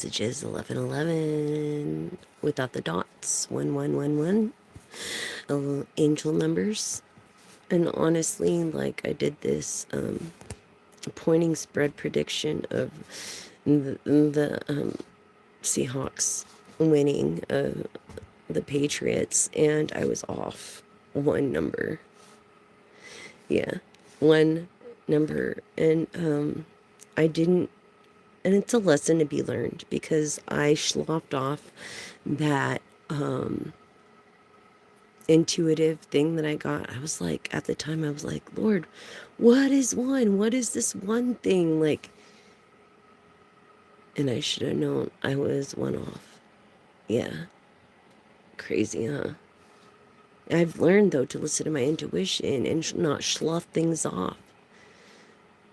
messages 1111 without the dots, 1111, angel numbers. And honestly, like I did this pointing spread prediction of the Seahawks winning the Patriots, and I was off one number. Yeah, one number. And I didn't, and it's a lesson to be learned because I sloughed off that intuitive thing that I got. I was like, at the time, I was like, Lord, what is one? What is this one thing? Like, and I should have known I was one off. Yeah. Crazy, huh? I've learned, though, to listen to my intuition and not slough things off.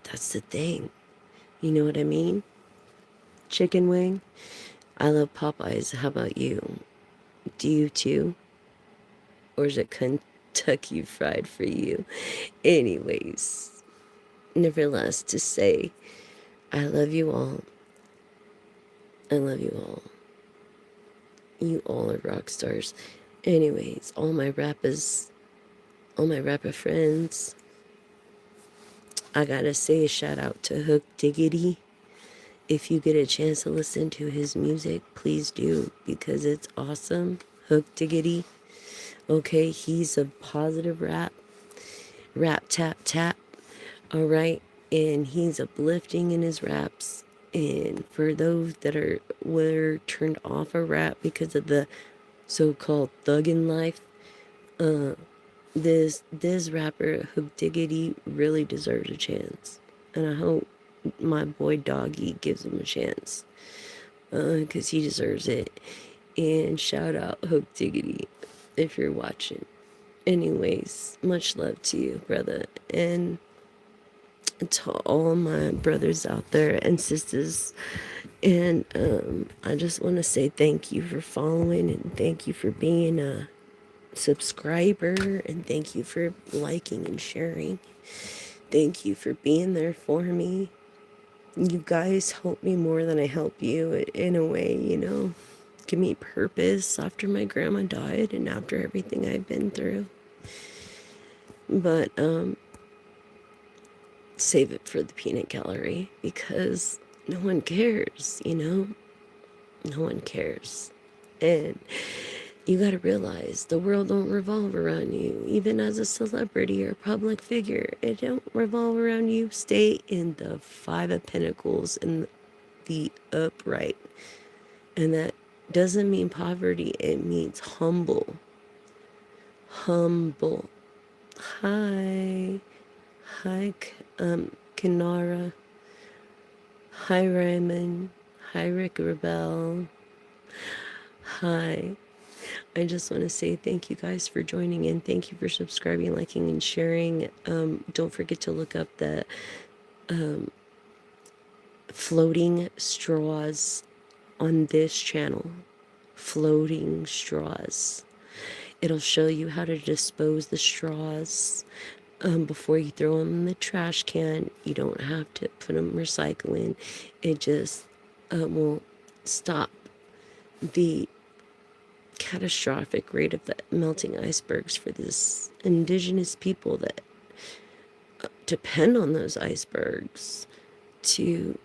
That's the thing. You know what I mean? Chicken wing. I love Popeyes. How about you? Do you too? Or is it Kentucky Fried for you? Anyways, nevertheless, to say, I love you all. I love you all. You all are rock stars. Anyways, all my rapper friends, I gotta say a shout out to Hook Diggity. If you get a chance to listen to his music, please do, because it's awesome. Hook Diggity. Okay, he's a positive rap tap tap. All right, and he's uplifting in his raps. And for those that were turned off of rap because of the so-called thuggin' life, this rapper Hook Diggity really deserves a chance, and I hope my boy Doggy gives him a chance, because he deserves it. And shout out Hook Diggity if you're watching. Anyways, much love to you, brother, and to all my brothers out there and sisters. And I just want to say thank you for following, and thank you for being a subscriber, and thank you for liking and sharing. Thank you for being there for me. You guys help me more than I help you in a way, you know. Give me purpose after my grandma died and after everything I've been through. But save it for the peanut gallery, because no one cares, you know. No one cares. And you got to realize the world don't revolve around you. Even as a celebrity or public figure, it don't revolve around you. Stay in the Five of Pentacles and the upright. And that doesn't mean poverty. It means humble. Humble. Hi. Hi, Kanara. Hi, Raymond. Hi, Rick Rebel. Hi. I just want to say thank you guys for joining in. Thank you for subscribing, liking, and sharing. Don't forget to look up the floating straws on this channel. Floating straws. It'll show you how to dispose the straws before you throw them in the trash can. You don't have to put them recycling. It just will stop the catastrophic rate of the melting icebergs for this indigenous people that depend on those icebergs to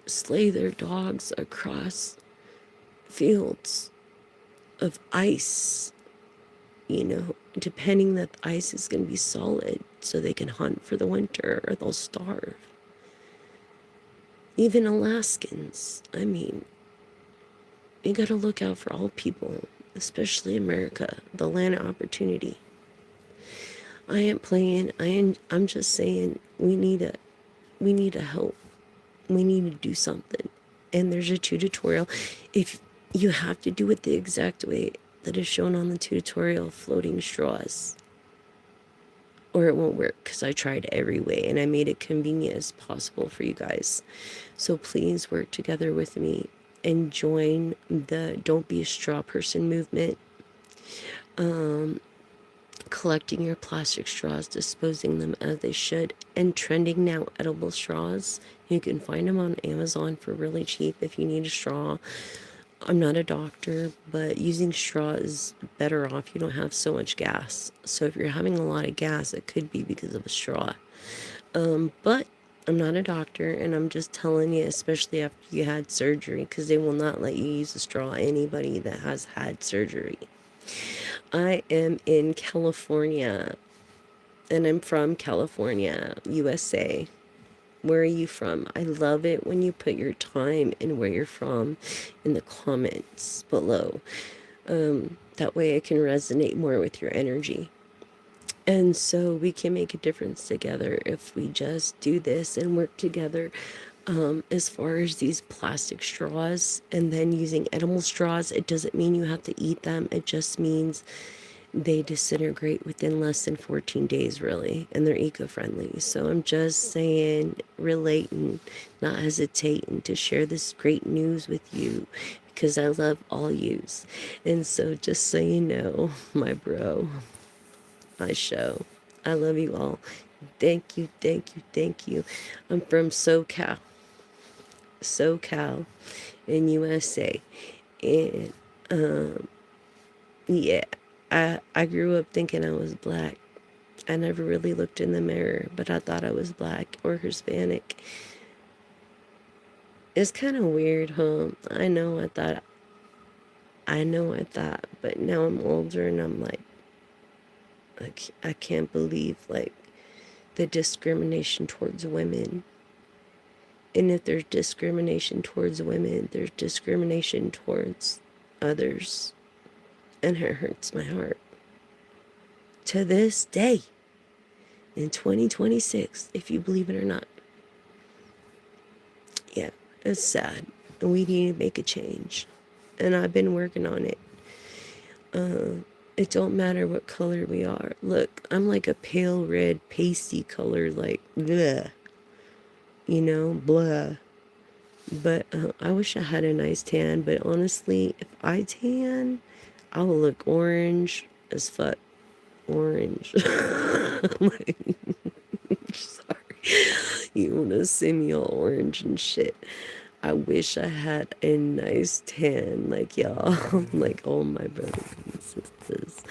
slay their dogs across fields of ice, you know, depending that the ice is going to be solid so they can hunt for the winter or they'll starve. Even Alaskans, I mean, you got to look out for all people, especially America, the land of opportunity. I ain't playing. I'm just saying we need to help. We need to do something. And there's a tutorial. If you have to do it the exact way that is shown on the tutorial, floating straws, or it won't work, because I tried every way and I made it convenient as possible for you guys. So please work together with me and join the Don't Be a Straw Person movement. collecting your plastic straws, disposing them as they should, and trending now edible straws. You can find them on Amazon for really cheap if you need a straw. I'm not a doctor, but using straw is better off. You don't have so much gas. So if you're having a lot of gas, it could be because of a straw. But I'm not a doctor, and I'm just telling you, especially after you had surgery, because they will not let you use a straw, anybody that has had surgery. I am in California, and I'm from California, USA. Where are you from? I love it when you put your time and where you're from in the comments below. That way it can resonate more with your energy. And so we can make a difference together if we just do this and work together. As far as these plastic straws and then using edible straws, it doesn't mean you have to eat them. It just means they disintegrate within less than 14 days, really, and they're eco-friendly. So I'm just saying, relating, not hesitating to share this great news with you because I love all yous. And so just so you know, my bro, my show, I love you all. Thank you, thank you, thank you. I'm from SoCal in USA. And yeah, I grew up thinking I was black. I never really looked in the mirror, but I thought I was black or Hispanic. It's kind of weird, huh? I know I thought, but now I'm older and I'm like, I can't believe, like, the discrimination towards women. And if there's discrimination towards women, there's discrimination towards others. And it hurts my heart. To this day, in 2026, if you believe it or not. Yeah, it's sad. And we need to make a change. And I've been working on it. It don't matter what color we are. Look, I'm like a pale red, pasty color, like, bleh. You know, blah. But I wish I had a nice tan. But honestly, if I tan, I will look orange as fuck. Orange. Like, sorry. You want to see me all orange and shit. I wish I had a nice tan like y'all, like all my brothers and sisters.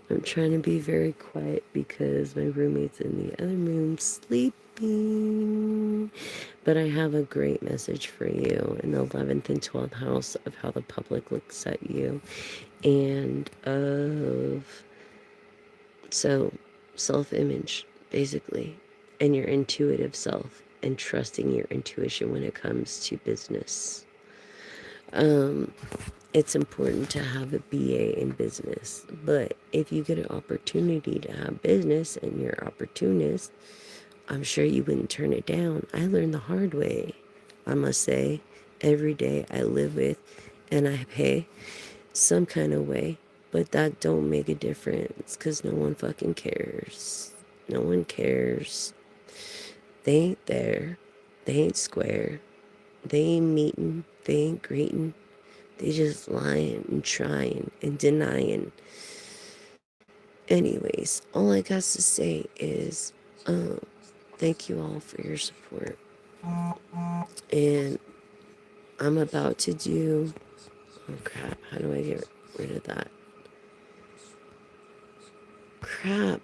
I'm trying to be very quiet because my roommate's in the other room sleeping. But I have a great message for you in the 11th and 12th house of how the public looks at you and of self-image, basically, and your intuitive self and trusting your intuition when it comes to business. It's important to have a BA in business, but if you get an opportunity to have business and you're opportunist, I'm sure you wouldn't turn it down. I learned the hard way, I must say. Every day I live with and I pay some kind of way, but that don't make a difference because no one fucking cares. No one cares. They ain't there. They ain't square. They ain't meeting. They ain't greeting. They just lying and trying and denying. Anyways, all I got to say is thank you all for your support. And I'm about to do... Oh crap, how do I get rid of that? Crap.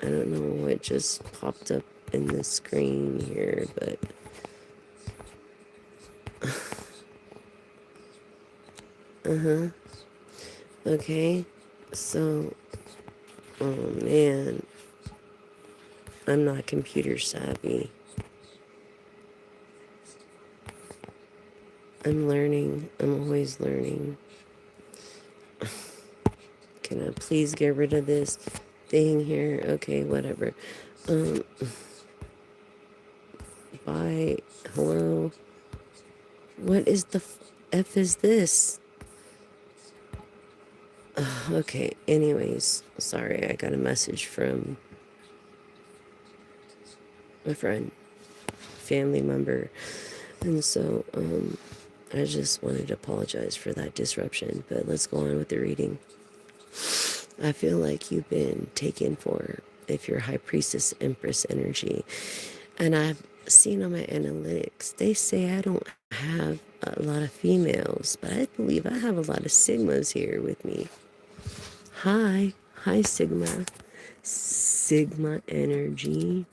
I don't know what just popped up in the screen here, but okay. So, oh man, I'm not computer savvy. I'm learning. I'm always learning. Can I please get rid of this thing here? Okay, whatever. Bye. Hello. What is the F is this? Okay, anyways. Sorry, I got a message from a friend, family member. And so, I just wanted to apologize for that disruption. But let's go on with the reading. I feel like you've been taken for, if you're high priestess empress energy. And I've seen on my analytics, they say I don't have a lot of females, but I believe I have a lot of sigmas here with me. Hi Sigma. Sigma energy.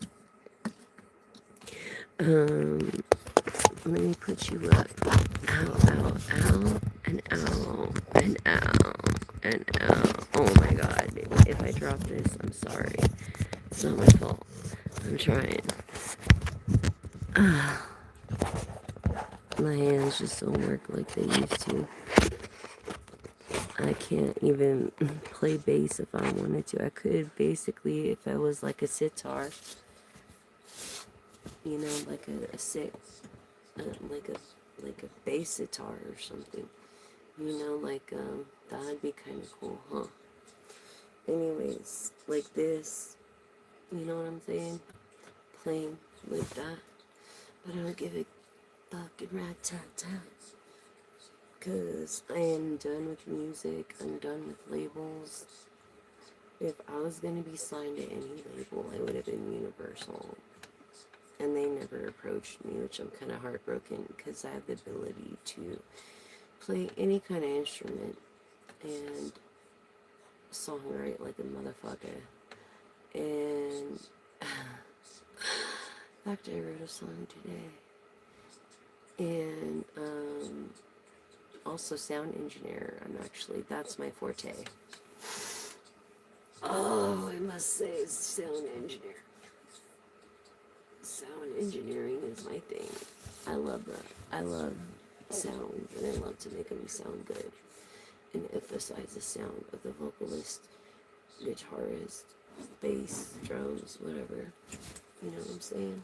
Let me put you up. Ow, ow, ow, and ow, and ow, and ow. Oh my god, if I drop this, I'm sorry. It's not my fault. I'm trying. My hands just don't work like they used to. I can't even play bass if I wanted to. I could basically if I was like a sitar, you know, like a six, like a bass sitar or something. You know, like that'd be kind of cool, huh? Anyways, like this, you know what I'm saying? Playing like that, but I don't give a fucking rat tat tat. Cause I am done with music. I'm done with labels. If I was gonna be signed to any label, I would have been Universal. And they never approached me, which I'm kind of heartbroken because I have the ability to play any kind of instrument and songwrite like a motherfucker. And in fact, I wrote a song today. And also sound engineer. That's my forte. Oh, I must say, sound engineer. Sound engineering is my thing. I love that. I love sound, and I love to make them sound good and emphasize the sound of the vocalist, guitarist, bass, drums, whatever. You know what I'm saying?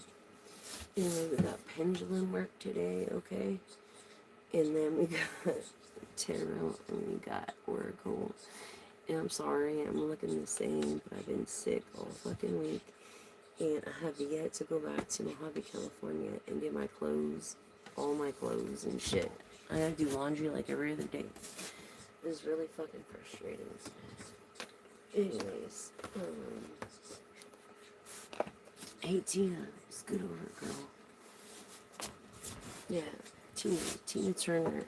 Anyway, we got pendulum work today, okay? And then we got tarot, and we got oracle. And I'm sorry, I'm looking the same, but I've been sick all fucking week. And I have yet to go back to Mojave, California and get my clothes, all my clothes and shit. I gotta do laundry like every other day. It's really fucking frustrating. Anyways, hey Tina, scoot over, girl. Yeah, Tina Turner,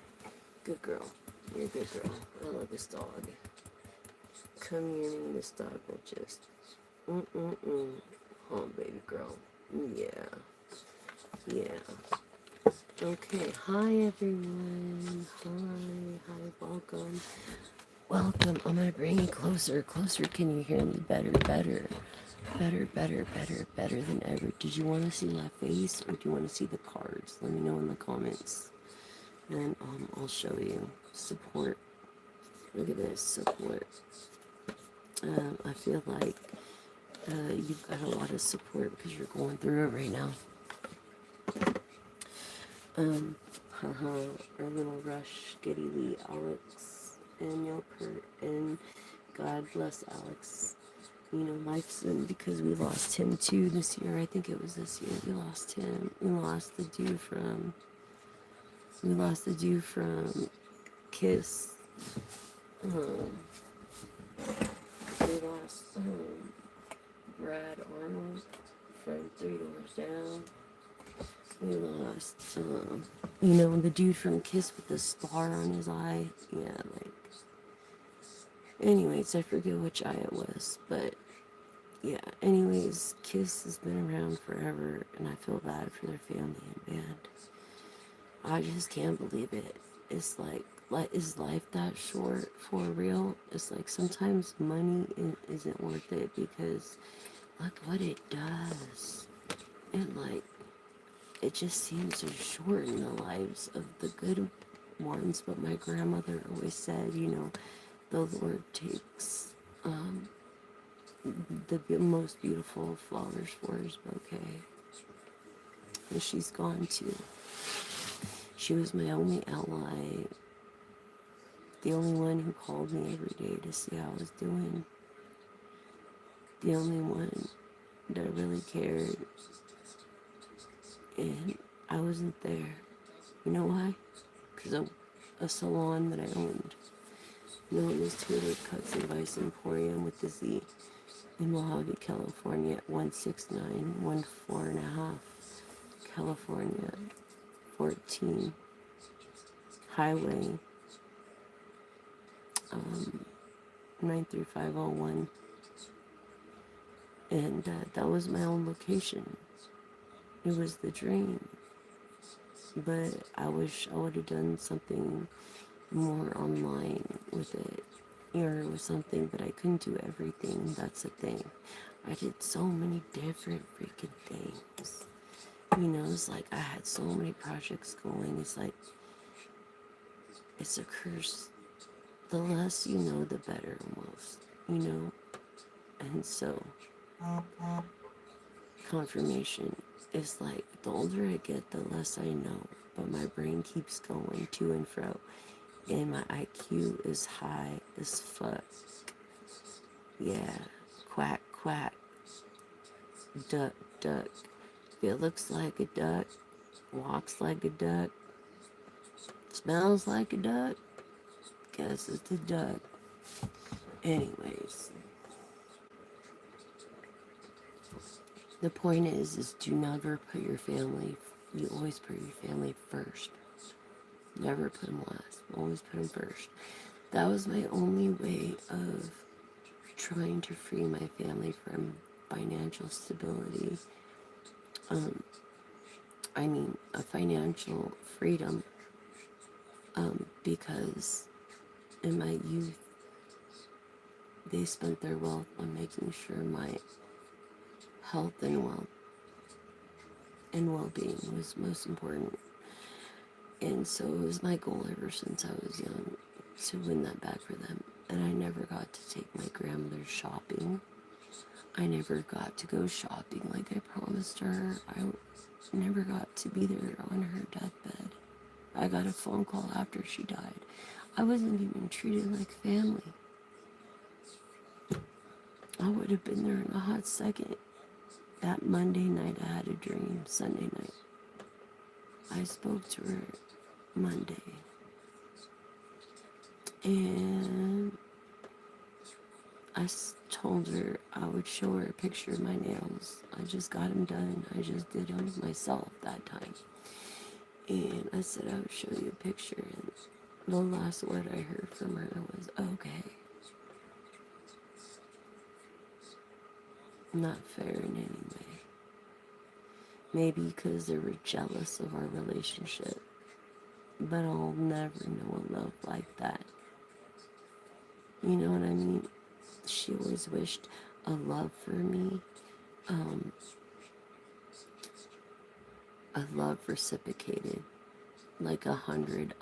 good girl. You're a good girl. I love this dog. Come here, and this dog will just, oh, baby girl. Yeah. Okay, hi everyone. Hi, welcome. Welcome. I'm gonna bring you closer. Can you hear me better? Better than ever. Did you want to see my face or do you want to see the cards? Let me know in the comments. And I'll show you. Support. Look at this, support. I feel like you've got a lot of support because you're going through it right now. Our little rush, Getty Lee, Alex, and Yelper, and God bless Alex. You know, life's in, because we lost him too this year. I think it was this year we lost him. We lost the dude from Kiss. We lost Brad Arnold from 3 Doors Down. We lost, you know, the dude from Kiss with the star on his eye. Yeah, like. Anyways, I forget which eye it was, but yeah. Anyways, Kiss has been around forever, and I feel bad for their family and band. I just can't believe it. It's like is life that short for real? It's like sometimes money isn't worth it because look what it does. And like, it just seems to shorten the lives of the good ones. But my grandmother always said, you know, the Lord takes the most beautiful flowers for his bouquet. And she's gone too. She was my only ally, the only one who called me every day to see how I was doing, the only one that really cared. And I wasn't there. You know why? Because of a salon that I owned. known as Tailored Cuts and Vice Emporium with the Z, in Mojave, California, at 16914.5 California 14 Highway 93501. And that was my own location. It was the dream. But I wish I would have done something more online with it, or with something, but I couldn't do everything. That's the thing. I did so many different freaking things. You know, it's like I had so many projects going. It's like, it's a curse. The less you know, the better almost, you know? And so, confirmation is like, the older I get, the less I know. But my brain keeps going to and fro. And my IQ is high as fuck. Yeah. Quack, quack. Duck, duck. If it looks like a duck, walks like a duck, smells like a duck, guess it's a duck. Anyways. The point is do never put your family, you always put your family first. Never put them last. Always put them first. That was my only way of trying to free my family from financial stability. A financial freedom. Because in my youth, they spent their wealth on making sure my health and well-being was most important. And so it was my goal ever since I was young to win that back for them. And I never got to take my grandmother shopping. I never got to go shopping like I promised her. I never got to be there on her deathbed. I got a phone call after she died. I wasn't even treated like family. I would have been there in a hot second. That Monday night I had a dream. Sunday night I spoke to her Monday. And I told her I would show her a picture of my nails. I just got them done. I just did them myself that time. And I said I would show you a picture. And the last word I heard from her was, okay. Not fair in any way. Maybe because they were jealous of our relationship. But I'll never know a love like that. You know what I mean? She always wished a love for me. A love reciprocated. Like 100.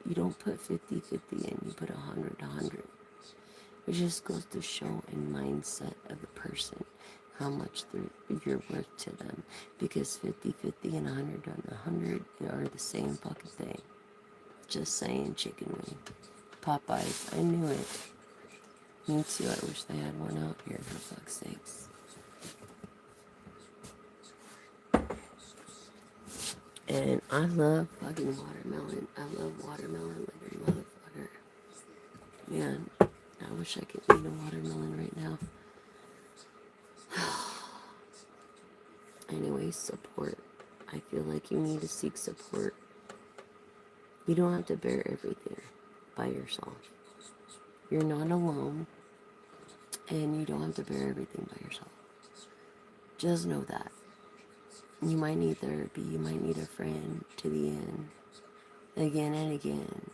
You don't put 50-50 in, you put 100. It just goes to show in mindset of a person how much you're worth to them. Because 50-50 and 100 are the same fucking thing. Just saying, chicken wing. Popeyes, I knew it. Me too, I wish they had one out here, for fuck's sakes. And I love fucking watermelon. I love watermelon like a motherfucker. Man, I wish I could eat a watermelon right now. Anyway, support. I feel like you need to seek support. You don't have to bear everything by yourself. You're not alone, and you don't have to bear everything by yourself. Just know that. You might need therapy. You might need a friend to the end. Again and again.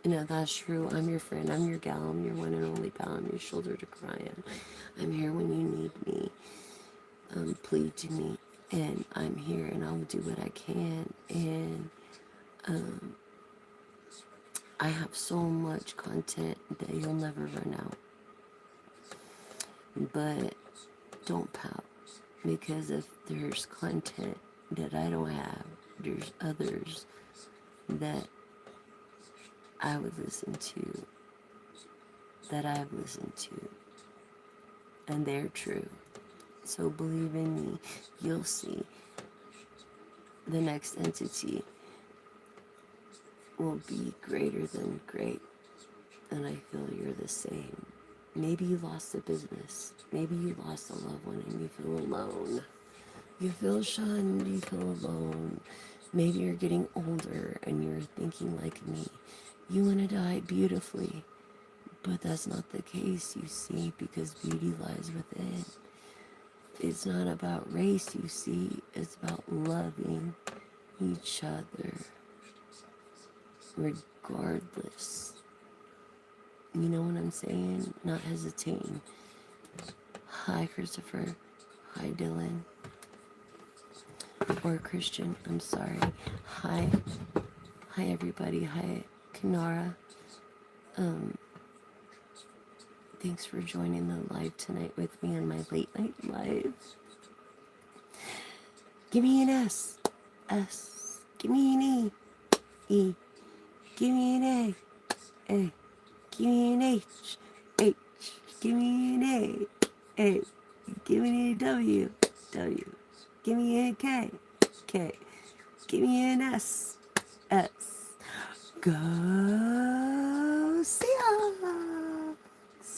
You know, that's true. I'm your friend. I'm your gal. I'm your one and only pal. I'm your shoulder to cry on. I'm here when you need me. Plead to me. And I'm here and I'll do what I can. And I have so much content that you'll never run out. But don't pout. Because if there's content that I don't have, there's others that I would listen to, that I've listened to, and they're true. So believe in me, you'll see the next entity will be greater than great. And I feel you're the same. Maybe you lost a business. Maybe you lost a loved one and you feel alone. You feel shunned, you feel alone. Maybe you're getting older and you're thinking like me. You want to die beautifully. But that's not the case, you see, because beauty lies within. It's not about race, you see. It's about loving each other regardless. You know what I'm saying? Not hesitating. Hi, Christopher. Hi, Dylan. Or Christian, I'm sorry. Hi. Hi, everybody. Hi, Kanara. Thanks for joining the live tonight with me on my late night live. Give me an S. S. Give me an E. E. Give me an A. A. Give me an H. H. Give me an A. A. Give me a W. W. Give me a K. K. Give me an S. S. Go Seahawks!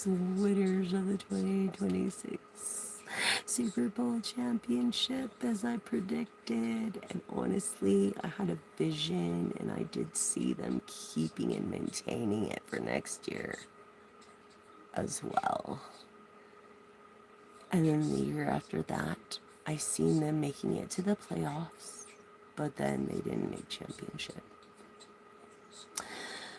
Winners of the 2026 Super Bowl championship, as I predicted. And honestly, I had a vision and I did see them keeping and maintaining it for next year as well. And then the year after that, I seen them making it to the playoffs, but then they didn't make championship.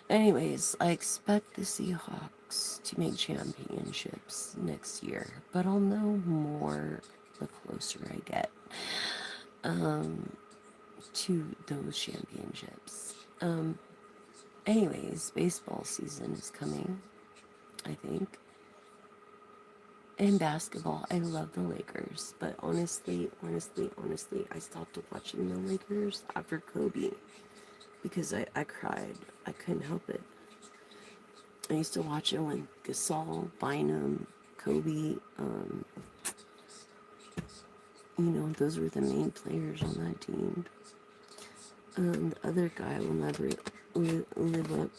Anyways, I expect the Seahawks to make championships next year, but I'll know more the closer I get to those championships. Anyways, baseball season is coming, I think. And basketball, I love the Lakers, but honestly, I stopped watching the Lakers after Kobe because I cried. I couldn't help it. I used to watch it when Gasol, Bynum, Kobe, those were the main players on that team. The other guy will never live up.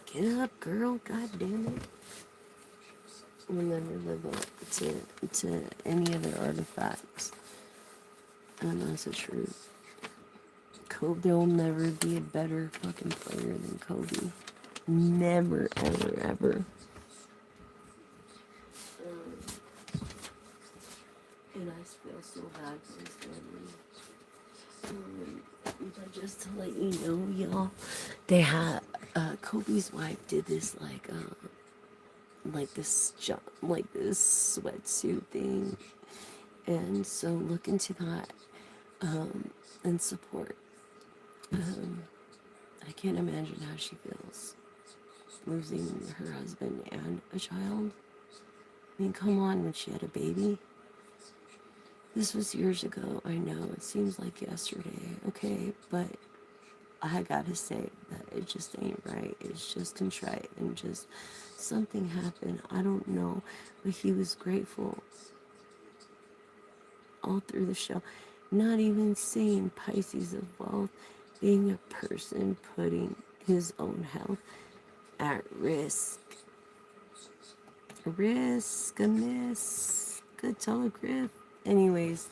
Get up, girl. God damn it. Will never live up to any other artifacts. And that's the truth. There'll never be a better fucking player than Kobe. Never, ever, ever. And I feel so bad for his family. But just to let you know, y'all, they had Kobe's wife did this this sweatsuit thing, and so look into that and support. I can't imagine how she feels losing her husband and a child. I mean, come on, when she had a baby. This was years ago, I know, it seems like yesterday, okay, but I gotta say that it just ain't right. It's just contrite and just something happened. I don't know, but he was grateful all through the show. Not even saying Pisces of wealth, being a person putting his own health at risk. Risk, a miss, good telegraph. Anyways,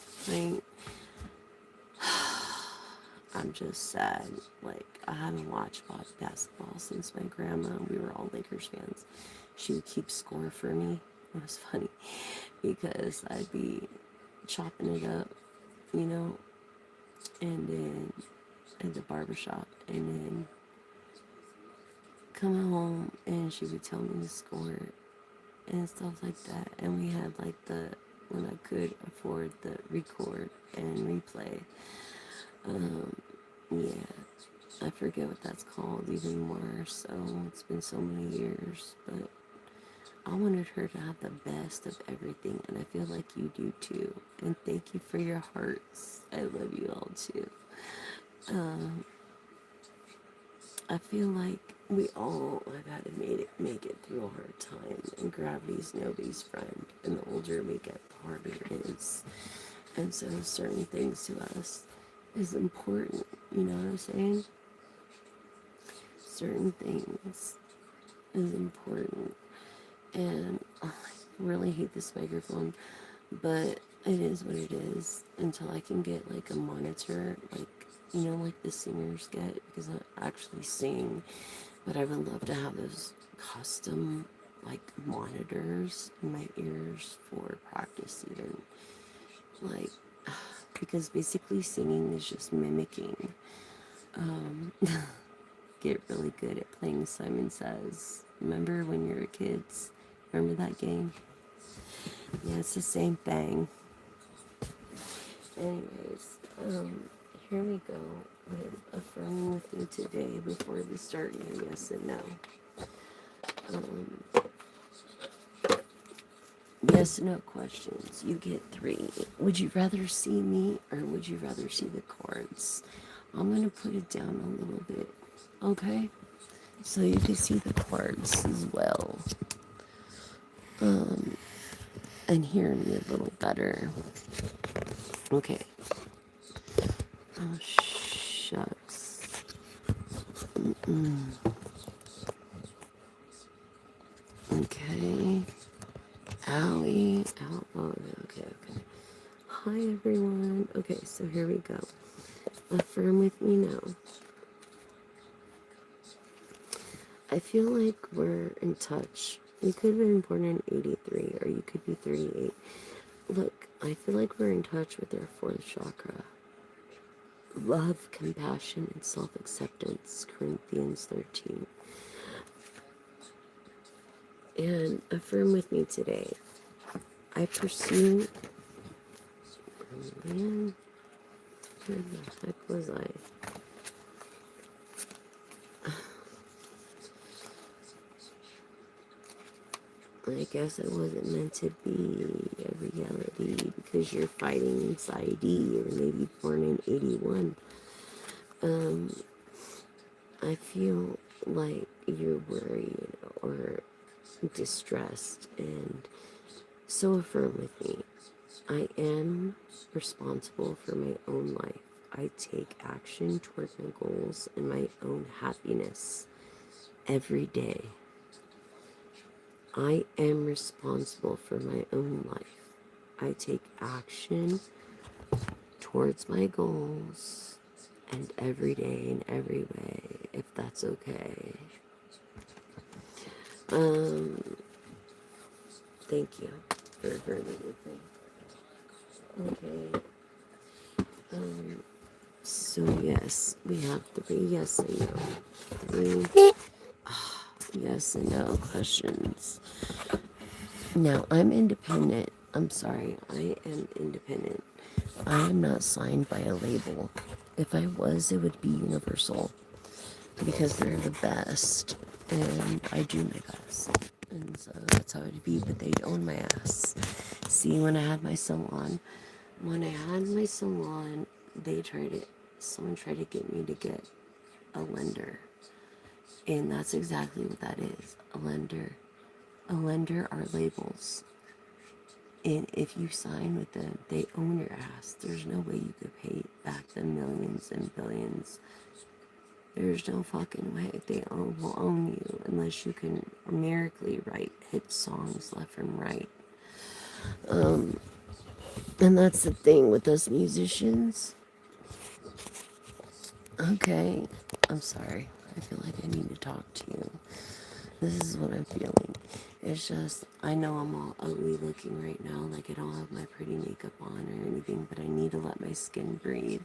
I'm just sad. Like, I haven't watched basketball since my grandma, we were all Lakers fans. She would keep score for me. It was funny because I'd be chopping it up, and then at the barbershop, and then come home and she would tell me the score and stuff like that. And we had when I could afford the record and replay. I forget what that's called even more, so it's been so many years, but I wanted her to have the best of everything, and I feel like you do too, and thank you for your hearts. I love you all too. I feel like we all have had to make it through a hard time, and gravity's nobody's friend, and the older we get, the harder it is. And so certain things to us is important, you know what I'm saying? Certain things is important. And I really hate this microphone, but it is what it is until I can get like a monitor, like, like the singers get, because I actually sing, but I would love to have those custom like monitors in my ears for practice, even like, because basically singing is just mimicking. um get really good at playing Simon Says. Remember when you were kids? Remember that game? Yeah, it's the same thing. Anyways, here we go with affirming with me today before we start your yes and no. Yes and no questions. You get 3. Would you rather see me or would you rather see the cards? I'm going to put it down a little bit, okay? So you can see the cards as well. And hear me a little better. Okay. Oh, shucks. Okay. Owie. Ow. Oh, okay. Hi, everyone. Okay, so here we go. Affirm with me now. I feel like we're in touch. You could have been born in 83 or you could be 38. Look, I feel like we're in touch with our 4th chakra. Love, compassion, and self-acceptance, Corinthians 13. And affirm with me today. I pursue... Oh, man. Where the heck was I? I guess it wasn't meant to be a reality because you're fighting anxiety or maybe born in 81. I feel like you're worried or distressed, and so affirm with me. I am responsible for my own life. I take action toward my goals and my own happiness every day. I am responsible for my own life. I take action towards my goals and every day in every way, if that's okay. Thank you for affirming with me. Okay. So yes, we have 3 yes and no. 3 yes and no questions. Now, I'm independent. I'm sorry, I am independent. I am not signed by a label. If I was, it would be Universal because they're the best and I do my best. And so that's how it'd be, but they'd own my ass. See, when I had my salon, someone tried to get me to get a lender. And that's exactly what that is, a lender. A lender are labels. And if you sign with them, they own your ass. There's no way you could pay back the millions and billions. There's no fucking way they will own you unless you can numerically write hit songs left and right. And that's the thing with us musicians. Okay, I'm sorry. I feel like I need to talk to you. This is what I'm feeling. It's just, I know I'm all ugly looking right now, like I don't have my pretty makeup on or anything, but I need to let my skin breathe.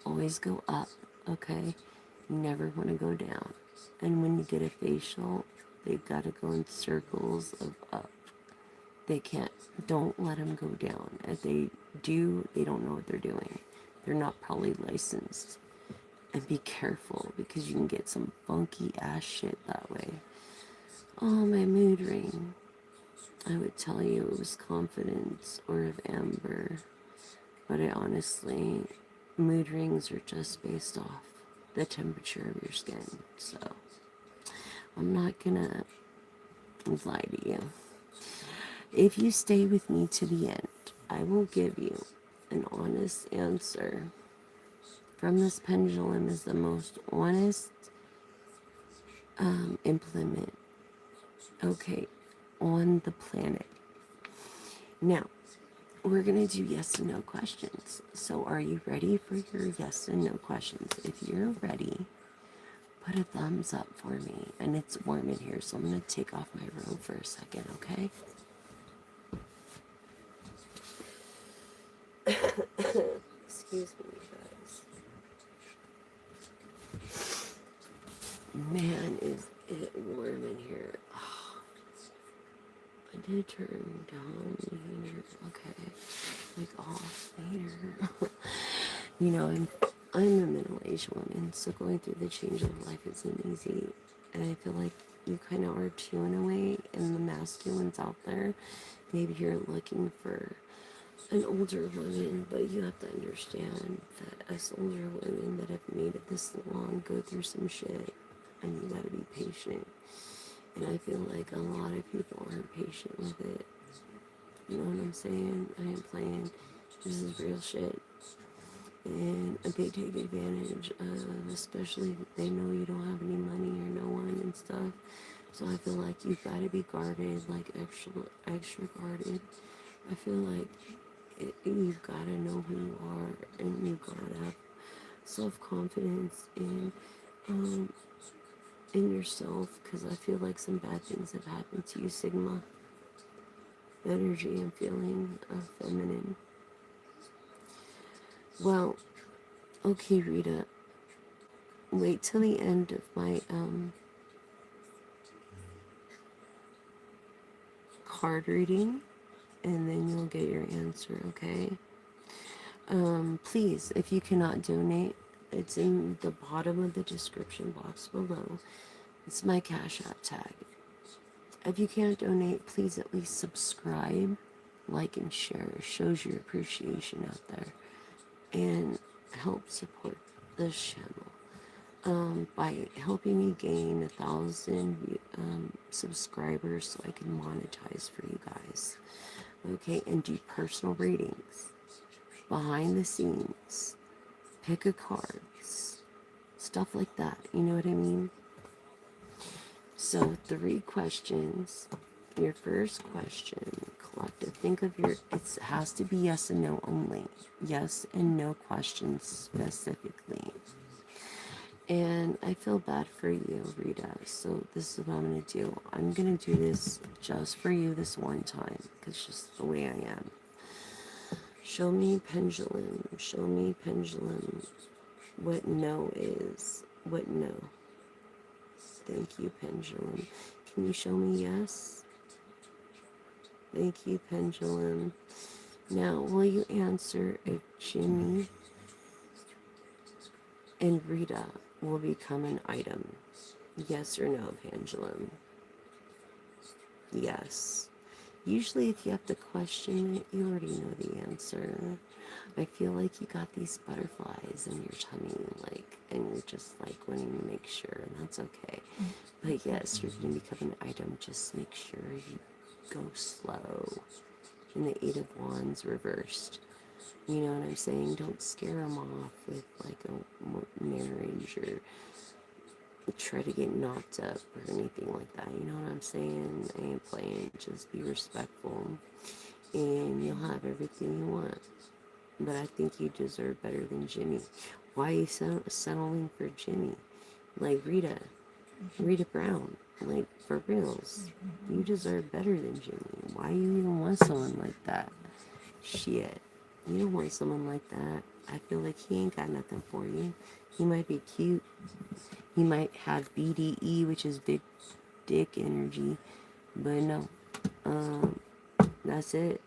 Always go up, okay? You never want to go down. And when you get a facial, they've got to go in circles of up. Don't let them go down. If they do, they don't know what they're doing. They're not probably licensed. And be careful because you can get some funky ass shit that way. Oh, my mood ring. I would tell you it was confidence or of amber. But mood rings are just based off the temperature of your skin. So, I'm not gonna lie to you. If you stay with me to the end, I will give you an honest answer. From this pendulum is the most honest implement Okay, on the planet. Now, we're going to do yes and no questions. So are you ready for your yes and no questions? If you're ready, put a thumbs up for me. And it's warm in here, so I'm going to take off my robe for a second, okay? Excuse me, guys. Man, is it warm in here. Oh, I did turn down the heater. Okay. Like off the heater. You know, I'm a middle-aged woman, so going through the change of life isn't easy. And I feel like you kind of are too in a way, and the masculines out there, maybe you're looking for an older woman, but you have to understand that us older women that have made it this long go through some shit, and you gotta be patient. And I feel like a lot of people aren't patient with it. You know what I'm saying? I ain't playing. This is real shit. And they take advantage of, especially if they know you don't have any money or no one and stuff. So I feel like you've got to be guarded, like extra guarded. I feel like you've got to know who you are, and you've got to have self-confidence in yourself, because I feel like some bad things have happened to you, Sigma. Energy and feeling of feminine. Well, okay, Rita. Wait till the end of my card reading, and then you'll get your answer, okay? Please, if you cannot donate, it's in the bottom of the description box below. It's my Cash App tag. If you can't donate, please at least subscribe, like, and share. It shows your appreciation out there, and help support this channel by helping me gain 1,000 subscribers so I can monetize for you guys. Okay, and do personal readings, behind the scenes, pick a cards, stuff like that. You know what I mean? So 3 questions. Your first question, collective. Think of your, it has to be yes and no only. Yes and no questions specifically. And I feel bad for you, Rita. So this is what I'm going to do. I'm going to do this just for you this one time, because it's just the way I am. Show me pendulum. Show me pendulum. What no is. What no. Thank you, pendulum. Can you show me yes? Thank you, pendulum. Now, will you answer if Jimmy and Rita will become an item? Yes or no, pendulum? Yes. Usually if you have to question it, you already know the answer. I feel like you got these butterflies in your tummy, like, and you're just like wanting to make sure, and that's okay. But yes, you're going to become an item. Just make sure you go slow. And the 8 of Wands reversed. You know what I'm saying? Don't scare them off with like a marriage, or try to get knocked up or anything like that. You know what I'm saying? I ain't playing. Just be respectful, and you'll have everything you want. But I think you deserve better than Jimmy. Why are you settling for Jimmy? Like Rita Brown. Like, for reals. You deserve better than Jimmy. Why you even want someone like that? Shit. You don't want someone like that. I feel like he ain't got nothing for you. He might be cute. He might have BDE, which is big dick energy. But no. That's it.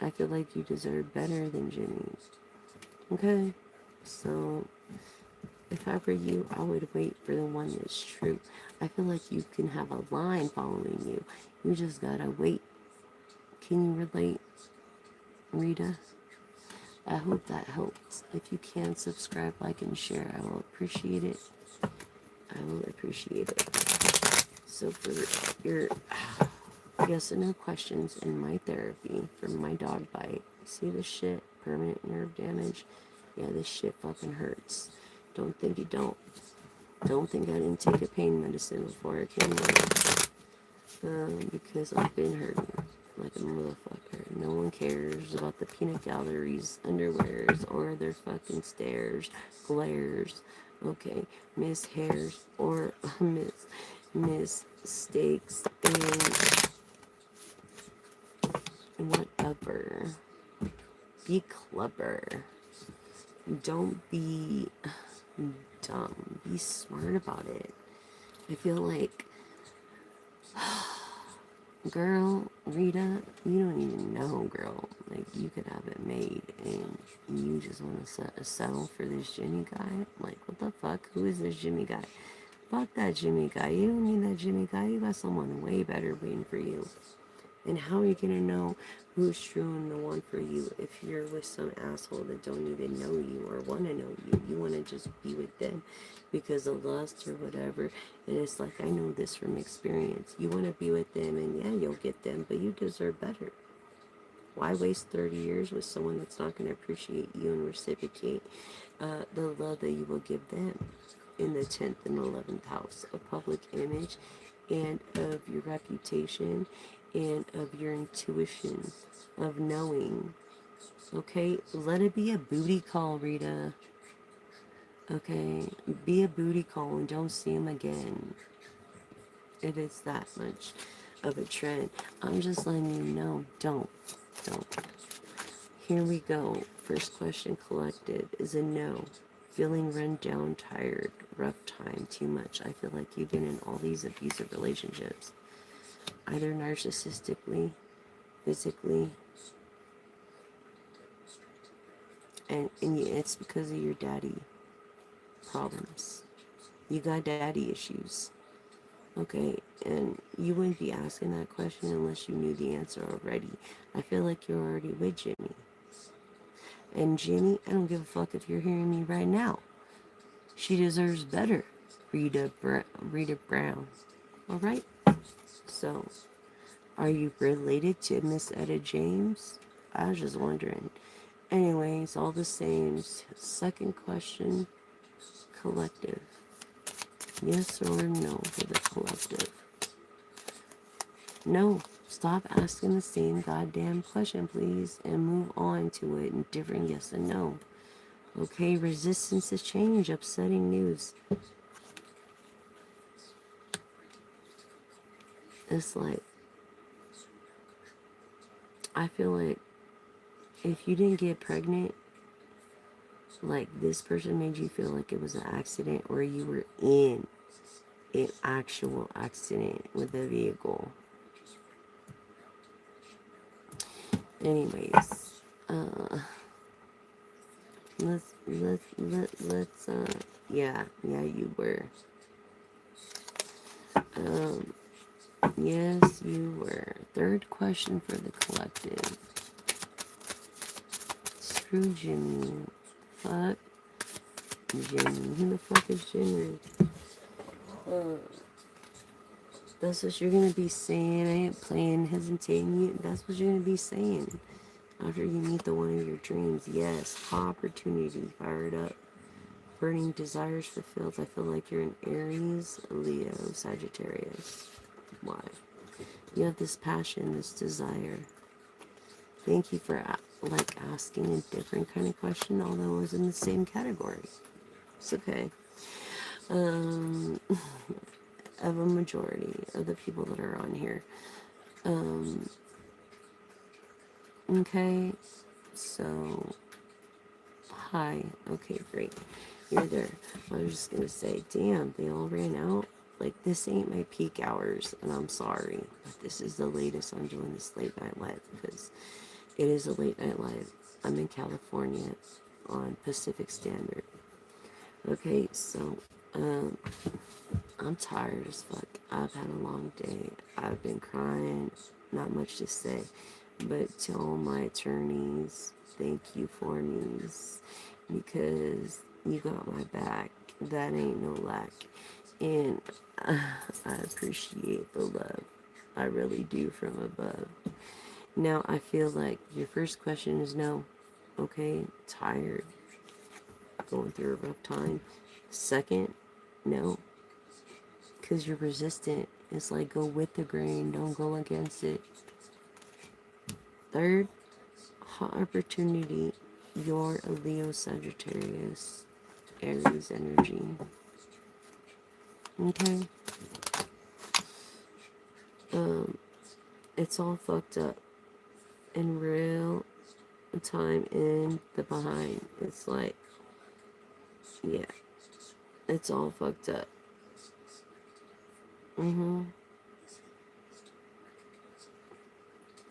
I feel like you deserve better than Jimmy. Okay? So, if I were you, I would wait for the one that's true. I feel like you can have a line following you. You just gotta wait. Can you relate, Rita? I hope that helps. If you can, subscribe, like, and share. I will appreciate it. I will appreciate it. So for your yes and no questions in my therapy for my dog bite. See this shit? Permanent nerve damage? Yeah, this shit fucking hurts. Don't think you don't. Don't think I didn't take a pain medicine before I came here. Because I've been hurting like a motherfucker. No one cares about the peanut galleries, underwears, or their fucking stares, glares, okay, miss hairs, or miss mistakes, and whatever. Be clever. Don't be dumb. Be smart about it. I feel like, girl, Rita, you don't even know, girl. Like, you could have it made, and you just want to settle for this Jimmy guy? Like, what the fuck? Who is this Jimmy guy? Fuck that Jimmy guy. You don't need that Jimmy guy. You got someone way better waiting for you. And how are you gonna know who's true and the one for you if you're with some asshole that don't even know you or want to know you? You want to just be with them because of lust or whatever. And it's like, I know this from experience. You want to be with them, and yeah, you'll get them, but you deserve better. Why waste 30 years with someone that's not going to appreciate you and reciprocate the love that you will give them in the 10th and 11th house of public image and of your reputation and of your intuition of knowing? Okay, let it be a booty call, Rita. Okay, be a booty call and don't see him again if it's that much of a trend. I'm just letting you know, don't. Here we go. First question collected is a no. Feeling run down, tired, rough time, too much. I feel like you've been in all these abusive relationships, either narcissistically, physically, and it's because of your daddy problems. You got daddy issues. Okay, and you wouldn't be asking that question unless you knew the answer already. I feel like you're already with Jimmy. And Jimmy, I don't give a fuck if you're hearing me right now. She deserves better. Rita Brown. Alright? So, are you related to Miss Etta James? I was just wondering. Anyways, all the same. Second question, collective. Yes or no for the collective? No. Stop asking the same goddamn question, please, and move on to it in different yes and no. Okay, resistance to change, upsetting news. It's like, I feel like if you didn't get pregnant, like this person made you feel like it was an accident or you were in an actual accident with a vehicle. Anyways, let's yeah, you were. Yes, you were. Third question for the collective. Screw Jimmy. Fuck Jimmy. Who the fuck is Jimmy? That's what you're gonna be saying. I ain't playing, hesitating. That's what you're gonna be saying after you meet the one of your dreams. Yes, opportunity, fired up, burning desires fulfilled. I feel like you're an Aries, Leo, Sagittarius. Why? You have this passion, this desire. Thank you for asking a different kind of question, although it was in the same category. It's okay. Of a majority of the people that are on here. Okay, so hi. Okay, great. You're there. I was just gonna say, damn, they all ran out. Like, this ain't my peak hours, and I'm sorry, but this is the latest I'm doing this late night live because it is a late night live. I'm in California on Pacific Standard. Okay, so I'm tired as fuck. I've had a long day. I've been crying. Not much to say. But to all my attorneys, thank you for me because you got my back. That ain't no lack. And I appreciate the love. I really do from above. Now, I feel like your first question is no. Okay, tired. Going through a rough time. Second, no. because you're resistant. It's like go with the grain, don't go against it. Third, hot opportunity. You're a Leo Sagittarius Aries energy. Okay? It's all fucked up in real time in the behind. It's like, yeah, it's all fucked up.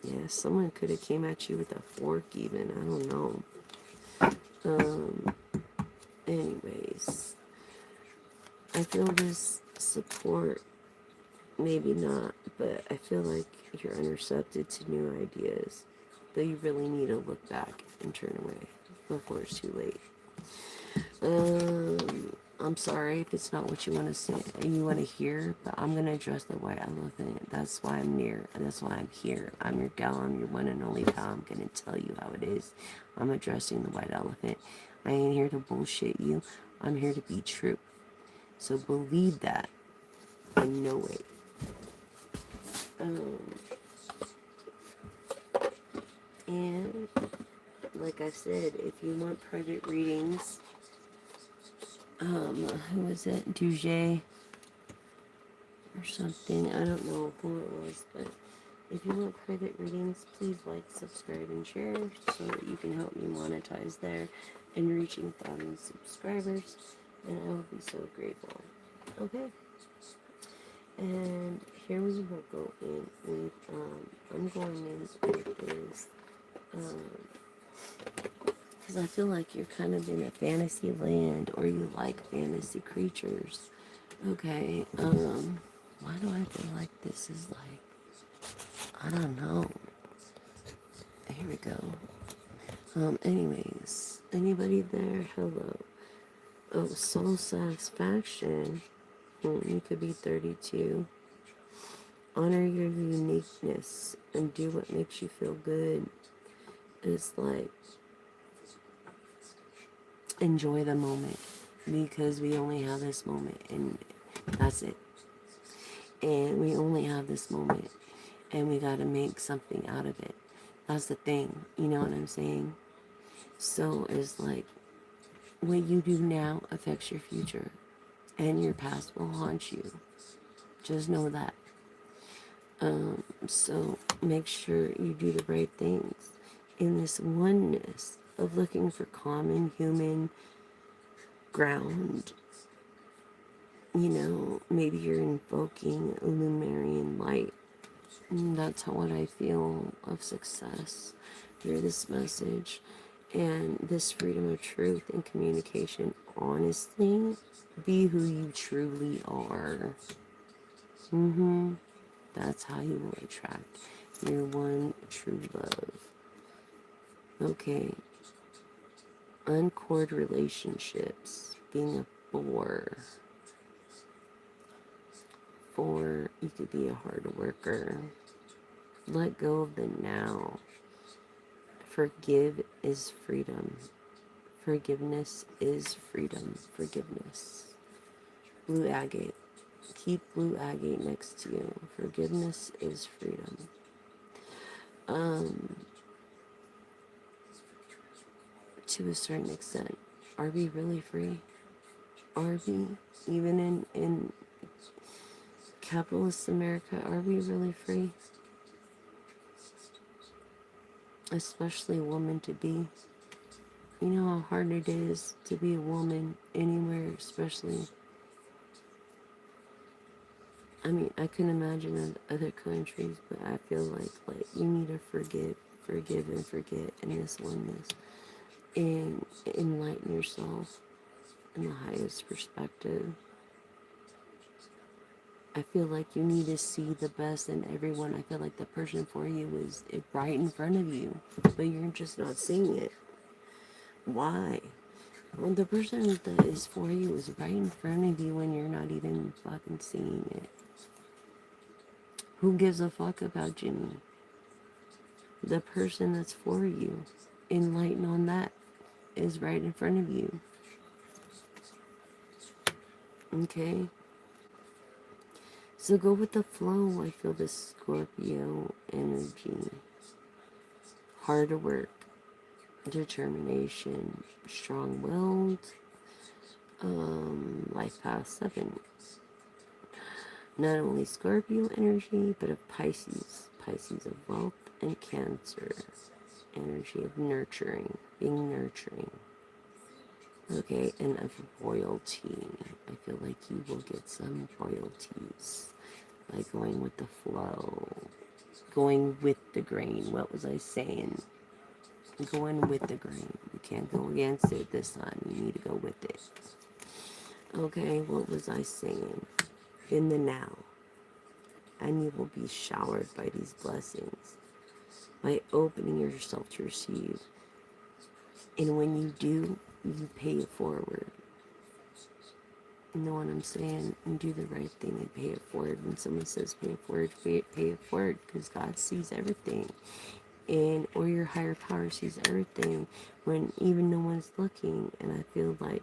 Yeah, someone could have came at you with a fork even. I don't know. Anyways, I feel this support, maybe not, but I feel like you're unreceptive to new ideas. Though you really need to look back and turn away before it's too late. I'm sorry if it's not what you want to say, you want to hear, but I'm gonna address the white elephant. That's why I'm near. That's why I'm here. I'm your gal. I'm your one and only pal. I'm gonna tell you how it is. I'm addressing the white elephant. I ain't here to bullshit you. I'm here to be true. So believe that and know it. And like I said, if you want private readings, who was it? Duget or something. I don't know who it was, but if you want private readings, please like, subscribe, and share so that you can help me monetize there and reaching 1,000 subscribers. And I will be so grateful. Okay. And here we will go in with, I'm going in with this, because I feel like you're kind of in a fantasy land or you like fantasy creatures. Okay, why do I feel like this is like, I don't know. Here we go. Anyways, anybody there? Hello. Oh, soul satisfaction. You could be 32. Honor your uniqueness and do what makes you feel good. It's like, enjoy the moment because we only have this moment and that's it. And we only have this moment and we got to make something out of it. That's the thing. You know what I'm saying? So it's like, what you do now affects your future and your past will haunt you. Just know that. So make sure you do the right things in this oneness of looking for common human ground. You know, maybe you're invoking a Lumerian light. And that's how what I feel of success through this message and this freedom of truth and communication. Honestly, be who you truly are. That's how you will attract your one true love. Okay. Uncord relationships. Being a 4. 4, you could be a hard worker. Let go of the now. Forgive is freedom. Forgiveness is freedom. Forgiveness. Blue agate. Keep blue agate next to you. Forgiveness is freedom. To a certain extent. Are we really free? Are we? Even in capitalist America, are we really free? Especially a woman to be. You know how hard it is to be a woman anywhere, especially. I mean, I can imagine in other countries, but I feel like you need to forgive and forget in this oneness. And enlighten yourself in the highest perspective. I feel like you need to see the best in everyone. I feel like the person for you is right in front of you, but you're just not seeing it. Why? Well, the person that is for you is right in front of you when you're not even fucking seeing it. Who gives a fuck about Jimmy? The person that's for you, enlighten on that, is right in front of you. Okay? So go with the flow. I feel this Scorpio energy. Hard work, determination, strong-willed, life path 7. Not only Scorpio energy, but of Pisces. Pisces of wealth and Cancer. Energy of nurturing, being nurturing. Okay, and of royalty. I feel like you will get some royalties. Like going with the flow. Going with the grain. What was I saying? Going with the grain. You can't go against it this time. You need to go with it. Okay, what was I saying? In the now. And you will be showered by these blessings. By opening yourself to receive. And when you do, you pay it forward. You know what I'm saying? You do the right thing and pay it forward. When someone says pay it forward, pay it forward. Because God sees everything. And or your higher power sees everything when even no one's looking. And I feel like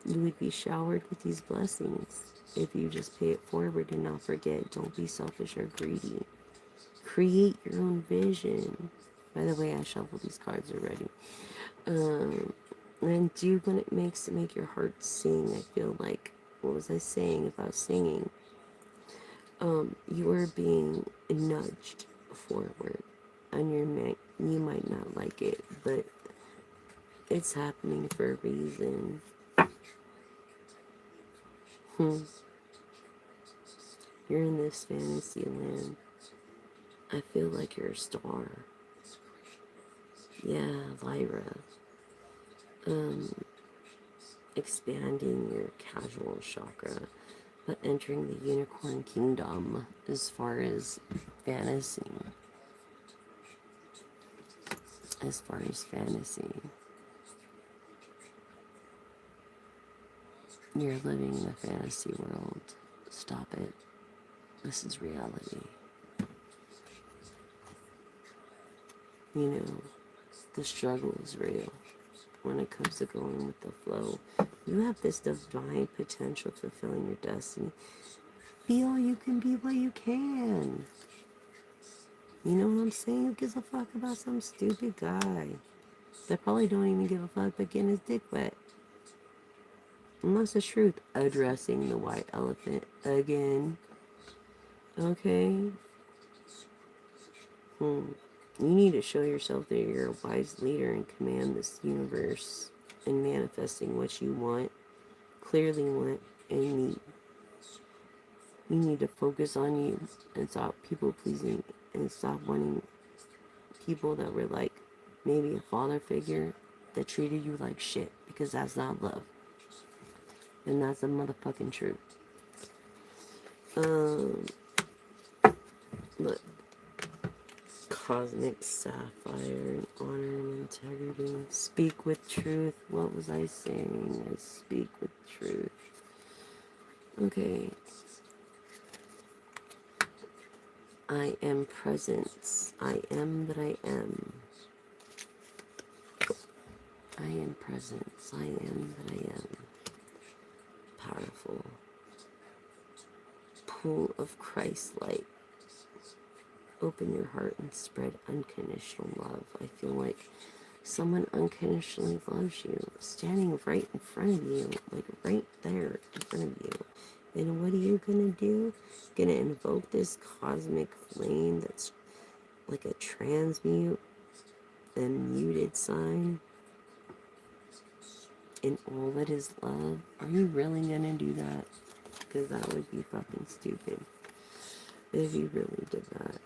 you would be showered with these blessings if you just pay it forward and not forget. Don't be selfish or greedy. Create your own vision. By the way, I shuffled these cards already. And do what it makes to make your heart sing. I feel like, what was I saying about singing? You are being nudged forward. And you might not like it, but it's happening for a reason. You're in this fantasy land. I feel like you're a star. Yeah, Lyra. Expanding your casual chakra, but entering the unicorn kingdom as far as fantasy. As far as fantasy. You're living in a fantasy world. Stop it. This is reality. You know, the struggle is real when it comes to going with the flow. You have this divine potential of fulfilling your destiny. Be all you can be what you can. You know what I'm saying? Who gives a fuck about some stupid guy that probably don't even give a fuck but getting his dick wet? And that's the truth. Addressing the white elephant again. Okay? You need to show yourself that you're a wise leader and command this universe and manifesting what you want, clearly want, and need. You need to focus on you and stop people pleasing and stop wanting people that were like maybe a father figure that treated you like shit, because that's not love. And that's the motherfucking truth. Look. Cosmic sapphire and honor and integrity. Speak with truth. What was I saying? I speak with truth. Okay. I am presence. I am that I am. I am presence. I am that I am. Powerful. Pool of Christ light. Open your heart and spread unconditional love. I feel like someone unconditionally loves you, standing right in front of you, like right there in front of you. And what are you gonna do? Gonna invoke this cosmic flame that's like a transmute and muted sign in all that is love? Are you really gonna do that? Because that would be fucking stupid if you really did that.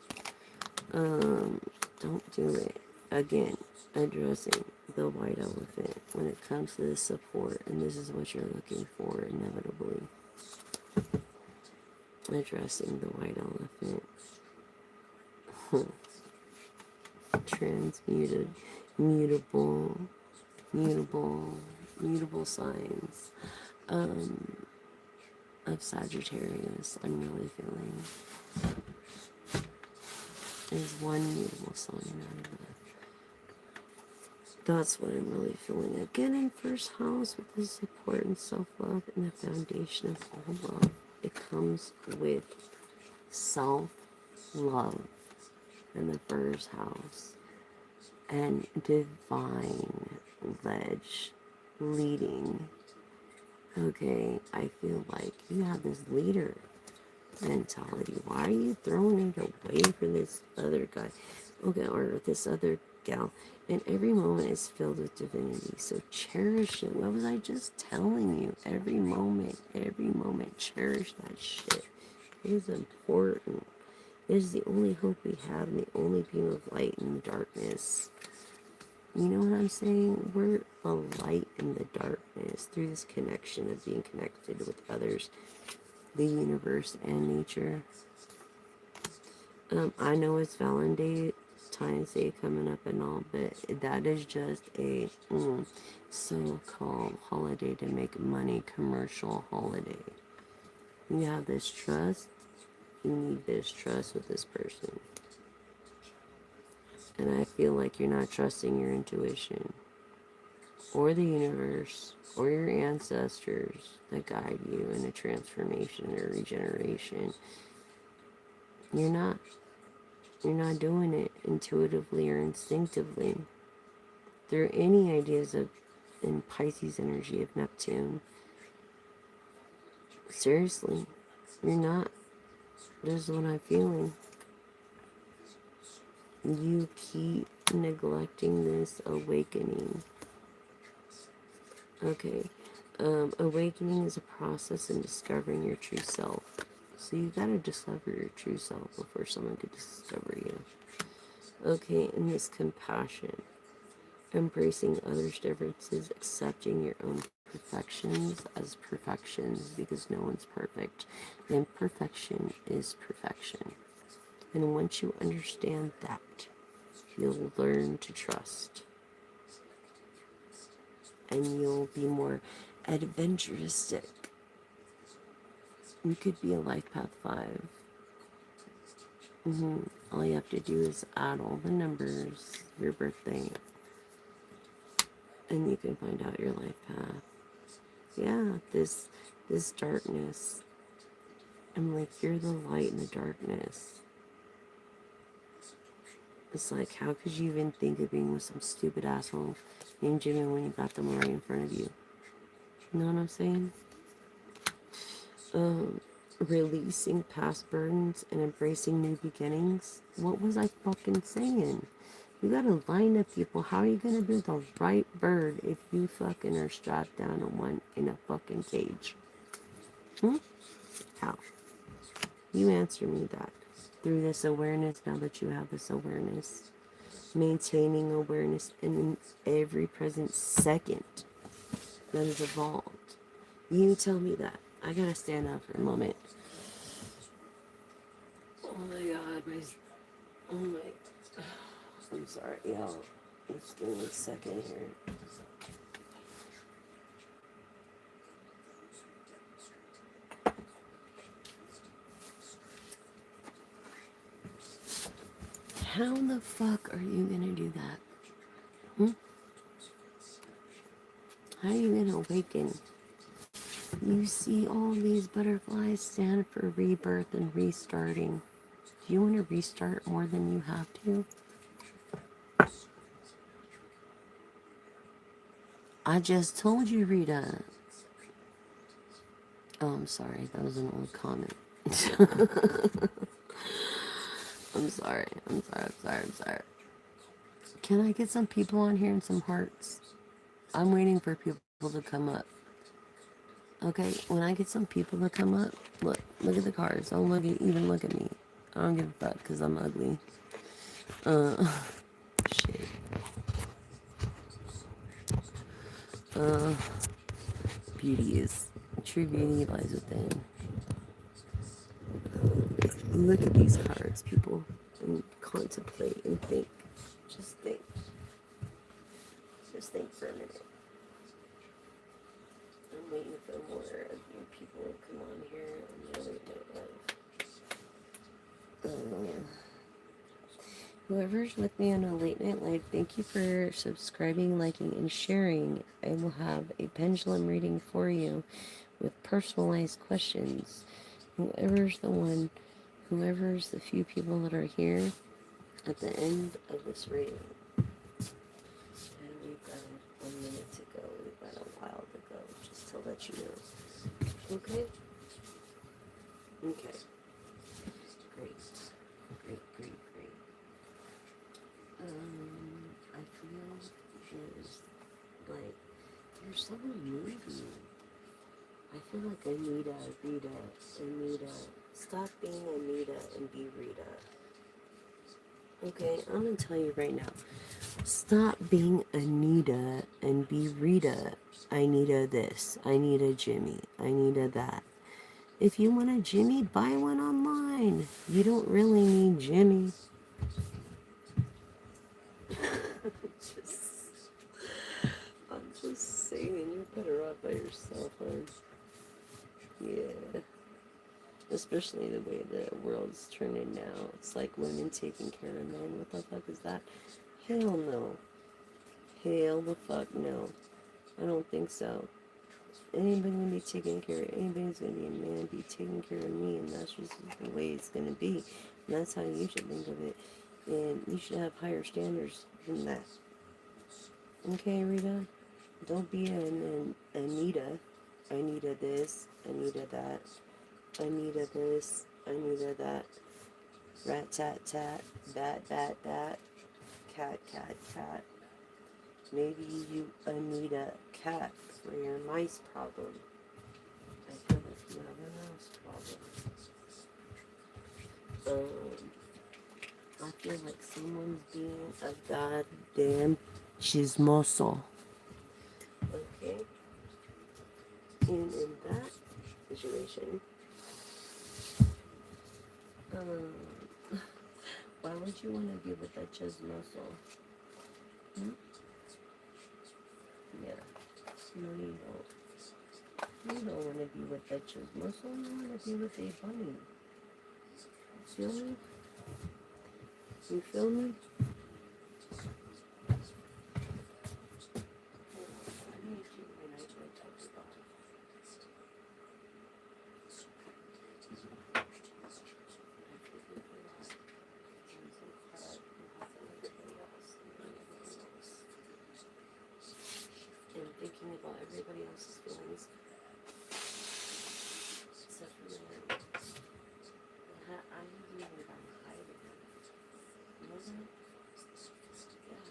Don't do it. Again, addressing the white elephant when it comes to this support, and this is what you're looking for inevitably. Addressing the white elephant. Transmuted, mutable signs of Sagittarius. I'm really feeling. There's one mutable sign out of that. That's what I'm really feeling. Again, in first house with the support and self-love and the foundation of all love. It comes comes with self-love in the first house and divine leading. Okay, I feel like you have this leader mentality. Why are you throwing it away for this other guy? Okay, or this other gal. And every moment is filled with divinity. So cherish it. What was I just telling you? Every moment, cherish that shit. It is important. It is the only hope we have and the only beam of light in the darkness. You know what I'm saying? We're a light in the darkness through this connection of being connected with others, the universe, and nature. I know it's Valentine's Day coming up and all, but that is just a so-called holiday to make money, commercial holiday. You have this trust, you need this trust with this person. And I feel like you're not trusting your intuition or the universe or your ancestors that guide you in a transformation or regeneration. You're not doing it intuitively or instinctively through any ideas of in Pisces energy of Neptune. Seriously, you're not. This is what I'm feeling. You keep neglecting this awakening. Okay. Awakening is a process in discovering your true self. So you gotta discover your true self before someone could discover you. Okay, and this compassion. Embracing others' differences, accepting your own perfections as perfections because no one's perfect. Imperfection is perfection. And once you understand that, you'll learn to trust. And you'll be more adventuristic. You could be a life path 5. All you have to do is add all the numbers, your birthday, and you can find out your life path. Yeah, this darkness. I'm like, you're the light in the darkness. It's like, how could you even think of being with some stupid asshole named Jimmy when you got them right in front of you? You know what I'm saying? Releasing past burdens and embracing new beginnings. What was I fucking saying? You gotta line up people. How are you gonna be the right bird if you fucking are strapped down on one in a fucking cage? How? You answer me that. Through this awareness, now that you have this awareness, maintaining awareness in every present second that is evolved. You tell me that. I gotta stand up for a moment. Oh my god, I'm sorry, y'all. Just give me a second here. How the fuck are you gonna do that? How are you gonna awaken? You see all these butterflies stand for rebirth and restarting. Do you want to restart more than you have to? I just told you, Rita. Oh, I'm sorry. That was an old comment. I'm sorry. Can I get some people on here and some hearts? I'm waiting for people to come up. Okay, when I get some people to come up, look at the cards. Don't even look at me. I don't give a fuck because I'm ugly. Shit. True beauty lies within. Look at these cards, people, and contemplate and think. Just think. Just think for a minute. I'm waiting for more of you people to come on here and really live. Whoever's with me on a late night live, thank you for subscribing, liking, and sharing. I will have a pendulum reading for you with personalized questions. Whoever's the one, whoever's the few people that are here at the end of this rating. And we've got a minute to go. We've got a while to go, just to let you know. Okay? Okay. Great. Great, great, great. I feel is like you're so moody. I feel like Anita. Stop being Anita and be Rita. Okay, I'm gonna tell you right now. Stop being Anita and be Rita. I need a this. I need a Jimmy. I need a that. If you want a Jimmy, buy one online. You don't really need Jimmy. I'm just saying, you're better off by yourself, huh? Yeah. Especially the way the world's turning now. It's like women taking care of men. What the fuck is that? Hell no. Hell the fuck no. I don't think so. Anybody gonna be taking care of anybody's gonna be a man, be taking care of me, and that's just the way it's gonna be. And that's how you should think of it. And you should have higher standards than that. Okay, Rita? Don't be an Anita. I need a this, I need a that. I need a this, I need a that. Rat tat tat, bat bat bat, cat cat cat. Maybe you need a cat for your mice problem. I feel like you have a mouse problem. I feel like someone's being a goddamn chismoso. Okay? And in that situation, why would you want to be with a chismoso? Hmm? Yeah. No, you don't. You don't want to be with a chismoso. You want to be with a bunny. Feel me? You feel me? And thinking about everybody else's feelings, except for mine. I really got hiding. You know that? Yeah.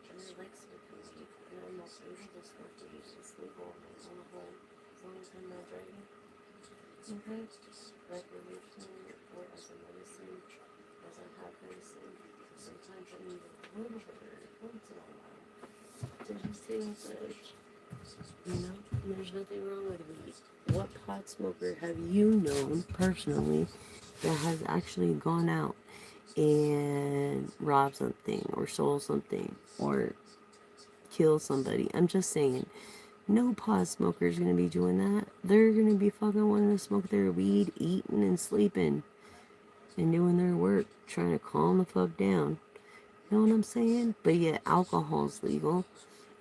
And I like smoking weed, and I'm not able to smoke weed. It's legal on my own home, as long as I'm not driving. Okay? Recreationally or as a medicine, as I have medicine. Sometimes I need a little bit once in a while to just stay on the edge. You know, there's nothing wrong with weed. What pot smoker have you known personally that has actually gone out and robbed something or sold something or killed somebody? I'm just saying, no pot smoker is going to be doing that. They're going to be fucking wanting to smoke their weed, eating and sleeping and doing their work, trying to calm the fuck down. You know what I'm saying? But yet alcohol's legal.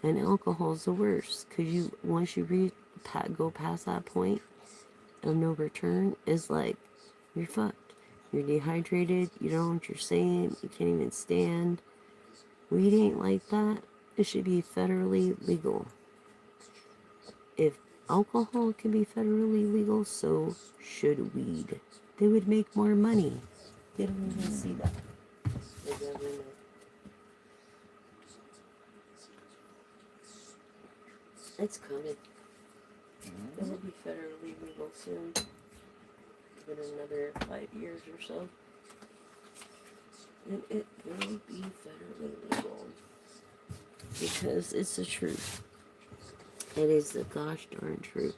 And alcohol's the worst, because once you go past that point of no return, it's like, you're fucked. You're dehydrated, you don't know what you're saying, you can't even stand. Weed ain't like that. It should be federally legal. If alcohol can be federally legal, so should weed. They would make more money. They don't even see that. The government. It's coming. It will be federally legal soon. In another 5 years or so. And it will be federally legal. Because it's the truth. It is the gosh darn truth.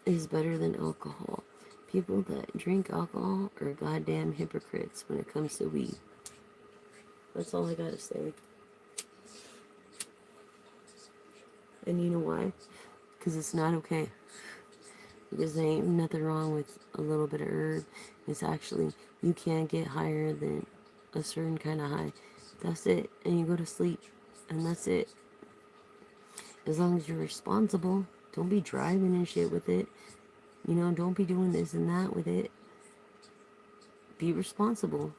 It's better than alcohol. People that drink alcohol are goddamn hypocrites when it comes to weed. That's all I gotta say. And you know why? Because it's not okay. Because there ain't nothing wrong with a little bit of herb. It's actually, you can't get higher than a certain kind of high. That's it. And you go to sleep. And that's it. As long as you're responsible. Don't be driving and shit with it. You know, don't be doing this and that with it. Be responsible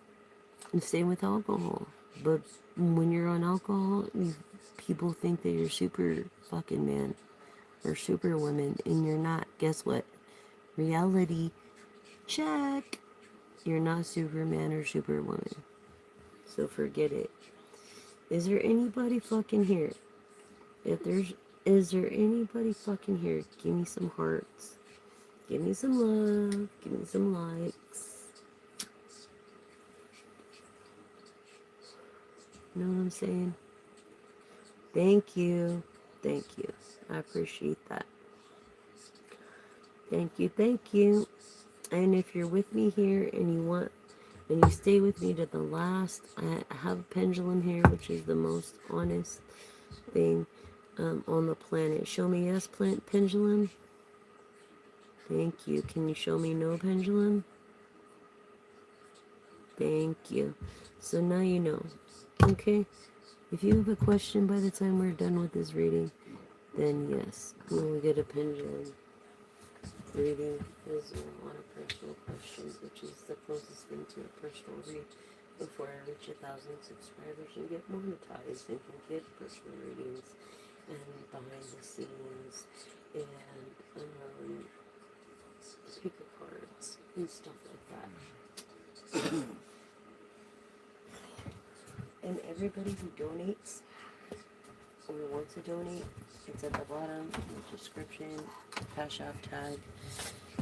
and stay with alcohol. But when you're on alcohol, people think that you're super fucking man or super woman, and you're not. Guess what? Reality check. You're not Superman or Superwoman. So forget it. Is there anybody fucking here? If there's, is there anybody fucking here? Give me some hearts. Give me some love. Give me some likes. Know what I'm saying? Thank you. Thank you. I appreciate that. Thank you. Thank you. And if you're with me here and you stay with me to the last, I have a pendulum here, which is the most honest thing on the planet. Show me yes, pendulum. Thank you. Can you show me no, pendulum? Thank you. So now you know. Okay? If you have a question by the time we're done with this reading, then yes, we'll get a pendulum reading. There's a lot of personal questions, which is the closest thing to a personal read before I reach 1,000 subscribers and get monetized and can get personal readings and behind the scenes and speaker cards and stuff like that. And everybody who donates or wants to donate, it's at the bottom in the description, Cash App tag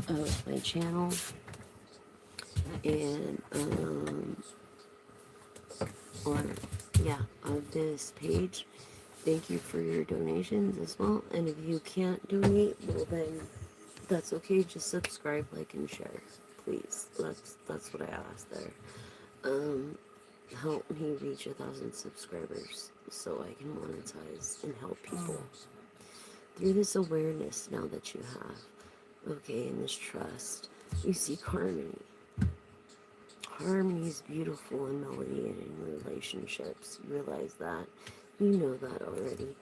of my channel. And or yeah, of this page. Thank you for your donations as well. And if you can't donate, well then that's okay. Just subscribe, like, and share, please. That's what I asked there. Help me reach 1,000 subscribers so I can monetize and help people through this awareness now that you have. Okay, and this trust. You seek harmony. Harmony is beautiful in melody and in relationships. You realize that. You know that already.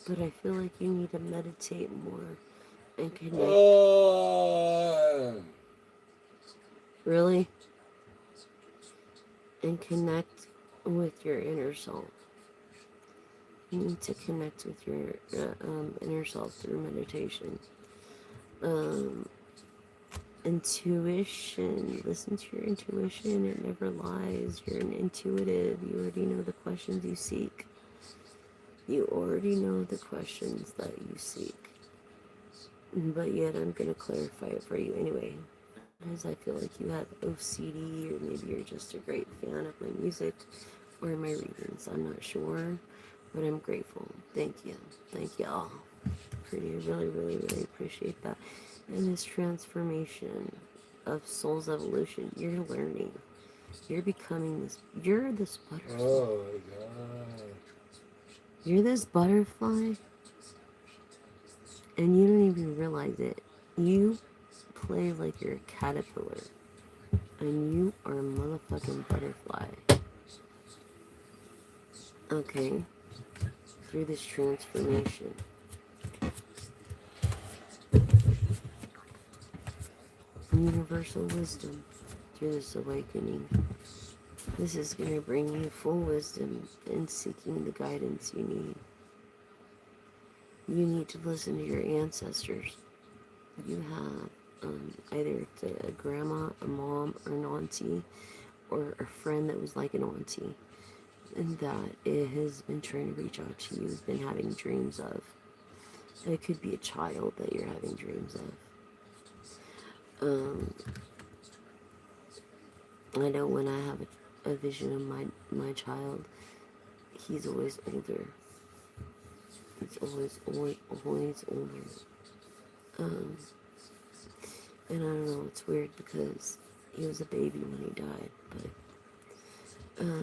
But I feel like you need to meditate more and connect. Really? And connect with your inner self. You need to connect with your inner self through meditation. Intuition. Listen to your intuition. It never lies. You're an intuitive. You already know the questions you seek. You already know the questions that you seek. But yet I'm going to clarify it for you anyway. Because I feel like you have OCD, or maybe you're just a great fan of my music or my readings. I'm not sure, but I'm grateful. Thank you. Thank you all. Really, really, really appreciate that. And this transformation of soul's evolution, you're learning. You're becoming this. You're this butterfly. Oh my God. You're this butterfly, and you don't even realize it. You play like you're a caterpillar, and you are a motherfucking butterfly. Okay? Through this transformation. Universal wisdom through this awakening. This is going to bring you full wisdom in seeking the guidance you need. You need to listen to your ancestors. You have either a grandma, a mom, or an auntie, or a friend that was like an auntie, and that it has been trying to reach out to you, has been having dreams of. It could be a child that you're having dreams of. I know when I have a vision of my child, he's always older. He's always older. And I don't know, it's weird because he was a baby when he died, but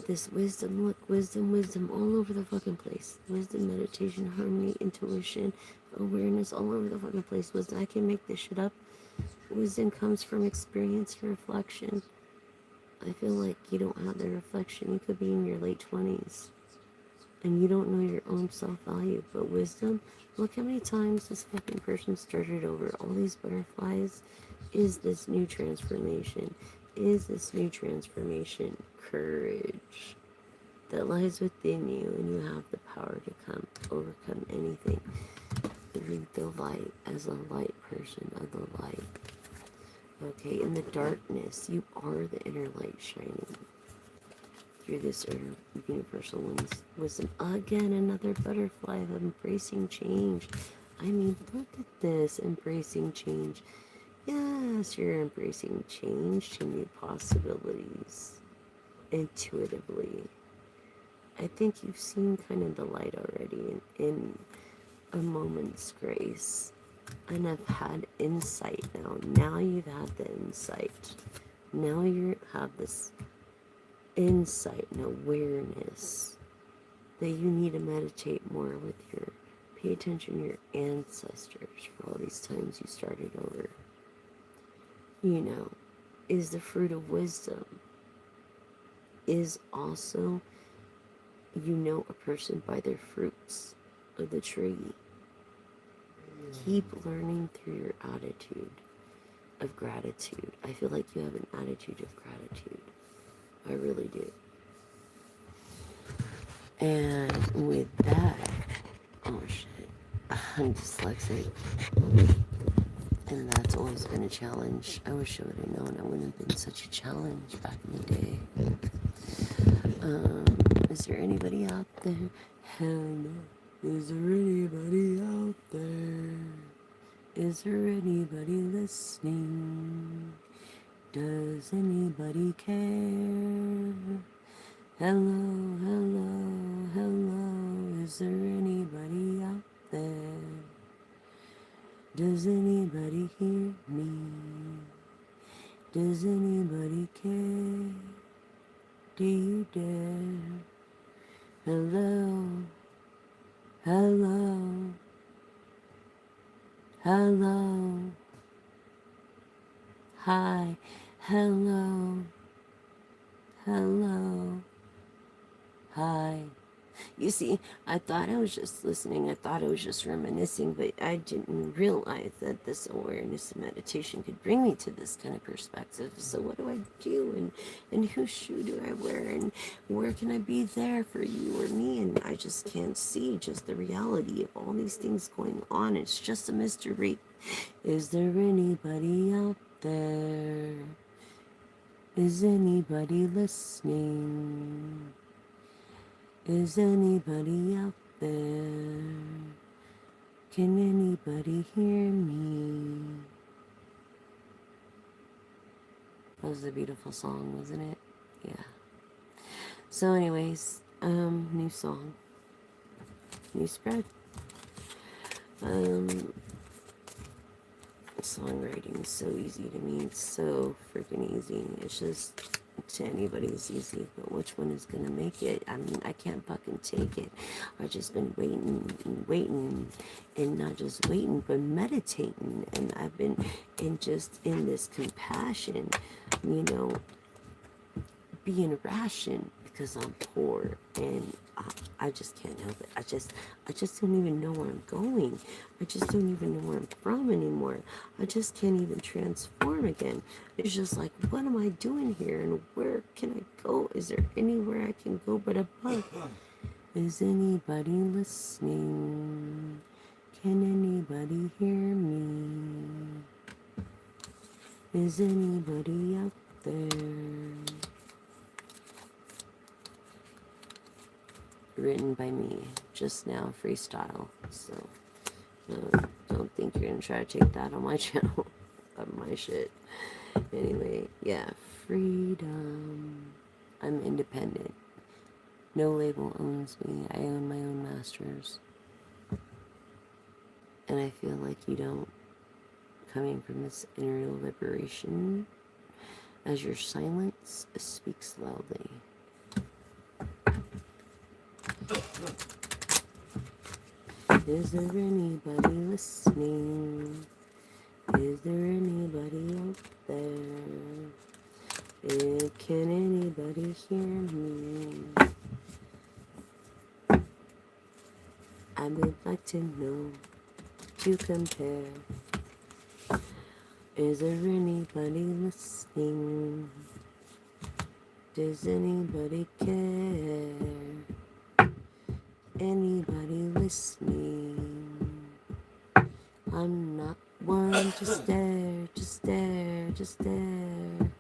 this wisdom, look, wisdom all over the fucking place. Wisdom, meditation, harmony, intuition, awareness all over the fucking place. Wisdom, I can make this shit up. Wisdom comes from experience and reflection. I feel like you don't have the reflection. You could be in your late 20s. and you don't know your own self-value. But wisdom, look how many times this fucking person started over. All these butterflies is this new transformation. Is this new transformation courage that lies within you, and you have the power to overcome anything through the light, as a light person of the light. Okay, in the darkness, you are the inner light shining through this universal wisdom. Again, another butterfly of embracing change. I mean, look at this, embracing change. Yes, you're embracing change to new possibilities intuitively. I think you've seen kind of the light already in a moment's grace. And I've had insight now. Now you've had the insight. Now you have this insight and awareness that you need to meditate more with pay attention to your ancestors for all these times you started over. You know, is the fruit of wisdom. Is also, you know a person by their fruits of the tree. Keep learning through your attitude of gratitude. I feel like you have an attitude of gratitude. I really do. And with that, oh shit, I'm dyslexic. And that's always been a challenge. I wish I would have known. I wouldn't have been such a challenge back in the day. Is there anybody out there? Hell no. Is there anybody out there? Is there anybody listening? Does anybody care? Hello, hello, hello. Is there anybody out there? Does anybody hear me? Does anybody care? Do you dare? Hello, hello, hello, hi, hello, hello, hi. You see, I thought I was just listening. I thought I was just reminiscing, but I didn't realize that this awareness and meditation could bring me to this kind of perspective. So what do I do? And whose shoe do I wear? And where can I be there for you or me? And I just can't see just the reality of all these things going on. It's just a mystery. Is there anybody out there? Is anybody listening? Is anybody out there? Can anybody hear me? That was a beautiful song, wasn't it? Yeah. So anyways, new song. New spread. Songwriting is so easy to me. It's so freaking easy. It's just, to anybody it's easy, but which one is gonna make it? I mean, I can't fucking take it. I've just been waiting and waiting, and not just waiting, but meditating, and I've been in this compassion, you know, being rationed because I'm poor, and I just can't help it. I just don't even know where I'm going. I just don't even know where I'm from anymore. I just can't even transform again. It's just like, what am I doing here, and where can I go? Is there anywhere I can go but above? Is anybody listening? Can anybody hear me? Is anybody out there? Written by me just now, freestyle. So don't think you're gonna try to take that on my channel, of my shit. Anyway, yeah, freedom. I'm independent. No label owns me. I own my own masters. And I feel like you don't. Coming from this inner liberation, as your silence speaks loudly. Is there anybody listening? Is there anybody out there? Can anybody hear me? to know, to compare. Is there anybody listening? Does anybody care? Anybody listening? I'm not one to stare, to stare, to stare.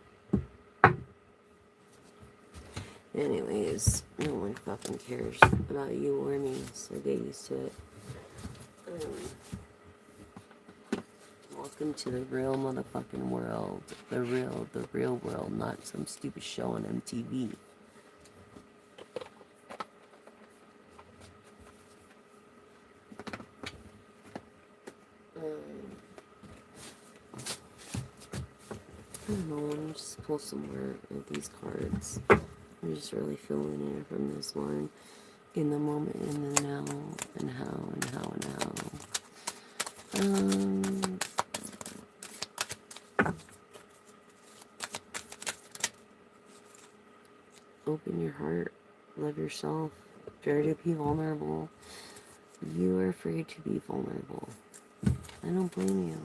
Anyways, no one fucking cares about you or me, so get used to it. Welcome to the real motherfucking world. The real world, not some stupid show on MTV. I don't know, let me just pull some more of these cards. I'm just really feeling it from this one. In the moment, in the now, and how, and how, and how. Open your heart. Love yourself. Dare to be vulnerable. You are free to be vulnerable. I don't blame you.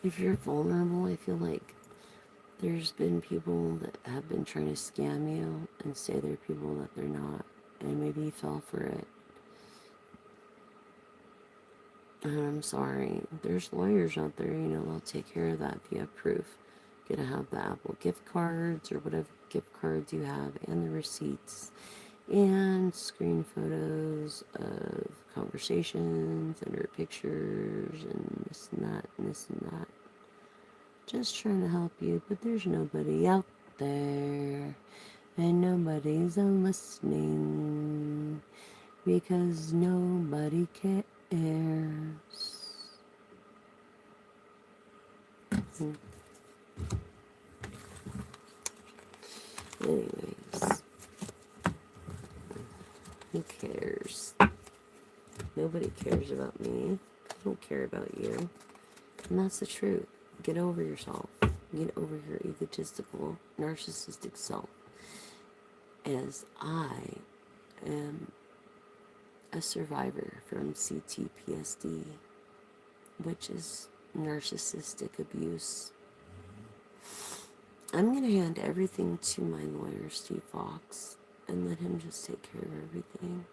If you're vulnerable, I feel like there's been people that have been trying to scam you and say they're people that they're not. And maybe you fell for it. And I'm sorry. There's lawyers out there, they'll take care of that if you have proof. You gotta have the Apple gift cards or whatever gift cards you have, and the receipts, and screen photos of conversations and her pictures and this and that and this and that. Just trying to help you, but there's nobody out there, and nobody's listening, because nobody cares. Anyways, who cares? Nobody cares about me. I don't care about you. And that's the truth. Get over yourself. Get over your egotistical, narcissistic self. As I am a survivor from CTPSD, which is narcissistic abuse. I'm going to hand everything to my lawyer, Steve Fox, and let him just take care of everything,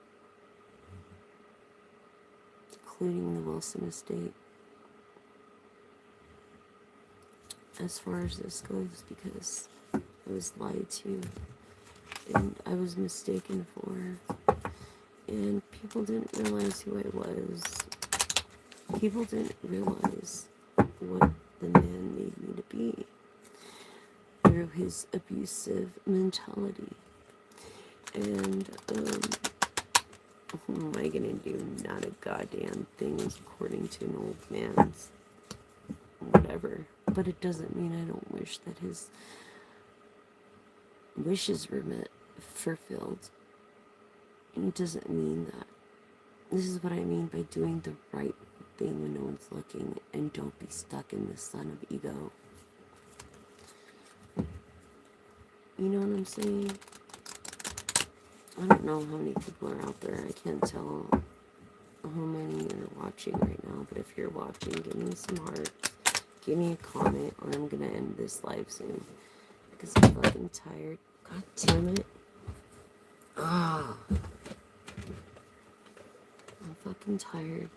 including the Wilson estate. As far as this goes, because I was lied to and I was mistaken for, and people didn't realize who I was. People didn't realize what the man made me to be through his abusive mentality. And what am I gonna do? Not a goddamn thing according to an old man's whatever. But it doesn't mean I don't wish that his wishes were fulfilled. It doesn't mean that. This is what I mean by doing the right thing when no one's looking, and don't be stuck in the sun of ego. You know what I'm saying? I don't know how many people are out there. I can't tell how many are watching right now, but if you're watching, give me some hearts. Give me a comment, or I'm gonna end this live soon. Because I'm fucking tired. God damn it. Ah. I'm fucking tired.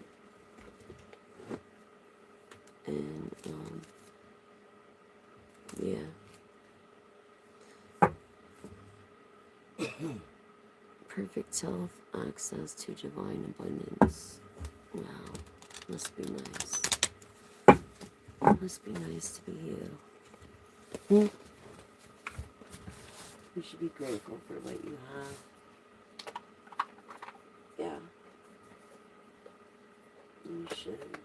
And, yeah. Perfect health, access to divine abundance. Wow. Must be nice. Must be nice to be you. You should be grateful for what you have. Yeah. You should.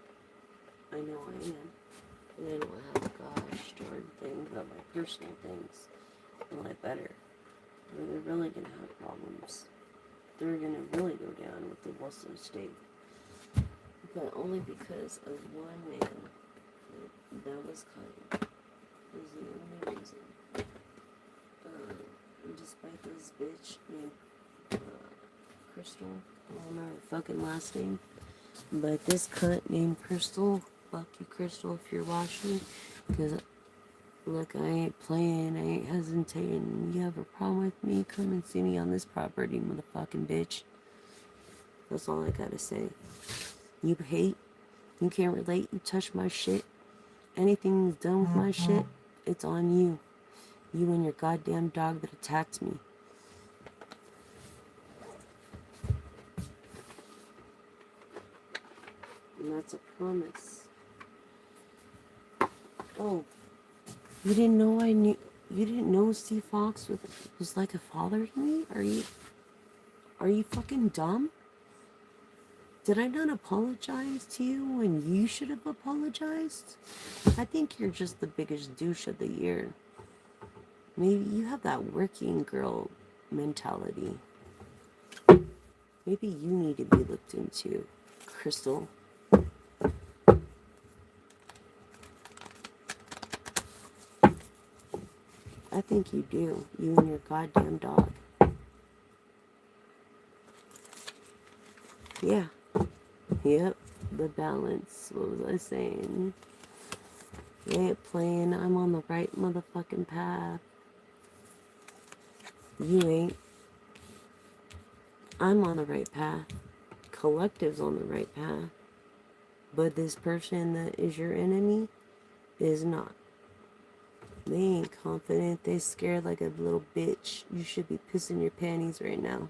I know I am. And I don't have a gosh darn thing about my personal things. Well, I better. Or they're really going to have problems. They're going to really go down with the Wilson estate. But only because of one man that was kind. Is the only reason. Despite this bitch named Crystal, I don't know her fucking last name. But this cunt named Crystal, fuck you, Crystal, if you're watching, because look, I ain't playing, I ain't hesitating. You have a problem with me? Come and see me on this property, motherfucking bitch. That's all I gotta say. You hate, you can't relate, you touch my shit. Anything that's done with my shit, it's on you. You and your goddamn dog that attacked me. And that's a promise. Oh, you didn't know you didn't know Steve Fox was like a father to me? Are you fucking dumb? Did I not apologize to you when you should have apologized? I think you're just the biggest douche of the year. Maybe you have that working girl mentality. Maybe you need to be looked into, Crystal. I think you do. You and your goddamn dog. Yeah. Yep. The balance. What was I saying? You ain't playing. I'm on the right motherfucking path. You ain't. I'm on the right path. Collective's on the right path. But this person that is your enemy is not. They ain't confident. They scared like a little bitch. You should be pissing your panties right now.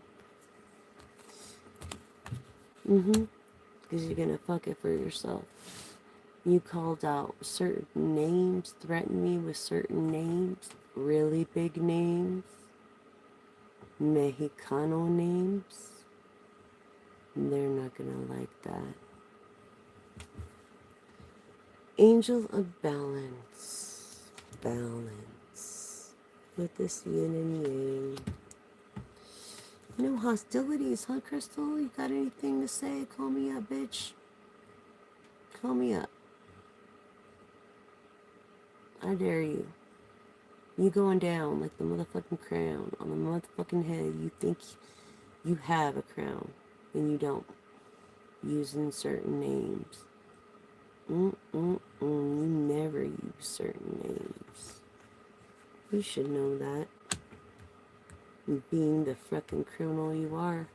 Because you're gonna fuck it for yourself. You called out certain names, threatened me with certain names, really big names, Mexicano names. They're not gonna like that. Angel of balance. Balance. With this yin and yang. No hostilities, huh, Crystal? You got anything to say? Call me up, bitch. Call me up. I dare you. You going down like the motherfucking crown on the motherfucking head. You think you have a crown, and you don't. Using certain names. You never use certain names. You should know that. Being the fucking criminal you are.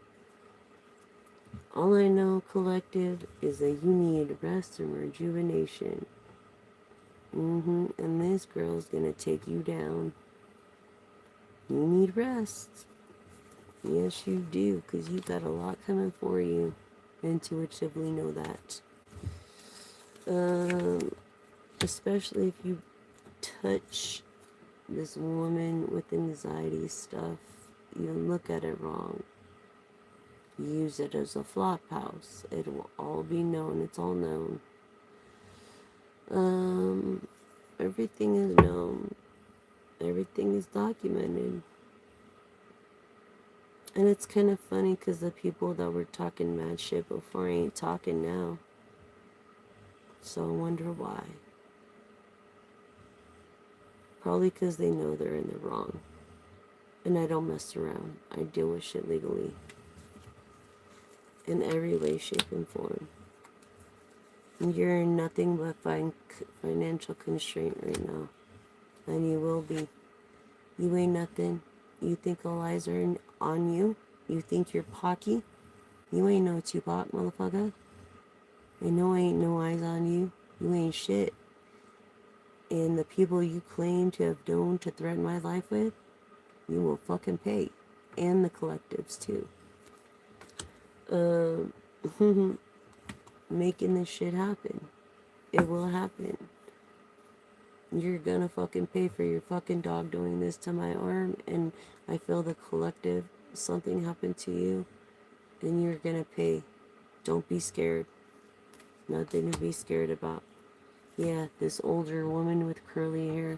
All I know, collective, is that you need rest and rejuvenation. And this girl's gonna take you down. You need rest. Yes, you do, because you got a lot coming for you. Intuitively know that. Especially if you touch this woman with anxiety stuff, you look at it wrong. Use it as a flop house. It will all be known. It's all known. Everything is known. Everything is documented. And it's kind of funny because the people that were talking mad shit before ain't talking now. So I wonder why. Probably because they know they're in the wrong. And I don't mess around. I deal with shit legally. In every way, shape, and form. You're in nothing but financial constraint right now. And you will be. You ain't nothing. You think all eyes are on you? You think you're Pocky? You ain't no Tupac, motherfucker. I know ain't no eyes on you. You ain't shit. And the people you claim to have known to threaten my life with, you will fucking pay. And the collectives, too. Making this shit happen. It will happen. You're gonna fucking pay for your fucking dog doing this to my arm, and I feel the collective, something happened to you, and you're gonna pay. Don't be scared. Nothing to be scared about. Yeah, this older woman with curly hair.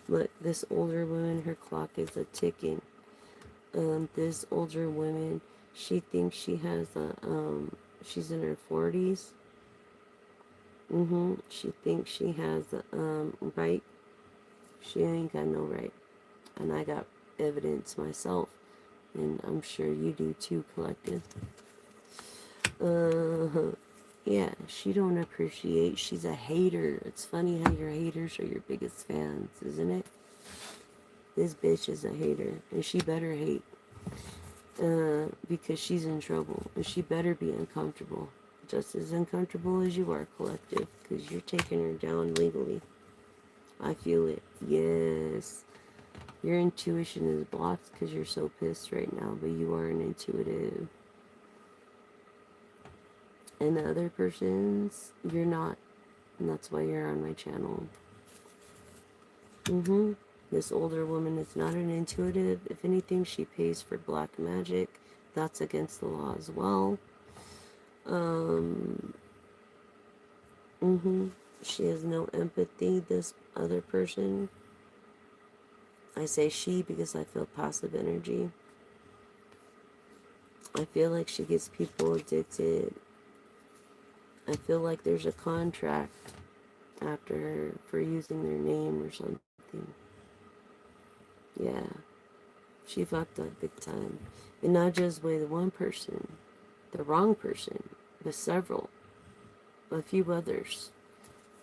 Look, this older woman, her clock is a ticking. This older woman, she thinks she has she's in her 40s. She thinks she has right. She ain't got no right. And I got evidence myself. And I'm sure you do too, collective. Yeah, she don't appreciate. She's a hater. It's funny how your haters are your biggest fans, isn't it? This bitch is a hater, and she better hate, because she's in trouble, and she better be uncomfortable, just as uncomfortable as you are, collective, because you're taking her down legally. I feel it. Yes, your intuition is blocked because you're so pissed right now, but you are an intuitive. And the other person's, you're not. And that's why you're on my channel. This older woman is not an intuitive. If anything, she pays for black magic. That's against the law as well. Um, She has no empathy, this other person. I say she because I feel passive energy. I feel like she gets people addicted. I feel like there's a contract after her for using their name or something. Yeah, she fucked up big time. And not just with one person, the wrong person, but several, a few others.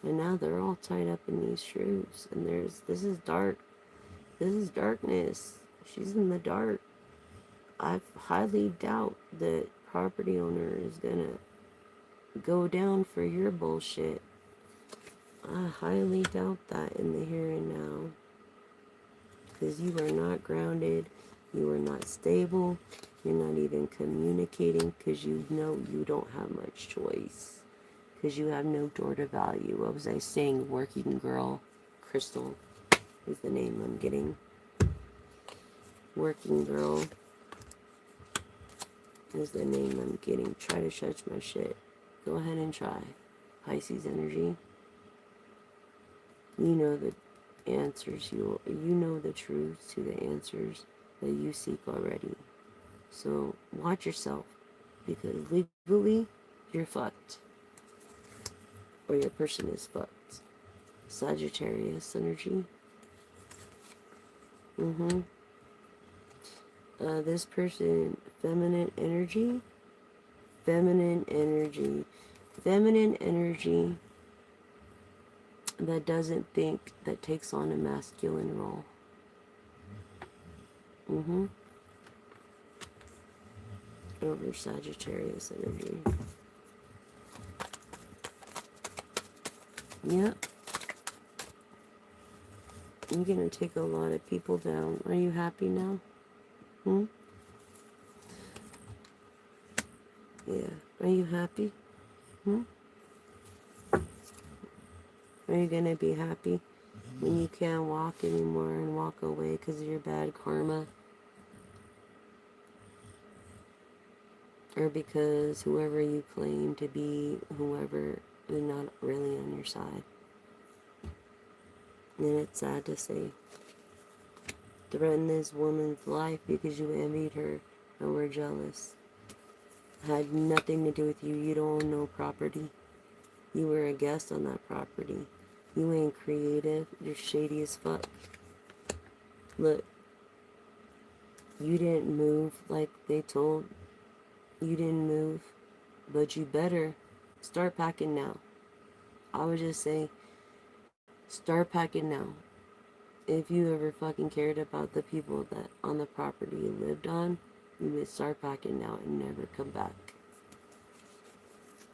And now they're all tied up in these shrews. And this is dark. This is darkness. She's in the dark. I highly doubt that property owner is gonna go down for your bullshit. I highly doubt that in the here and now. Because you are not grounded. You are not stable. You're not even communicating because you know you don't have much choice. Because you have no door to value. What was I saying? Working girl. Crystal is the name I'm getting. Working girl is the name I'm getting. Try to judge my shit. Go ahead and try. Pisces energy. You know the answers. You know the truth to the answers that you seek already. So watch yourself, because legally you're fucked, or your person is fucked. Sagittarius energy. This person, feminine energy. Feminine energy. Feminine energy that doesn't think, that takes on a masculine role. Over Sagittarius energy. Yep. You're gonna take a lot of people down. Are you happy now? Yeah. Are you happy? Are you gonna be happy when you can't walk anymore and walk away because of your bad karma? Or because whoever you claim to be, whoever, is not really on your side? And it's sad to say. Threaten this woman's life because you envied her and were jealous. Had nothing to do with you. You don't own no property. You were a guest on that property. You ain't creative. You're shady as fuck. Look, you didn't move like they told. You didn't move, but you better start packing now. I would just say, start packing now. If you ever fucking cared about the people that on the property you lived on, you would start packing now and never come back.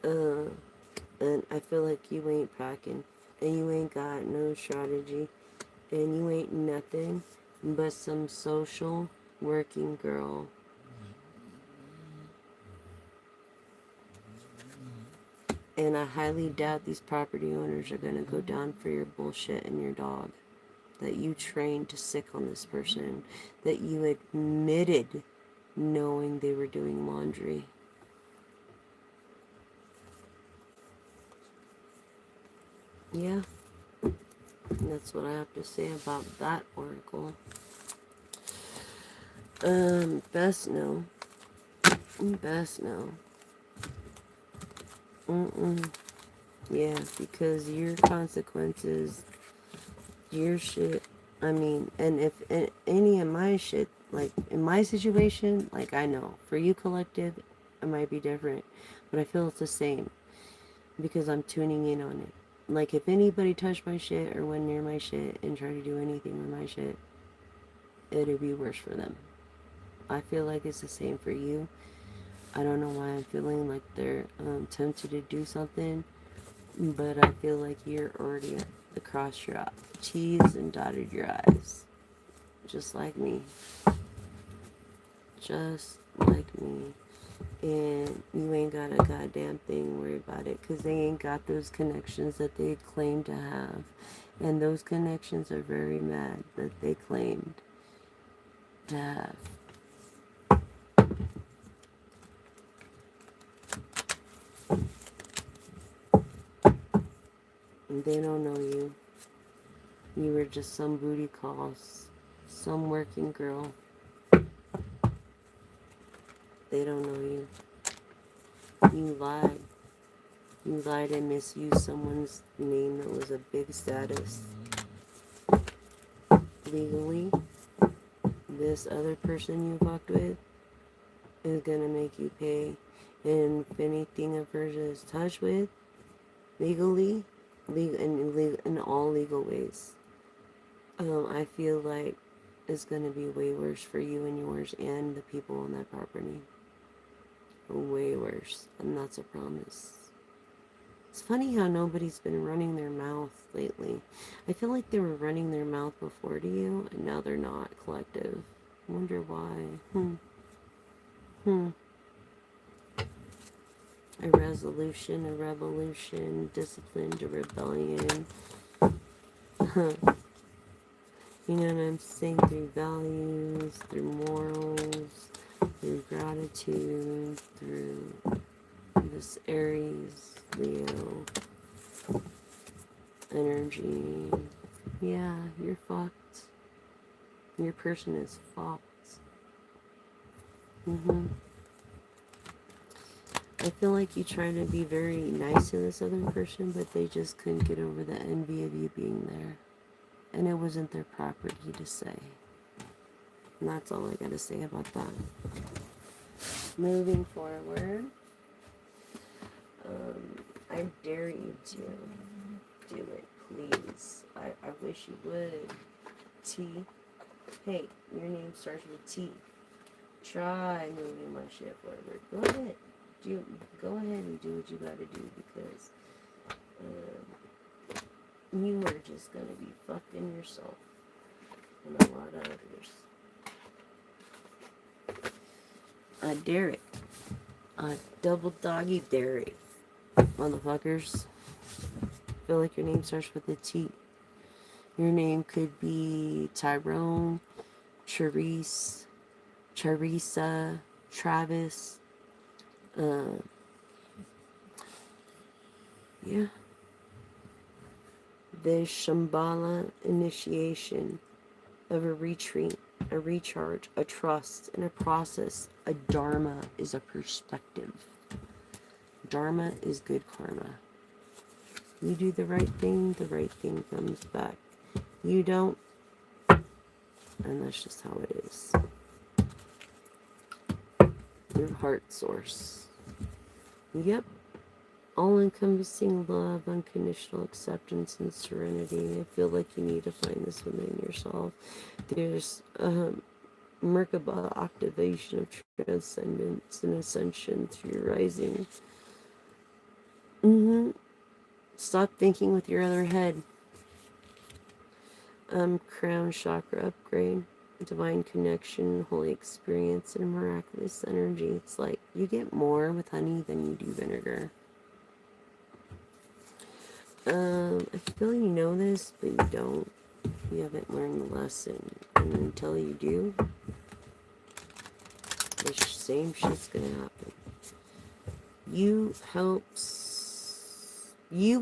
And I feel like you ain't packing, and you ain't got no strategy, and you ain't nothing but some social working girl. And I highly doubt these property owners are gonna go down for your bullshit and your dog. That you trained to sick on this person. That you admitted knowing they were doing laundry. Yeah. That's what I have to say about that oracle. Best no. Best no. Yeah, because your consequences, your shit, I mean, and if any of my shit, like, in my situation, like, I know, for you, collective, it might be different, but I feel it's the same. because I'm tuning in on it. Like, if anybody touched my shit or went near my shit and tried to do anything with my shit, it'd be worse for them. I feel like it's the same for you. I don't know why I'm feeling like they're tempted to do something, but I feel like you're already across your T's and dotted your I's. Just like me. Just like me. And you ain't got a goddamn thing worry about it, because they ain't got those connections that they claim to have. And those connections are very mad that they claimed to have. And they don't know you. You were just some booty calls, some working girl. They don't know you. You lied. You lied and misused someone's name that was a big status. Legally, this other person you fucked with is gonna make you pay. And if anything a person is touched with, legally, in all legal ways, I feel like it's gonna be way worse for you and yours and the people on that property. Way worse, and that's a promise. It's funny how nobody's been running their mouth lately. I feel like they were running their mouth before to you, and now they're not, collective. I wonder why. A resolution, a revolution, discipline to rebellion. You know what I'm saying? Through values, through morals, through gratitude, through this Aries, Leo energy. Yeah, you're fucked. Your person is fucked. I feel like you try to be very nice to this other person, but they just couldn't get over the envy of you being there. And it wasn't their property to say. And that's all I gotta say about that. Moving forward, I dare you to do it, please. I wish you would. T. Hey, your name starts with T. Try moving my shit forward. Go ahead. Go ahead and do what you gotta do, because you are just gonna be fucking yourself and a lot of others. I dare it. I double doggy dare it. Motherfuckers. I feel like your name starts with a T. Your name could be Tyrone, Charisse, Charissa, Travis. Yeah. The Shambhala initiation of a retreat, a recharge, a trust, and a process. A dharma is a perspective. Dharma is good karma. You do the right thing comes back. You don't, and that's just how it is. Your heart source. Yep. All-encompassing love, unconditional acceptance, and serenity. I feel like you need to find this within yourself. There's Merkaba activation of transcendence and ascension through your rising. Stop thinking with your other head. Crown chakra upgrade, divine connection, holy experience, and miraculous energy. It's like you get more with honey than you do vinegar. I feel you know this, but you don't. You haven't learned the lesson. And until you do, the same shit's gonna happen. You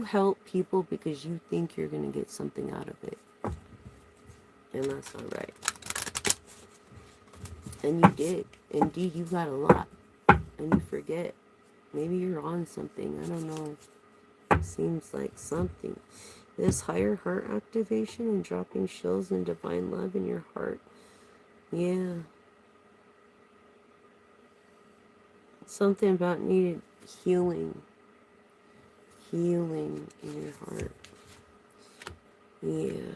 help people because you think you're gonna get something out of it. And that's not right. And you did. Indeed, you got a lot. And you forget. Maybe you're on something. I don't know. It seems like something. This higher heart activation and dropping chills and divine love in your heart. Yeah. Something about needed healing. healing in your heart. Yeah.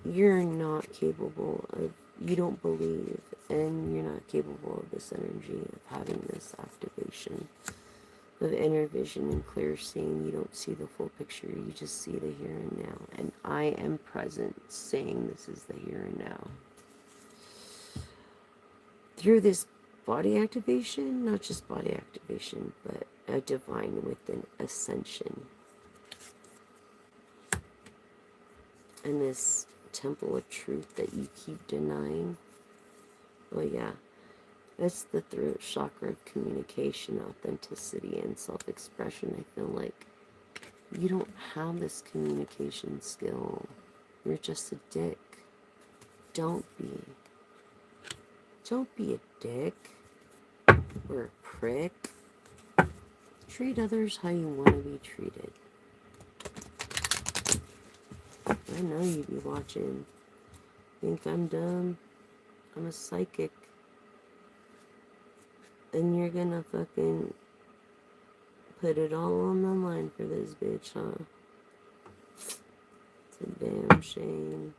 You're not capable of, you don't believe, and you're not capable of this energy of having this activation of inner vision and clear seeing. You don't see the full picture, you just see the here and now. And I am present saying this is the here and now. Through this body activation, not just body activation, but a divine within ascension. And this temple of truth that you keep denying, oh yeah, that's the throat chakra of communication, authenticity, and self-expression. I feel like you don't have this communication skill. You're just a dick. Don't be. Don't be a dick or a prick. Treat others how you want to be treated. I know you be watching. Think I'm dumb? I'm a psychic. And you're gonna fucking put it all on the line for this bitch, huh? It's a damn shame.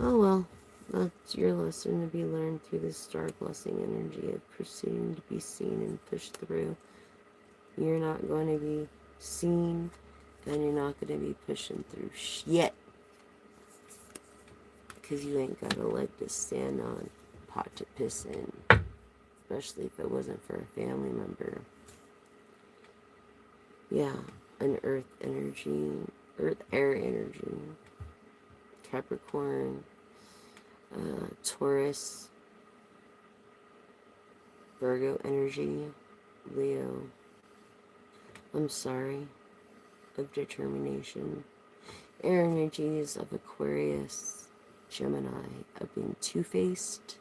Oh well, that's your lesson to be learned through this star blessing energy of pursuing to be seen and pushed through. You're not going to be seen, and you're not going to be pushing through shit. Because you ain't got a leg to stand on, pot to piss in. Especially if it wasn't for a family member. Yeah, an earth energy, earth air energy, Capricorn, Taurus, Virgo energy, Leo, I'm sorry, of determination, air energies of Aquarius, Gemini, of being two-faced,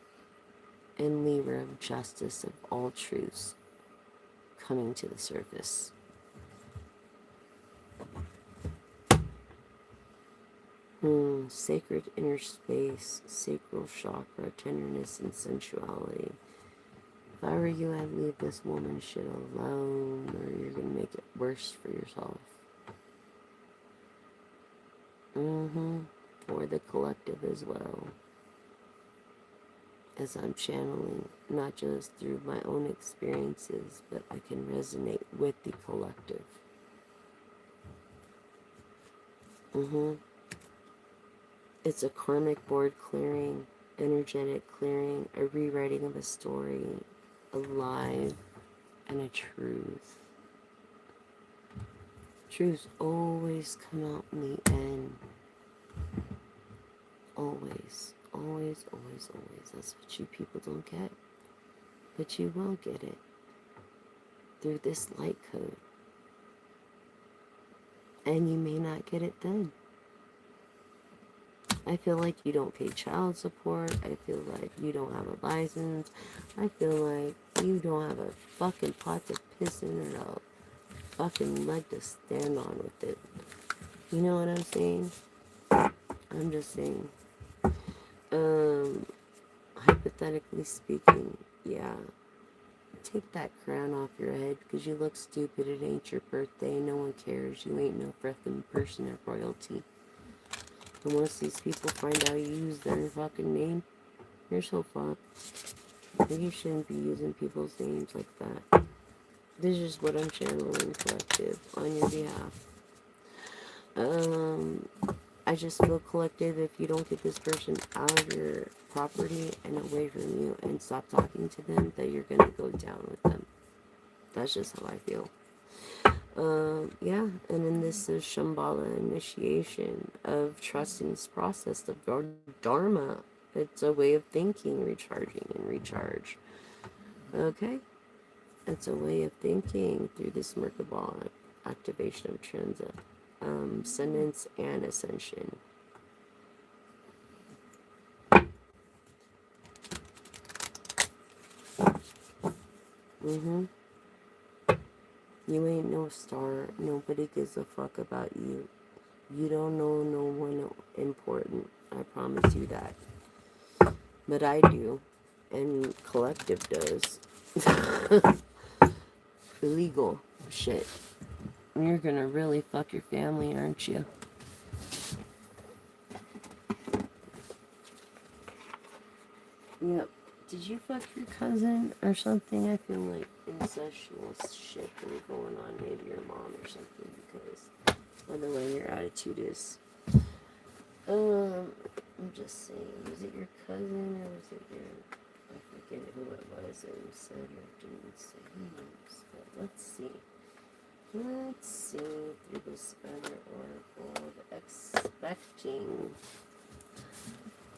and Libra of justice of all truths coming to the surface. Sacred inner space, sacral chakra, tenderness and sensuality. If I were you, I'd leave this woman shit alone, or you're gonna make it worse for yourself. Or the collective as well. As I'm channeling, not just through my own experiences, but I can resonate with the collective. It's a karmic board clearing, energetic clearing, a rewriting of a story, a lie, and a truth. Truths always come out in the end. Always, always, always, always. That's what you people don't get. But you will get it through this light code. And you may not get it then. I feel like you don't pay child support. I feel like you don't have a license. I feel like you don't have a fucking pot to piss in or a fucking leg to stand on with it. You know what I'm saying? I'm just saying. Hypothetically speaking, yeah. Take that crown off your head because you look stupid. It ain't your birthday. No one cares. You ain't no freaking person of royalty. And once these people find out you use their fucking name, you're so fucked. You shouldn't be using people's names like that. This is what I'm channeling, collective, on your behalf. I just feel, collective, if you don't get this person out of your property and away from you and stop talking to them, that you're gonna go down with them. That's just how I feel. Yeah, and then this is Shambhala initiation of trusting this process of your Dharma. It's a way of thinking, recharging and recharge. Okay? It's a way of thinking through this Merkabah activation of transit, ascendance and ascension. You ain't no star. Nobody gives a fuck about you. You don't know no one important. I promise you that. But I do. And collective does. Illegal shit. You're gonna really fuck your family, aren't you? Yep. Did you fuck your cousin or something? I feel like incestual shit is going on. Maybe your mom or something, because of the way your attitude is. I'm just saying, was it your cousin or was it your... I forget who it was and said or didn't say. Who knows? But let's see. Let's see through the spider oracle.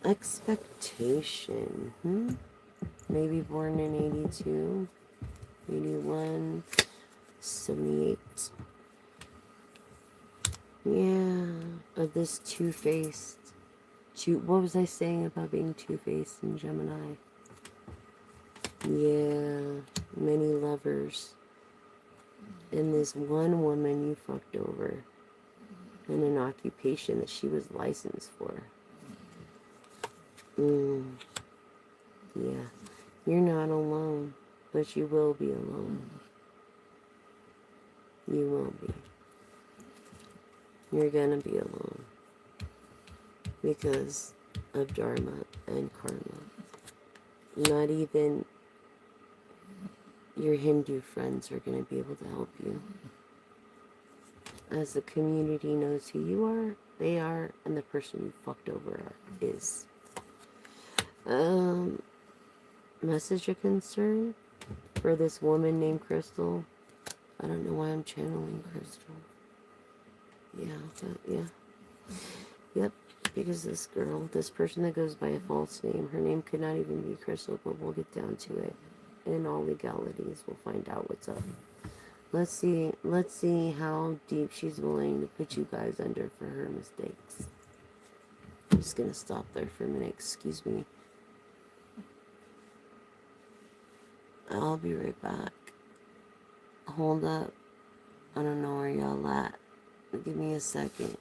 Expectation. Maybe born in 82, 81, 78. Yeah, of this two-faced. What was I saying about being two-faced in Gemini? Yeah, many lovers. And this one woman you fucked over in an occupation that she was licensed for. Yeah, you're not alone, but you will be alone. You will be. You're gonna be alone because of Dharma and Karma. Not even your Hindu friends are gonna be able to help you. As the community knows who you are, they are, and the person you fucked over is. Message of concern for this woman named Crystal. I don't know why I'm channeling Crystal. Yeah, but yeah. Yep, because this girl, this person that goes by a false name, her name could not even be Crystal, but we'll get down to it. In all legalities, we'll find out what's up. Let's see how deep she's willing to put you guys under for her mistakes. I'm just gonna stop there for a minute, excuse me. I'll be right back. Hold up. I don't know where y'all at. Give me a second.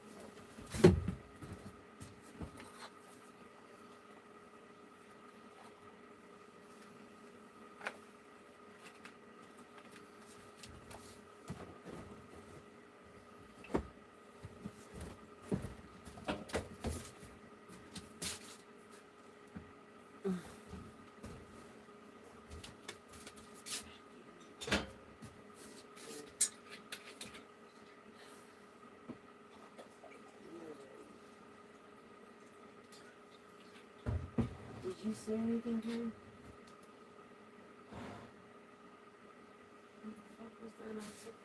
Did you see anything here? What the fuck was that outside?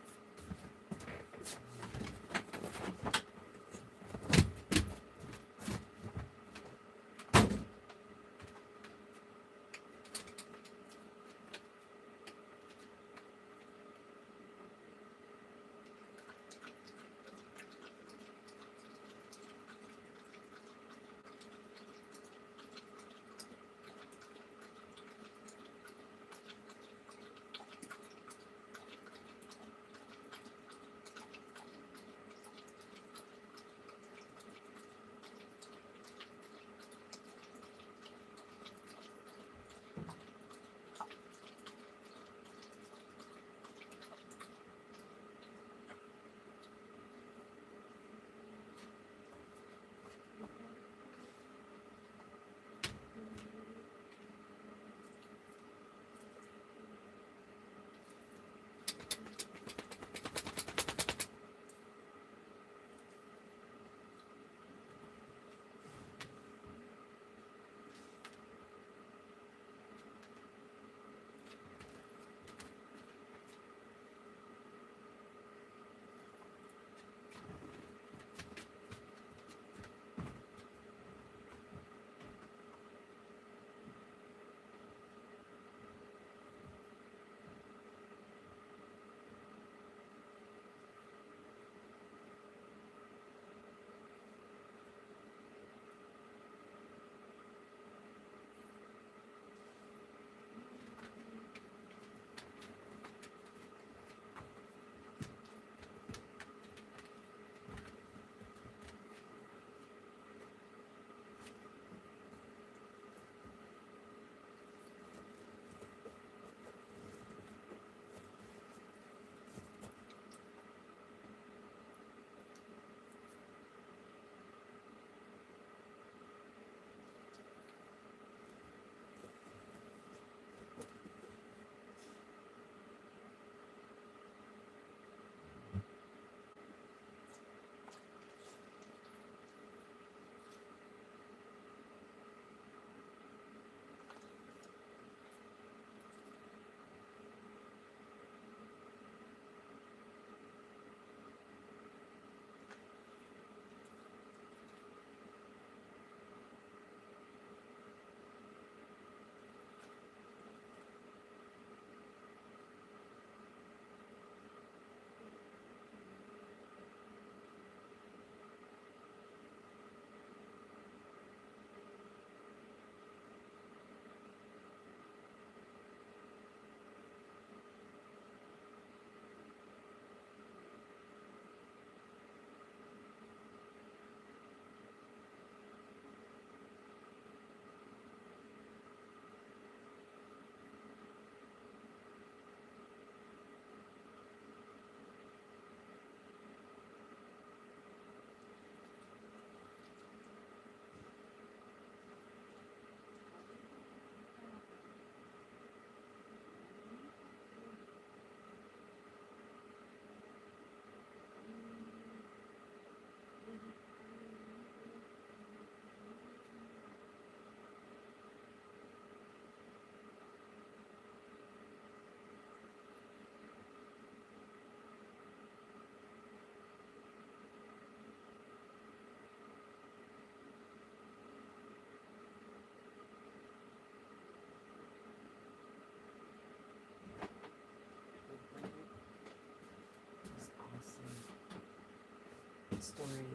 starring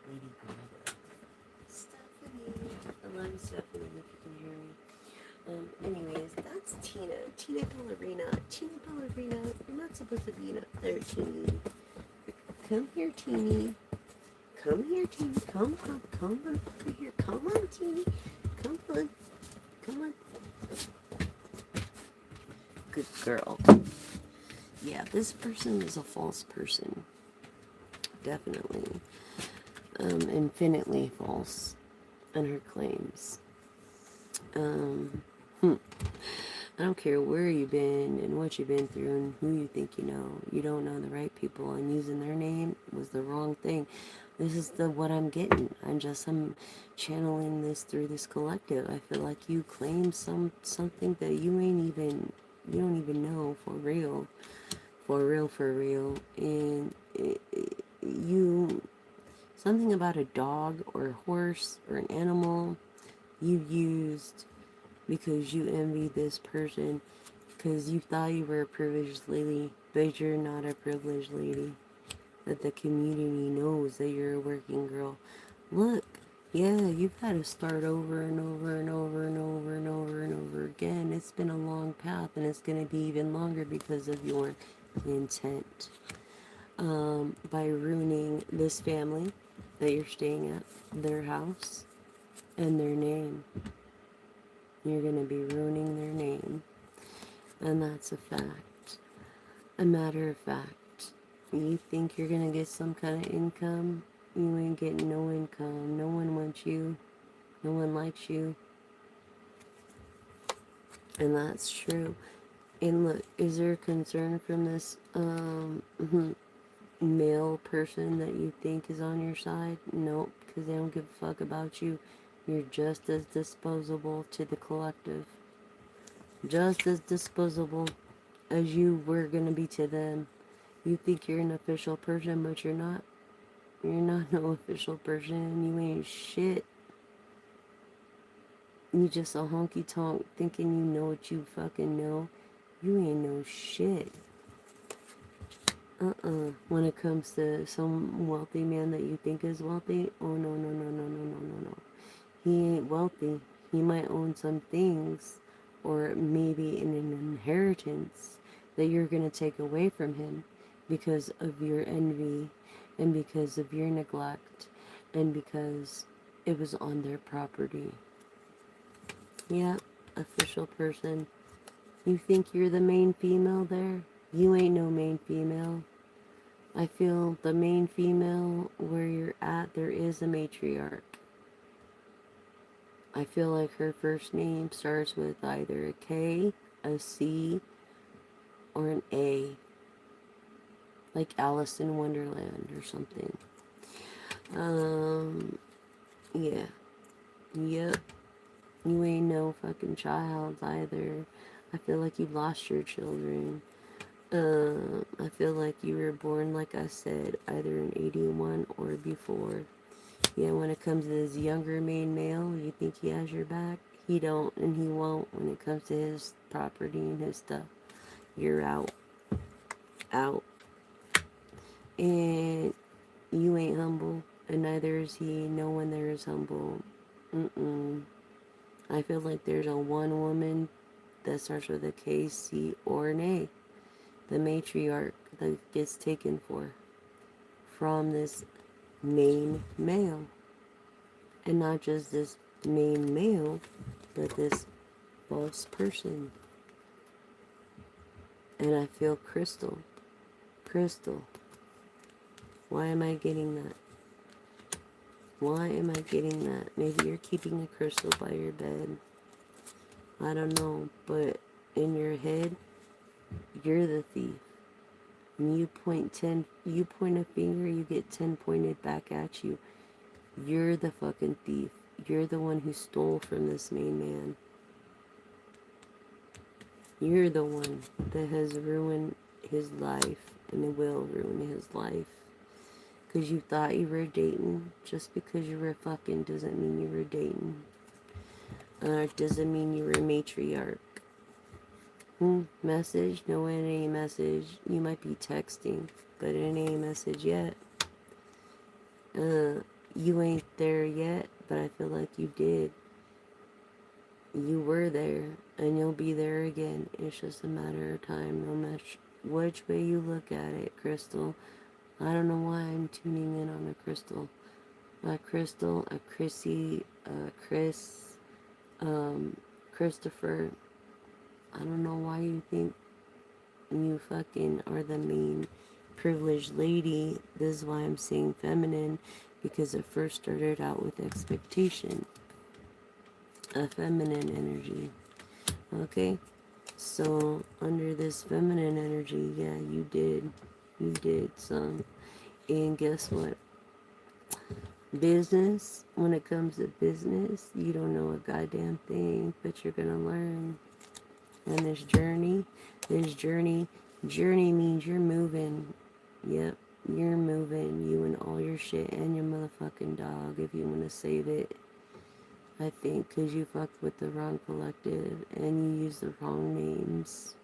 Lady Gaga. Stephanie. I love you, Stephanie, if you can hear me. Anyways, that's Tina. Tina Ballerina. Tina Ballerina. You're not supposed to be up there, Teeny. Come here, Teeny. Come here, Teeny. Come on. Come on over here. Come on, Teeny. Come on. Come on. Good girl. Yeah, this person is a false person. Definitely. Infinitely false in her claims. I don't care where you've been and what you've been through and who you think you know. You don't know the right people, and using their name was the wrong thing. This is what I'm getting. I'm channeling this through this collective. I feel like you claim something that you don't even know for real. For real. And something about a dog or a horse or an animal you used because you envied this person because you thought you were a privileged lady, but you're not a privileged lady. That the community knows that you're a working girl. Look, yeah, you've had to start over and over and over and over and over and over again. It's been a long path, and it's going to be even longer because of your intent. By ruining this family that you're staying at, their house, and their name. You're going to be ruining their name. And that's a fact. A matter of fact. You think you're going to get some kind of income? You ain't getting no income. No one wants you. No one likes you. And that's true. And look, is there concern from this male person that you think is on your side? Nope, because they don't give a fuck about you. You're just as disposable to the collective. Just as disposable as you were going to be to them. You think you're an official person, but you're not. You're not no official person. You ain't shit. You just a honky tonk thinking you know what you fucking know. You ain't no shit. When it comes to some wealthy man that you think is wealthy, oh no, no, no, no, no, no, no, no. He ain't wealthy. He might own some things, or maybe an inheritance that you're going to take away from him because of your envy and because of your neglect and because it was on their property. Yeah, official person. You think you're the main female there? You ain't no main female. I feel the main female where you're at, there is a matriarch. I feel like her first name starts with either a K, a C, or an A. Like Alice in Wonderland or something. Yeah. Yep. You ain't no fucking child either. I feel like you lost your children. I feel like you were born, like I said, either in 81 or before. Yeah, when it comes to this younger main male, you think he has your back? He don't, and he won't when it comes to his property and his stuff. You're out. Out. And you ain't humble, and neither is he. No one there is humble. I feel like there's a one woman that starts with a K, C, or an A. The matriarch that gets taken from this main male. And not just this main male, but this false person. And I feel crystal. Why am I getting that? Why am I getting that? Maybe you're keeping a crystal by your bed. I don't know, but in your head, you're the thief. And you point a finger, you get 10 pointed back at you. You're the fucking thief. You're the one who stole from this main man. You're the one that has ruined his life, and it will ruin his life. Because you thought you were dating. Just because you were fucking doesn't mean you were dating. It doesn't mean you were a matriarch. Message? No, it ain't a message. You might be texting, but it ain't a message yet. You ain't there yet, but I feel like you did. You were there, and you'll be there again. It's just a matter of time, no matter which way you look at it, Crystal. I don't know why I'm tuning in on a Crystal. A Crystal, a Chrissy, a Chris, Christopher. I don't know why you think you fucking are the main privileged lady. This is why I'm saying feminine, because it first started out with expectation, a feminine energy. Okay? So, under this feminine energy, yeah, you did. You did some. And guess what? Business, when it comes to business, you don't know a goddamn thing, but you're gonna learn. And journey means you're moving. Yep, you're moving. You and all your shit and your motherfucking dog, if you want to save it. I think because you fucked with the wrong collective and you used the wrong names.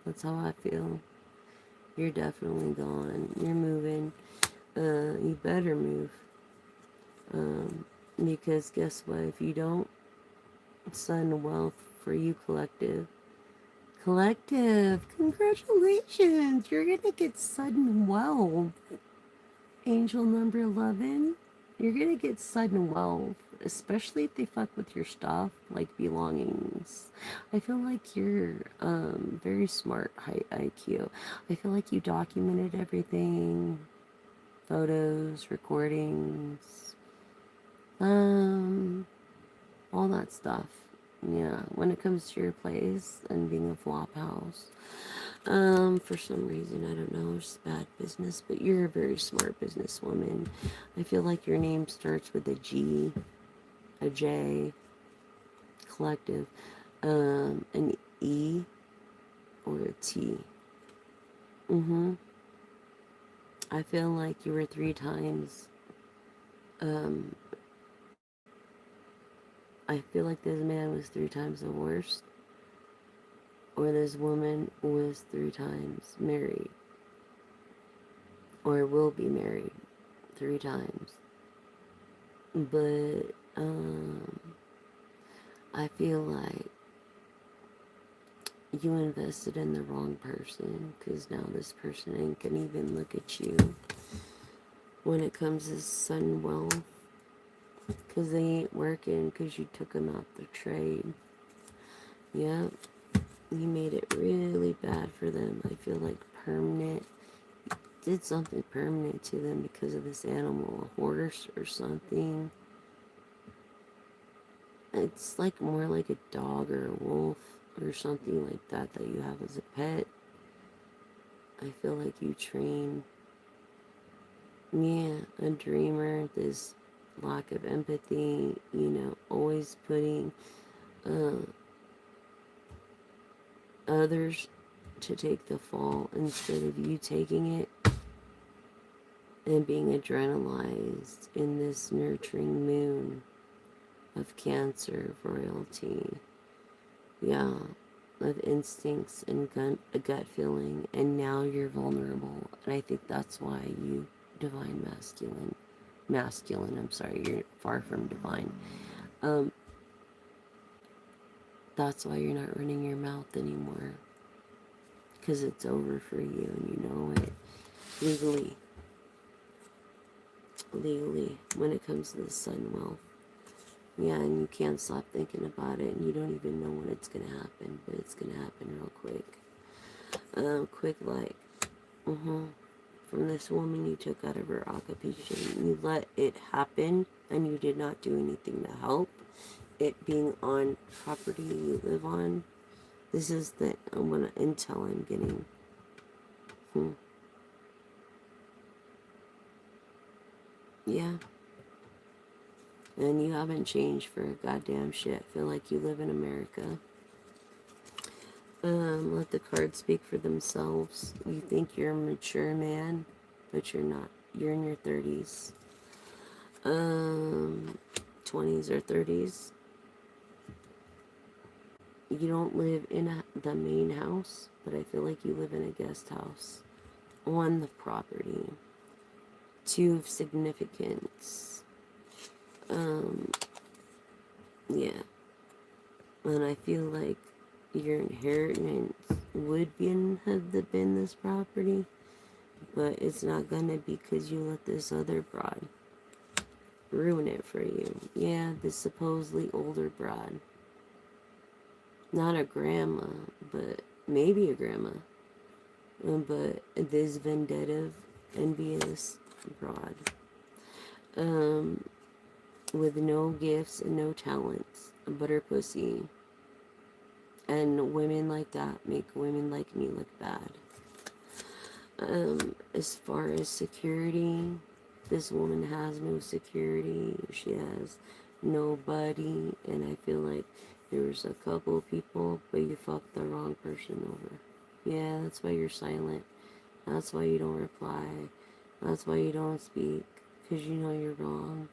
That's how I feel. You're definitely gone. You're moving. You better move. Because guess what? If you don't, sudden wealth for you, collective. Collective, congratulations! You're gonna get sudden wealth. Angel number 11, you're gonna get sudden wealth, especially if they fuck with your stuff, like belongings. I feel like you're very smart, high IQ. I feel like you documented everything, photos, recordings, all that stuff. Yeah, when it comes to your place and being a flop house. For some reason, I don't know, it's bad business, but you're a very smart businesswoman. I feel like your name starts with a G, a J, collective, an E, or a T. I feel like you were 3 times, um, I feel like this man was 3 times the worst, or this woman was 3 times married, or will be married 3 times. But, I feel like you invested in the wrong person, because now this person ain't gonna even look at you when it comes to sudden wealth, because they ain't working because you took them out the trade. Yep, you made it really bad for them. I feel like permanent, did something permanent to them because of this animal, a horse or something. It's like more like a dog or a wolf or something like that that you have as a pet. I feel like you train, yeah, a dreamer, this lack of empathy, always putting uh, others to take the fall instead of you taking it, and being adrenalized in this nurturing moon of Cancer, of royalty. Yeah, of instincts and a gut feeling, and now you're vulnerable. And I think that's why you divine masculine, I'm sorry, you're far from divine. That's why you're not running your mouth anymore, because it's over for you and you know it. Legally, when it comes to the sun wealth. Yeah, and you can't stop thinking about it, and you don't even know when it's gonna happen, but it's gonna happen real quick. Quick like, from this woman you took out of her occupation. You let it happen, and you did not do anything to help it being on property you live on. This is the intel I'm getting. Yeah. And you haven't changed for a goddamn shit. Feel like you live in America. Let the cards speak for themselves. You think you're a mature man, but you're not. You're in your 30s. 20s or 30s. You don't live in the main house, but I feel like you live in a guest house on the property. Two of significance. Yeah. And I feel like your inheritance would have been this property, but it's not gonna because you let this other broad ruin it for you. Yeah, this supposedly older broad. Not a grandma, but maybe a grandma. But this vendetta, envious broad. With no gifts and no talents, but her pussy. And women like that make women like me look bad. As far as security, this woman has no security. She has nobody, and I feel like there's a couple people, but you fucked the wrong person over. Yeah, that's why you're silent. That's why you don't reply. That's why you don't speak, because you know you're wrong.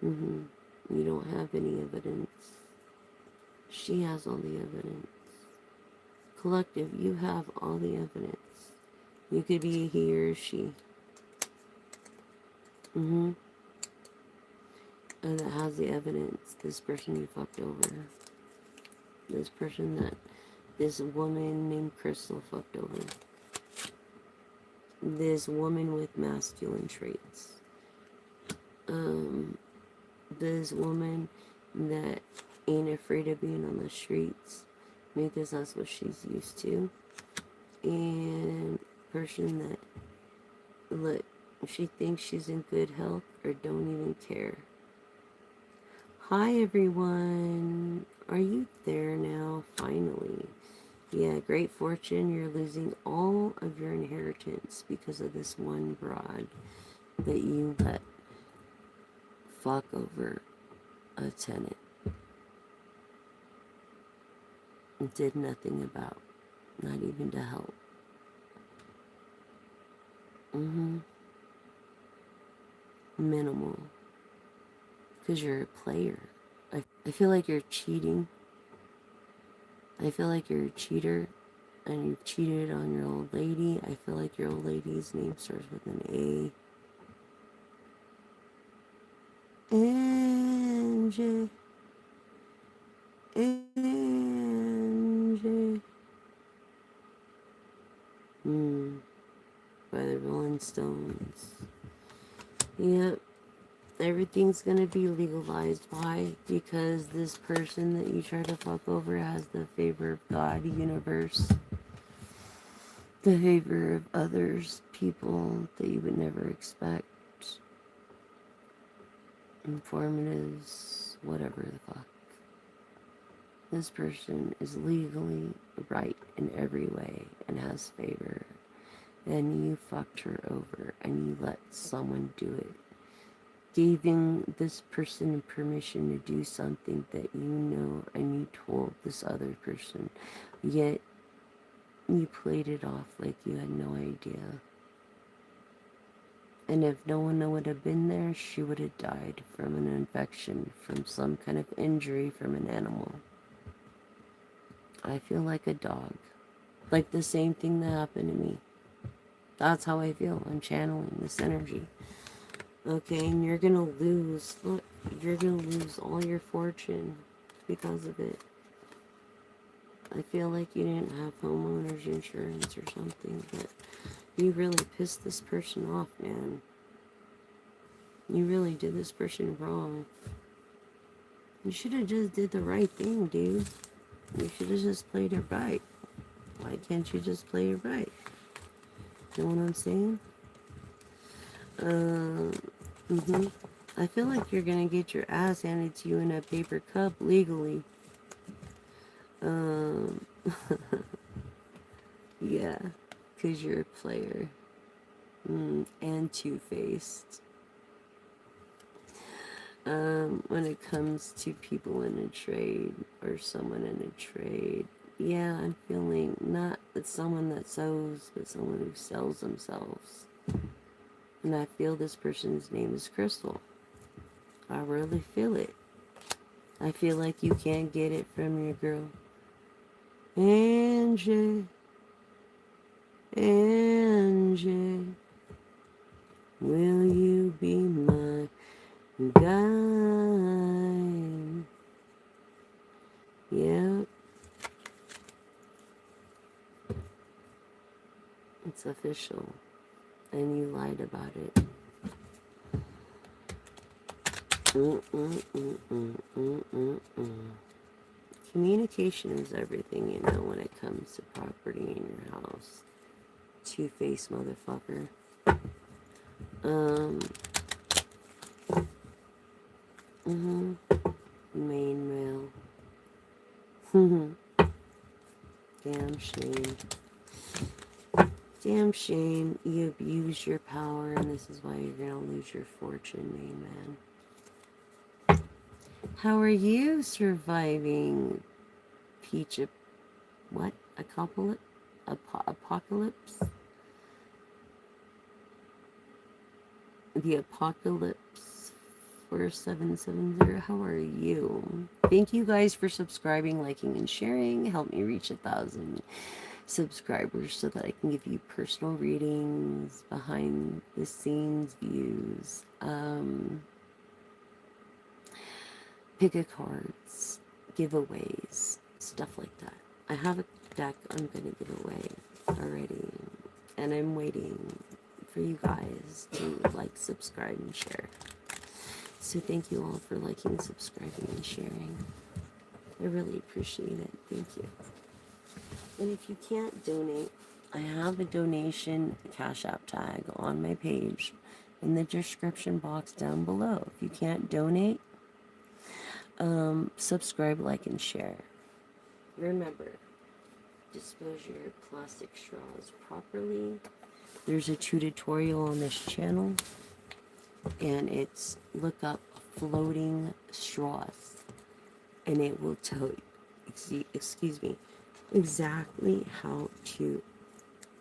You don't have any evidence. She has all the evidence. Collective, you have all the evidence. You could be a he or a she. And that has the evidence. This person you fucked over. This person that this woman named Crystal fucked over. This woman with masculine traits. This woman that ain't afraid of being on the streets because that's what she's used to. And person that, look, she thinks she's in good health or don't even care. Hi everyone, are you there now? Finally. Yeah, great fortune. You're losing all of your inheritance because of this one broad that you let fuck over a tenant. Did nothing about, not even to help. Minimal. Because you're a player. I feel like you're cheating. I feel like you're a cheater and you've cheated on your old lady. I feel like your old lady's name starts with an A. Angie. Angie. By the Rolling Stones. Yep. Everything's gonna be legalized. Why? Because this person that you try to fuck over has the favor of God, universe, the favor of others, people that you would never expect, informatives, whatever the fuck. This person is legally right in every way and has favor. And you fucked her over and you let someone do it. Giving this person permission to do something that you know and you told this other person, yet you played it off like you had no idea. And if no one would have been there, she would have died from an infection, from some kind of injury from an animal. I feel like a dog. Like the same thing that happened to me. That's how I feel. I'm channeling this energy. Okay, and you're gonna lose. Look, you're gonna lose all your fortune because of it. I feel like you didn't have homeowners insurance or something, but you really pissed this person off, man. You really did this person wrong. You should have just did the right thing, dude. You should have just played it right. Why can't you just play it right? You know what I'm saying? I feel like you're gonna get your ass handed to you in a paper cup legally. Yeah, because you're a player. And two-faced. When it comes to people in a trade or someone in a trade, yeah, I'm feeling not someone that sews, but someone who sells themselves. And I feel this person's name is Crystal. I really feel it. I feel like you can't get it from your girl. Angie. Angie. Will you be my guide? Yeah, it's official. And you lied about it. Communication is everything, you know, when it comes to property in your house. Two-faced motherfucker. Main mail. Damn shame. Damn shame. You abuse your power, and this is why you're gonna lose your fortune, main man. How are you surviving Peach? What? Apocalypse? The apocalypse 4770. How are you? Thank you guys for subscribing, liking, and sharing. Help me reach 1,000 subscribers so that I can give you personal readings, behind the scenes views, pick a cards, giveaways, stuff like that. I have a deck I'm gonna give away already, and I'm waiting for you guys to like, subscribe, and share. So thank you all for liking, subscribing, and sharing. I really appreciate it. Thank you. And if you can't donate, I have a donation Cash App tag on my page in the description box down below. If you can't donate, subscribe, like, and share. Remember, dispose your plastic straws properly. There's a tutorial on this channel, and it's look up floating straws, and it will tell you, excuse me, exactly how to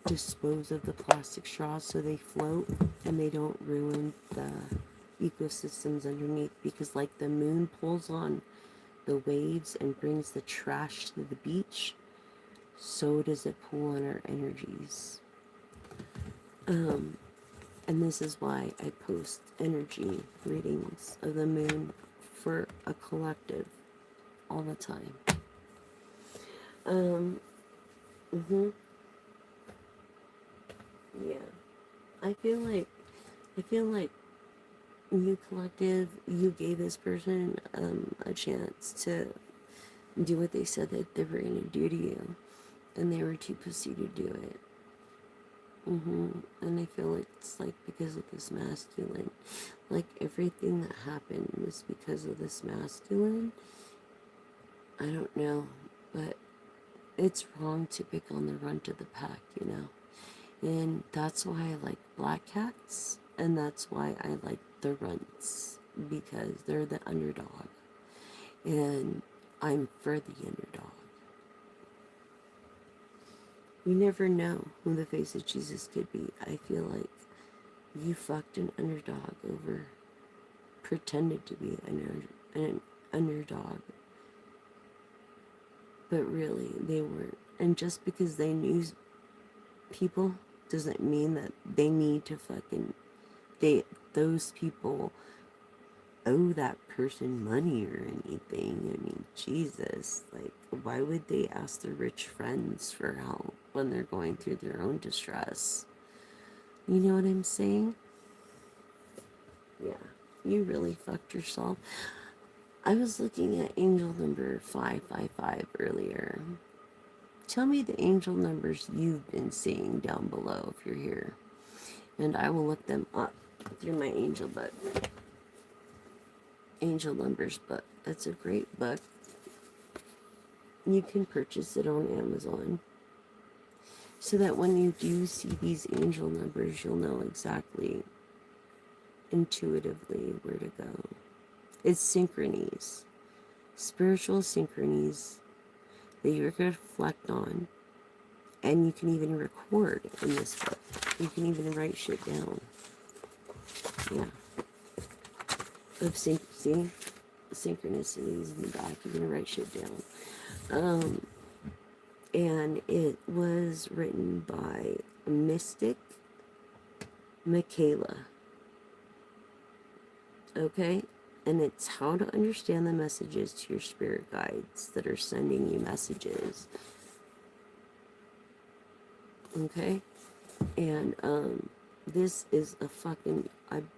dispose of the plastic straws so they float and they don't ruin the ecosystems underneath, because like the moon pulls on the waves and brings the trash to the beach, so does it pull on our energies. And this is why I post energy readings of the moon for a collective all the time. Yeah. I feel like you collective, you gave this person a chance to do what they said that they were going to do to you, and they were too pussy to do it. And I feel like it's like because of this masculine, like everything that happened was because of this masculine. I don't know, but it's wrong to pick on the runt of the pack, you know. And that's why I like black cats, and that's why I like the runts, because they're the underdog, and I'm for the underdog. You never know who the face of Jesus could be. I feel like you fucked an underdog over, pretended to be an underdog, but really they weren't. And just because they knew people doesn't mean that they need to fucking, those people owe that person money or anything. I mean, Jesus, like, why would they ask their rich friends for help when they're going through their own distress? You know what I'm saying? Yeah, you really fucked yourself. I was looking at angel number 555 earlier. Tell me the angel numbers you've been seeing down below if you're here, and I will look them up through my angel book. Angel Numbers book. That's a great book. You can purchase it on Amazon, so that when you do see these angel numbers, you'll know exactly, intuitively, where to go. It's synchronies, spiritual synchronies that you're going to reflect on, and you can even record in this book. You can even write shit down. Yeah. Of synchronicities in the back. You're going to write shit down. And it was written by Mystic Michaela. Okay? And it's how to understand the messages to your spirit guides that are sending you messages. Okay? And this is a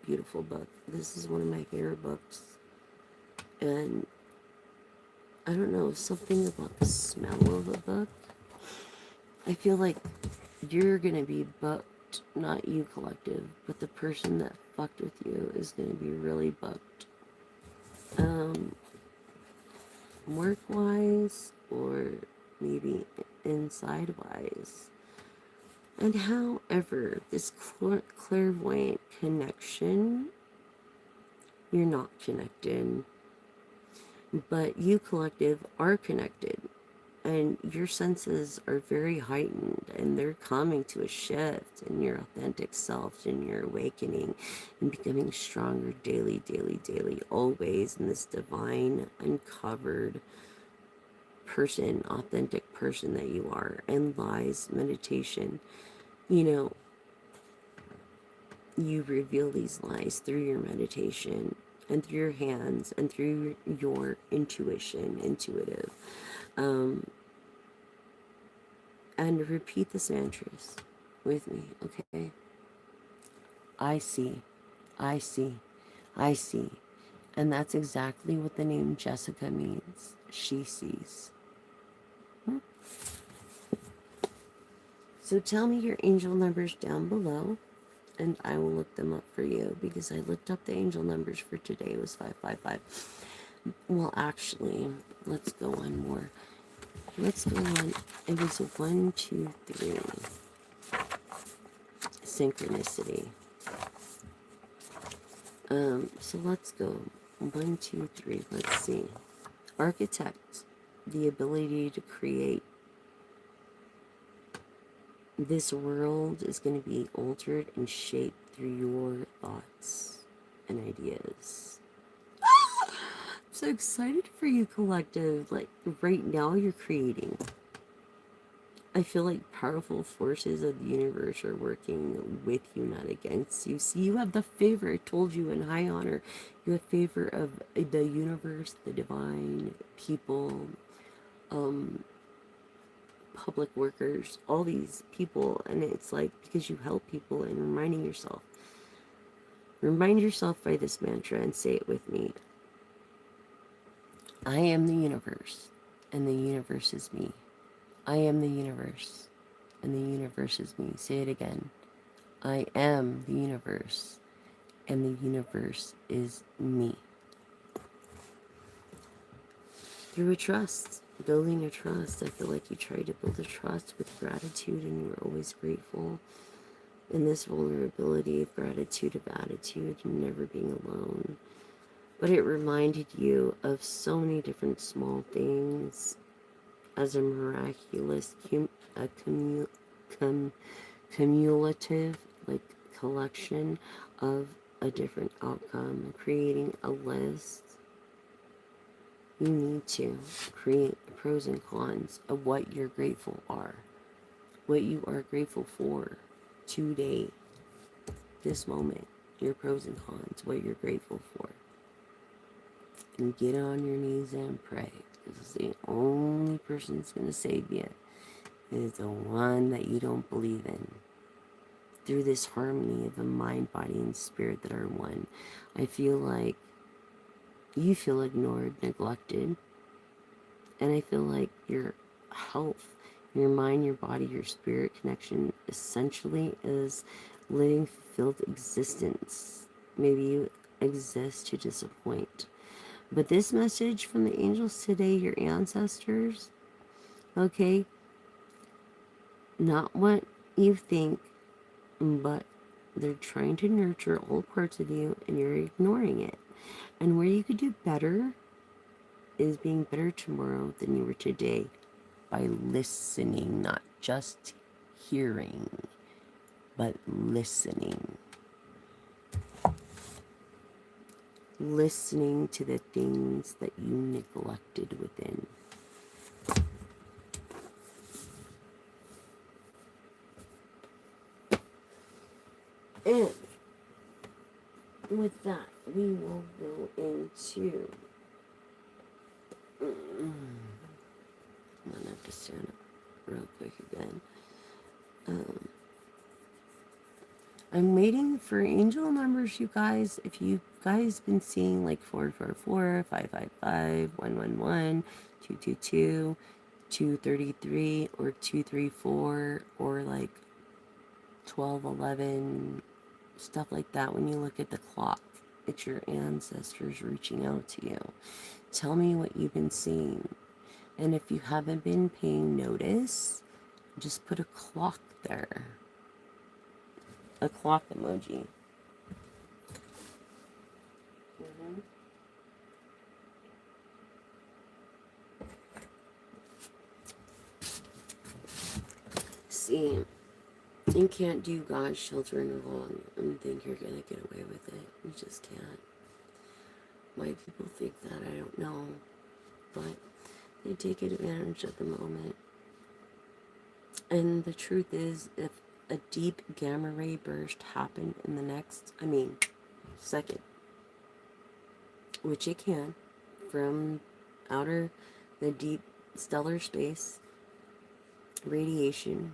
beautiful book. This is one of my favorite books. And I don't know, something about the smell of a book. I feel like you're gonna be bucked, not you collective, but the person that fucked with you is gonna be really bucked. Work wise or maybe inside wise. And however, this clairvoyant connection, you're not connected, but you collective are connected. And your senses are very heightened and they're coming to a shift in your authentic self and your awakening and becoming stronger daily, daily, daily, always in this divine, uncovered person, authentic person that you are. And lies, meditation, you know, you reveal these lies through your meditation and through your hands and through your intuitive. And repeat this mantras with me, okay? I see, I see, I see. And that's exactly what the name Jessica means. She sees. So tell me your angel numbers down below, and I will look them up for you because I looked up the angel numbers for today. It was 555. Well, actually, let's go on more. Let's go on. It was 1, 2, 3. Synchronicity. So let's go. 1, 2, 3. Let's see. Architect, the ability to create. This world is going to be altered and shaped through your thoughts and ideas. I'm so excited for you, collective. Like, right now, you're creating. I feel like powerful forces of the universe are working with you, not against you. See, you have the favor. I told you in high honor. You have favor of the universe, the divine, people, public workers, all these people. And it's like, because you help people and reminding yourself. Remind yourself by this mantra and say it with me. I am the universe, and the universe is me. I am the universe, and the universe is me. Say it again. I am the universe, and the universe is me. Through a trust, building a trust. I feel like you tried to build a trust with gratitude, and you were always grateful. In this vulnerability of gratitude, of attitude, and never being alone. But it reminded you of so many different small things as a miraculous, cumulative, like, collection of a different outcome, creating a list. You need to create pros and cons of what you're grateful are, what you are grateful for today, this moment, your pros and cons, what you're grateful for. And get on your knees and pray. This is the only person that's going to save you. Is the one that you don't believe in. Through this harmony of the mind, body, and spirit that are one, I feel like you feel ignored, neglected, and I feel like your health, your mind, your body, your spirit connection essentially is living fulfilled existence. Maybe you exist to disappoint. But this message from the angels today, your ancestors, okay, not what you think, but they're trying to nurture all parts of you and you're ignoring it. And where you could do better is being better tomorrow than you were today by listening, not just hearing, but listening. Listening to the things that you neglected within. And with that, we will go into... I'm gonna have to stand up real quick again. I'm waiting for angel numbers, you guys. If you guys been seeing like 444, 555, 111, 222, 233, or 234, or like 1211, stuff like that, when you look at the clock, it's your ancestors reaching out to you. Tell me what you've been seeing. And if you haven't been paying notice, just put a clock there. A clock emoji. See, you can't do God sheltering wrong and think you're gonna get away with it. You just can't. Why people think that, I don't know. But they take advantage of the moment. And the truth is, if a deep gamma ray burst happened in the next, second, which it can, from the deep stellar space, radiation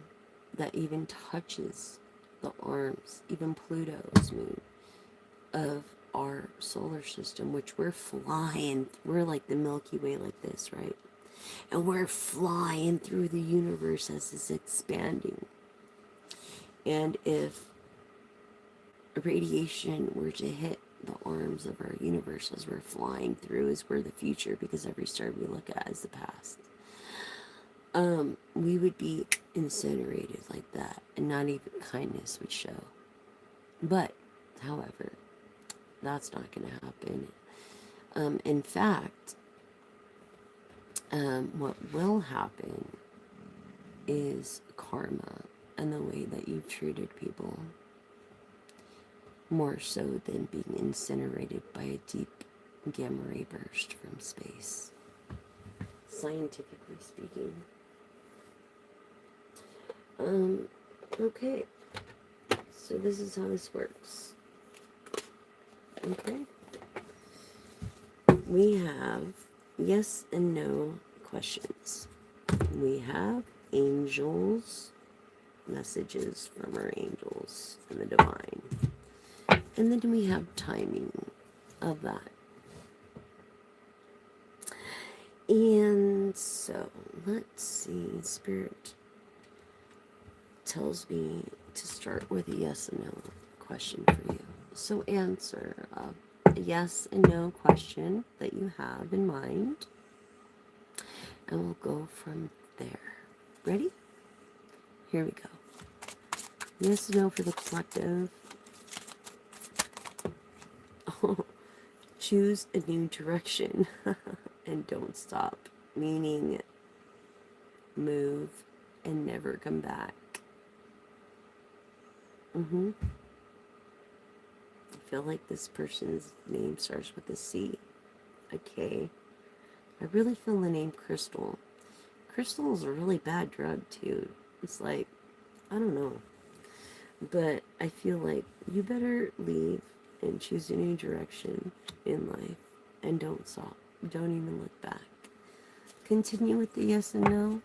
that even touches the arms, even Pluto's moon, of our solar system, which we're like the Milky Way like this, right? And we're flying through the universe as it's expanding. And if radiation were to hit the arms of our universe as we're flying through, is we're the future, because every star we look at is the past. We would be incinerated like that, and not even kindness would show. But, however, that's not going to happen. In fact, what will happen is karma and the way that you've treated people, more so than being incinerated by a deep gamma ray burst from space, scientifically speaking. Okay, so this is how this works. Okay, we have yes and no questions. We have angels, messages from our angels and the divine. And then we have timing of that. And so, let's see, Spirit tells me to start with a yes and no question for you. So answer a yes and no question that you have in mind, and we'll go from there. Ready? Here we go. Yes and no for the collective. Oh, choose a new direction and don't stop, meaning move and never come back. I feel like this person's name starts with a C, a K. I really feel the name Crystal. Crystal is a really bad drug too. It's like, I don't know. But I feel like you better leave and choose a new direction in life and don't stop. Don't even look back. Continue with the yes and no.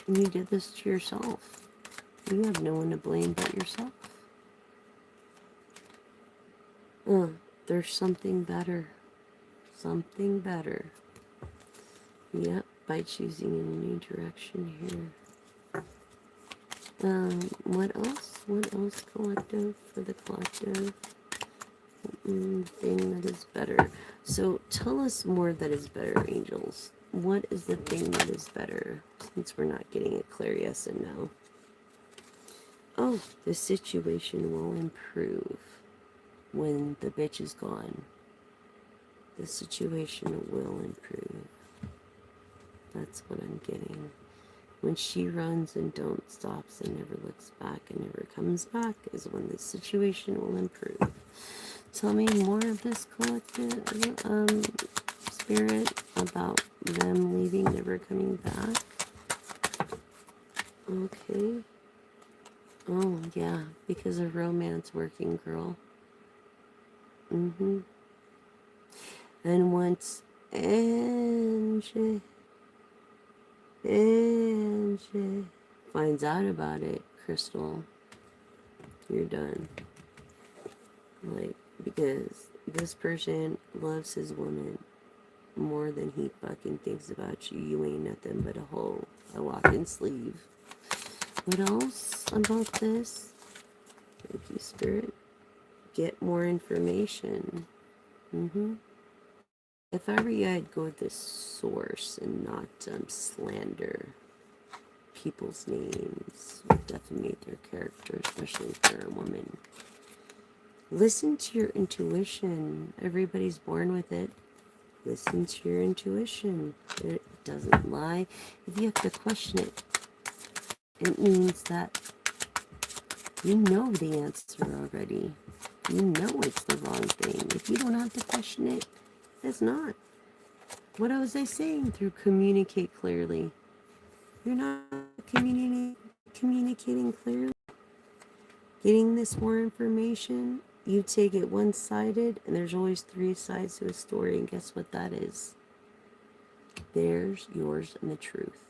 You did this to yourself. You have no one to blame but yourself. There's something better. Something better. Yep, by choosing in a new direction here. What else? What else, collective, for the collective? Thing that is better. So tell us more that is better, angels. What is the thing that is better, since we're not getting a clear yes and no? Oh, the situation will improve when the bitch is gone. The situation will improve. That's what I'm getting. When she runs and don't stops and never looks back and never comes back is when the situation will improve. Tell me more of this collective spirit about them leaving, never coming back. Okay. Oh, yeah, because of romance working, girl. Mm-hmm. And once Angie finds out about it, Crystal, you're done. Like, because this person loves his woman more than he fucking thinks about you. You ain't nothing but a hoe, a walking sleeve. What else about this? Thank you, Spirit. Get more information. If I were you, I'd go with this source and not slander people's names, defamate their character, especially if they're a woman. Listen to your intuition. Everybody's born with it. Listen to your intuition. It doesn't lie. If you have to question it, it means that you know the answer already. You know it's the wrong thing. If you don't have to question it, it's not. What was I saying through communicate clearly? You're not communicating clearly. Getting this more information, you take it one-sided, and there's always three sides to a story, and guess what that is? Theirs, yours, and the truth.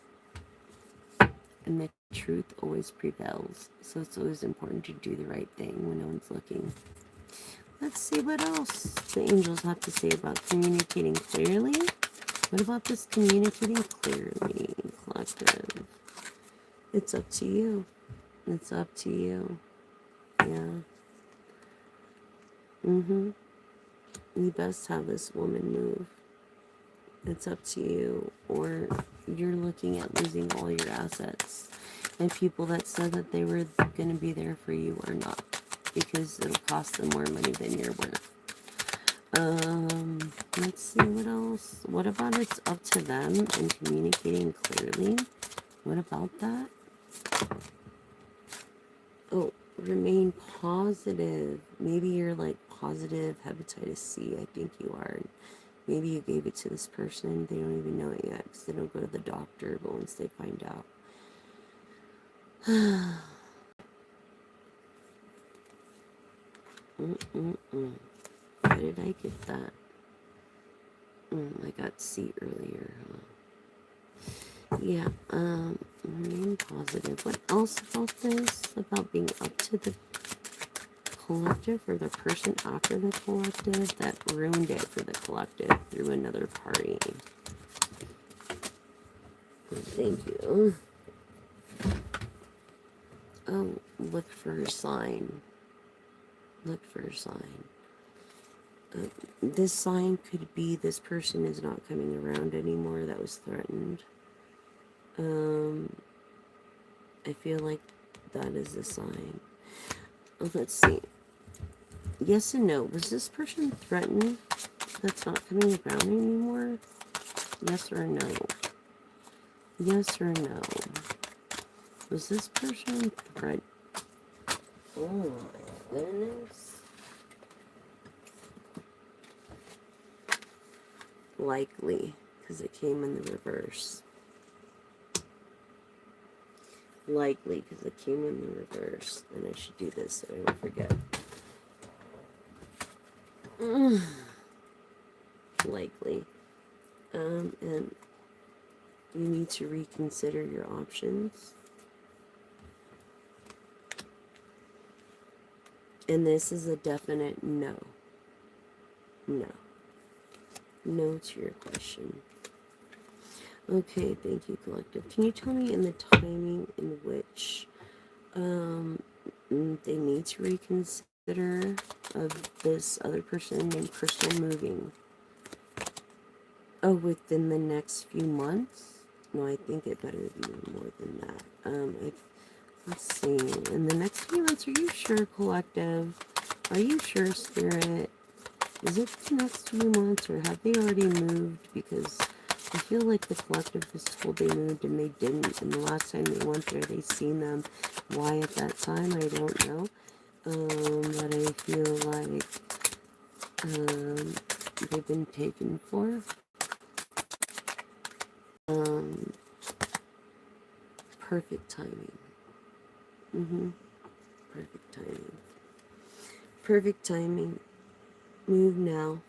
And the truth always prevails, so it's always important to do the right thing when no one's looking. Let's see what else the angels have to say about communicating clearly. What about this communicating clearly, collective? It's up to you. It's up to you. Yeah. You best have this woman move. It's up to you. Or you're looking at losing all your assets. And people that said that they were going to be there for you are not. Because it'll cost them more money than you're worth. Let's see what else. What about it's up to them and communicating clearly? What about that? Oh, remain positive. Maybe you're like positive hepatitis C. I think you are. Maybe you gave it to this person. They don't even know it yet because they don't go to the doctor. But once they find out, why did I get that? I got C earlier. Yeah. Remain positive. What else about this? About being up to the collective or the person after the collective that ruined it for the collective through another party. Thank you. Oh, look for a sign. Look for a sign. This sign could be this person is not coming around anymore that was threatened. I feel like that is a sign. Oh, let's see. Yes and no. Was this person threatened that's not coming around anymore? Yes or no? Yes or no? Was this person threatened? Oh my goodness. Likely, because it came in the reverse. Likely, because it came in the reverse. And I should do this so I don't forget. Likely. And you need to reconsider your options. And this is a definite no. No. No to your question. Okay, thank you, collective. Can you tell me in the timing in which they need to reconsider of this other person named Crystal moving? Oh, within the next few months? No, I think it better be more than that. Let's see. In the next few months, are you sure, collective? Are you sure, spirit? Is it the next few months, or have they already moved? Because I feel like the collective was told they moved and they didn't. And the last time they went there, they seen them. Why at that time, I don't know. But I feel like they've been taken for. Perfect timing. Perfect timing. Perfect timing. Move now.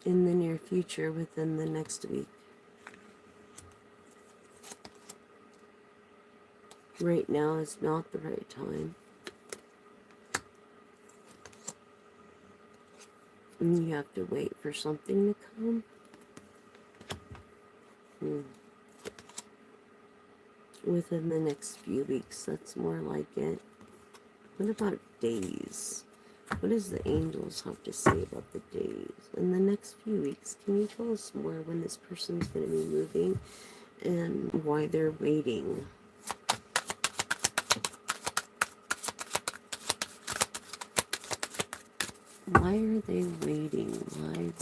In the near future, within the next week. Right now is not the right time. And you have to wait for something to come. Within the next few weeks, that's more like it. What about days? What does the angels have to say about the days? In the next few weeks, can you tell us more when this person's going to be moving and why they're waiting? Why are they waiting? Why?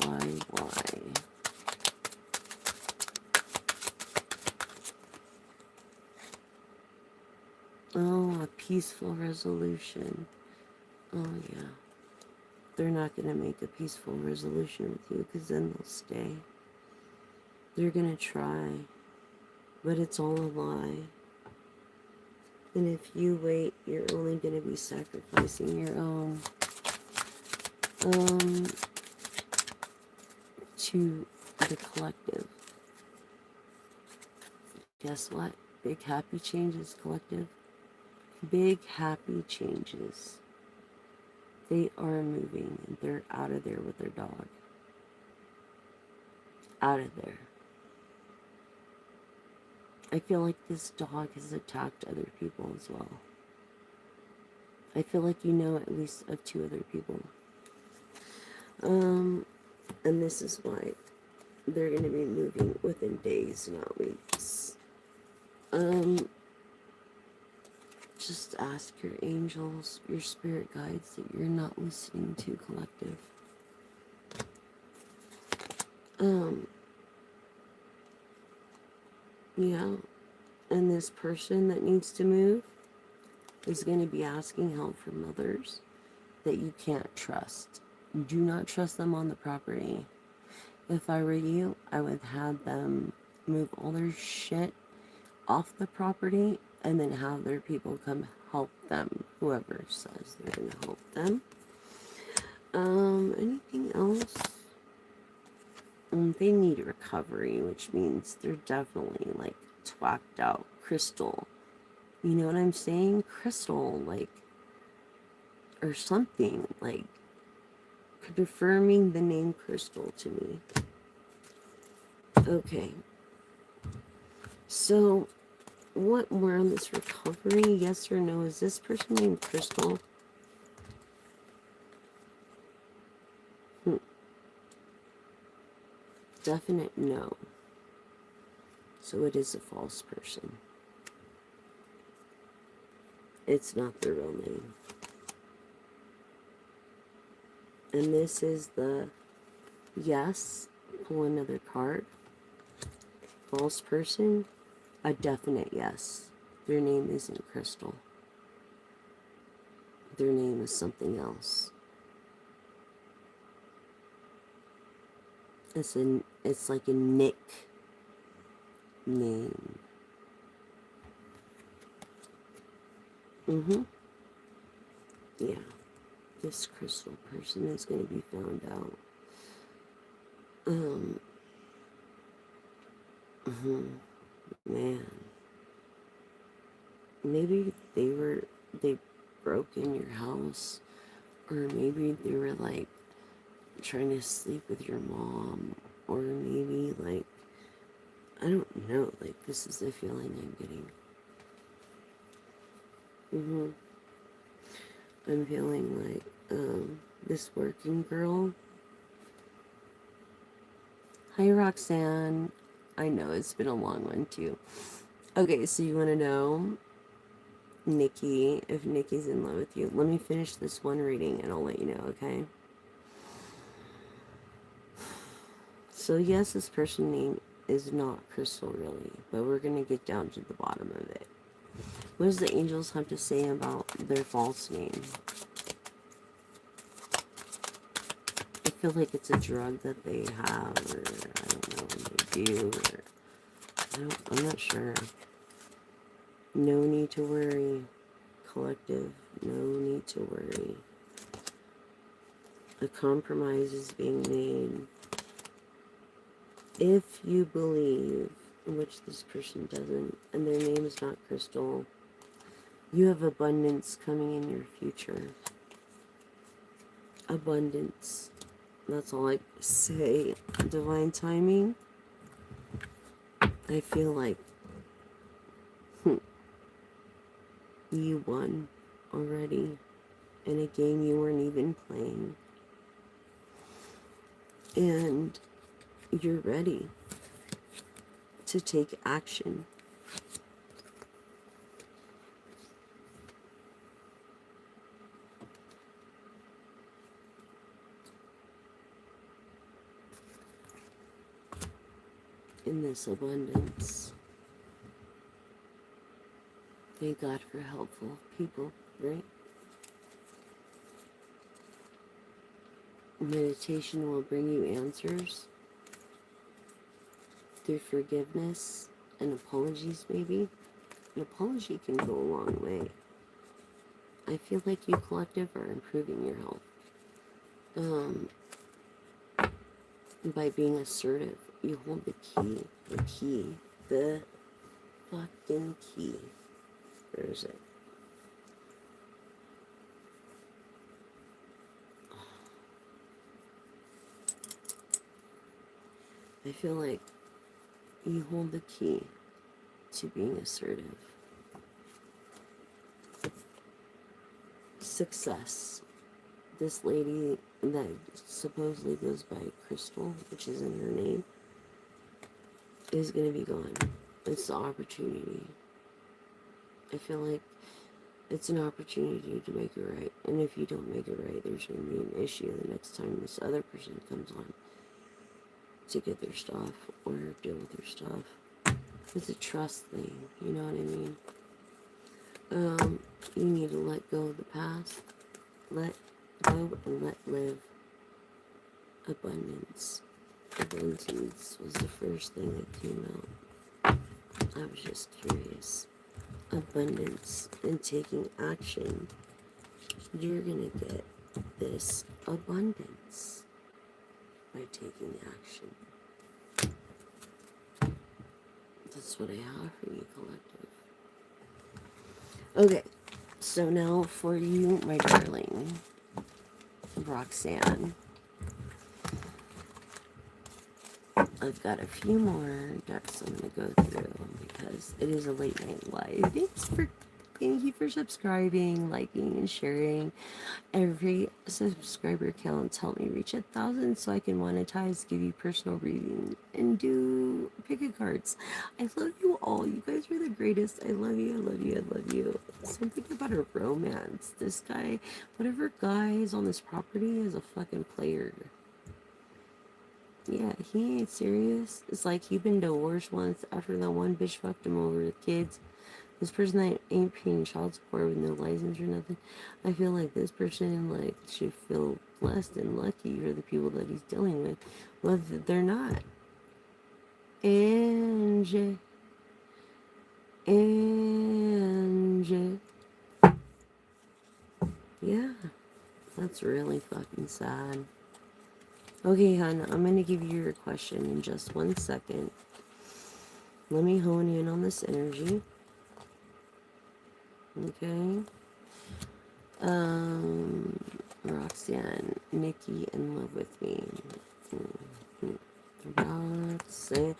Oh, a peaceful resolution. Oh, yeah. They're not going to make a peaceful resolution with you because then they'll stay. They're going to try, but it's all a lie. And if you wait, you're only going to be sacrificing your own to the collective. Guess what? Big happy changes, collective. Big happy changes. They are moving and they're out of there with their dog. Out of there. I feel like this dog has attacked other people as well. I feel like you know at least of 2 other people. And this is why they're going to be moving within days, not weeks. Just ask your angels, your spirit guides that you're not listening to, collective. Yeah. And this person that needs to move is going to be asking help from others that you can't trust. Do not trust them on the property. If I were you, I would have them move all their shit off the property and then have their people come help them, whoever says they're going to help them. Anything else? They need recovery, which means they're definitely like twacked out. Crystal. You know what I'm saying? Crystal, like, or something, like, confirming the name Crystal to me. Okay. So, what more on this recovery? Yes or no? Is this person named Crystal? Definite no. So it is a false person. It's not their real name. And this is the yes. Pull another card. False person. A definite yes. Their name isn't Crystal. Their name is something else. It's like a nick name. Yeah. This Crystal person is going to be found out. Man. Maybe they broke in your house, or maybe they were like trying to sleep with your mom, or maybe like, I don't know, like this is the feeling I'm getting. I'm feeling like this working girl. Hi Roxanne. I know it's been a long one too. Okay, so you want to know Nikki, if Nikki's in love with you. Let me finish this one reading and I'll let you know, okay? So yes, this person name is not Crystal really, but we're going to get down to the bottom of it. What does the angels have to say about their false name? I feel like it's a drug that they have, or I don't know what they do, or I'm not sure. No need to worry. Collective, no need to worry. A compromise is being made. If you believe, which this person doesn't, and their name is not Crystal, you have abundance coming in your future. Abundance. That's all I say. Divine timing. I feel like you won already in a game you weren't even playing. And you're ready to take action. In this abundance. Thank God for helpful people, right? Meditation will bring you answers through forgiveness and apologies, maybe. An apology can go a long way. I feel like you collective are improving your health. By being assertive, you hold the key, the fucking key. Where is it? I feel like you hold the key to being assertive. Success. This lady that supposedly goes by Crystal, which is in her name, is going to be gone. It's the opportunity. I feel like it's an opportunity to make it right. And if you don't make it right, there's going to be an issue the next time this other person comes on to get their stuff or deal with their stuff. It's a trust thing, you know what I mean? You need to let go of the past. Let go and let live. Abundance. Abundance was the first thing that came out. I was just curious. Abundance and taking action. You're gonna get this abundance by taking action. That's what I have for you, collective. Okay, so now for you, my darling, Roxanne. I've got a few more decks I'm going to go through because it is a late night live. Thank you for subscribing, liking, and sharing. Every subscriber counts. Help me reach 1,000 so I can monetize, give you personal reading, and do pick-a cards. I love you all. You guys are the greatest. I love you. I love you. I love you. Something about a romance. This guy, whatever guy is on this property, is a fucking player. Yeah, he ain't serious. It's like he been divorced once after that one bitch fucked him over the kids. This person that ain't paying child support with no license or nothing. I feel like this person like should feel blessed and lucky for the people that he's dealing with, whether they're not. Angie. Yeah, that's really fucking sad. Okay, hon, I'm going to give you your question in just 1 second. Let me hone in on this energy. Okay. Roxanne, Nikki, in love with me. Roxanne.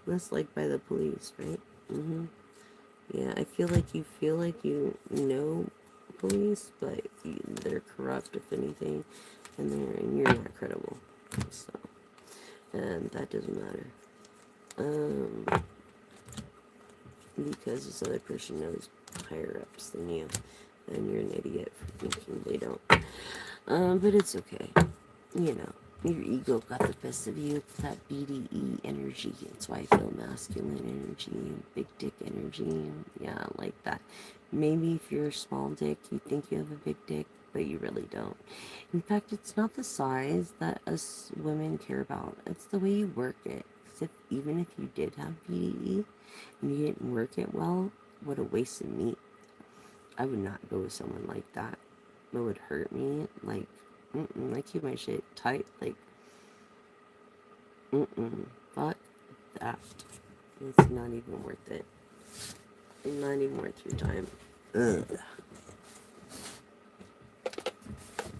That's like by the police, right? Yeah, I feel like you know police, but they're corrupt, if anything, and you're not credible. So, and that doesn't matter. Because this other person knows higher ups than you, and you're an idiot for thinking they don't. But it's okay. You know, your ego got the best of you. It's that BDE energy. That's why I feel masculine energy, big dick energy. Yeah, like that. Maybe if you're a small dick, you think you have a big dick, but you really don't. In fact, it's not the size that us women care about. It's the way you work it. Because even if you did have PDE and you didn't work it well, what a waste of meat. I would not go with someone like that. It would hurt me. Like, I keep my shit tight. Like, fuck that. It's not even worth it. Not even worth your time. Ugh.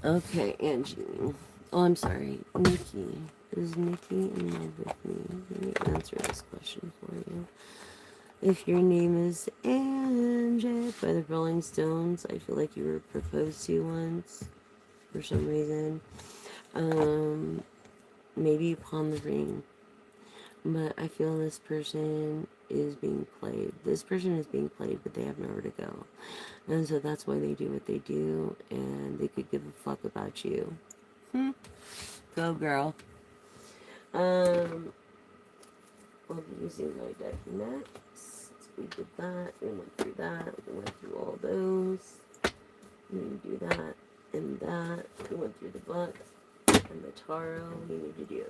Okay, Angie. Oh, I'm sorry. Nikki. Is Nikki in love with me? Let me answer this question for you. If your name is Angie by the Rolling Stones, I feel like you were proposed to once for some reason. Maybe upon the ring. But I feel this person is being played. This person is being played, but they have nowhere to go. And so that's why they do what they do, and they could give a fuck about you. Go, girl. I'll be using my deck next. We did that, we went through that, we went through all those. We need to do that and that. We went through the book and the tarot we need to do.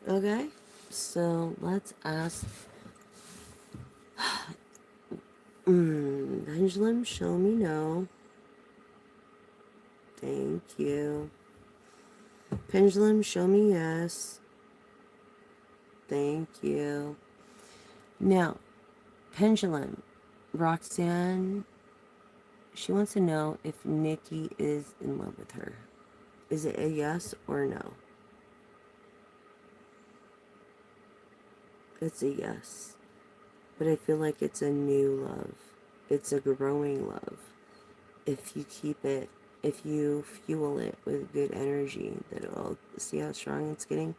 Okay, so let's ask Pendulum, show me no. Thank you. Pendulum, show me yes. Thank you. Now, Pendulum, Roxanne, she wants to know if Nikki is in love with her. Is it a yes or no? It's a yes. But I feel like it's a new love. It's a growing love. If you keep it, if you fuel it with good energy, that it'll see how strong it's getting.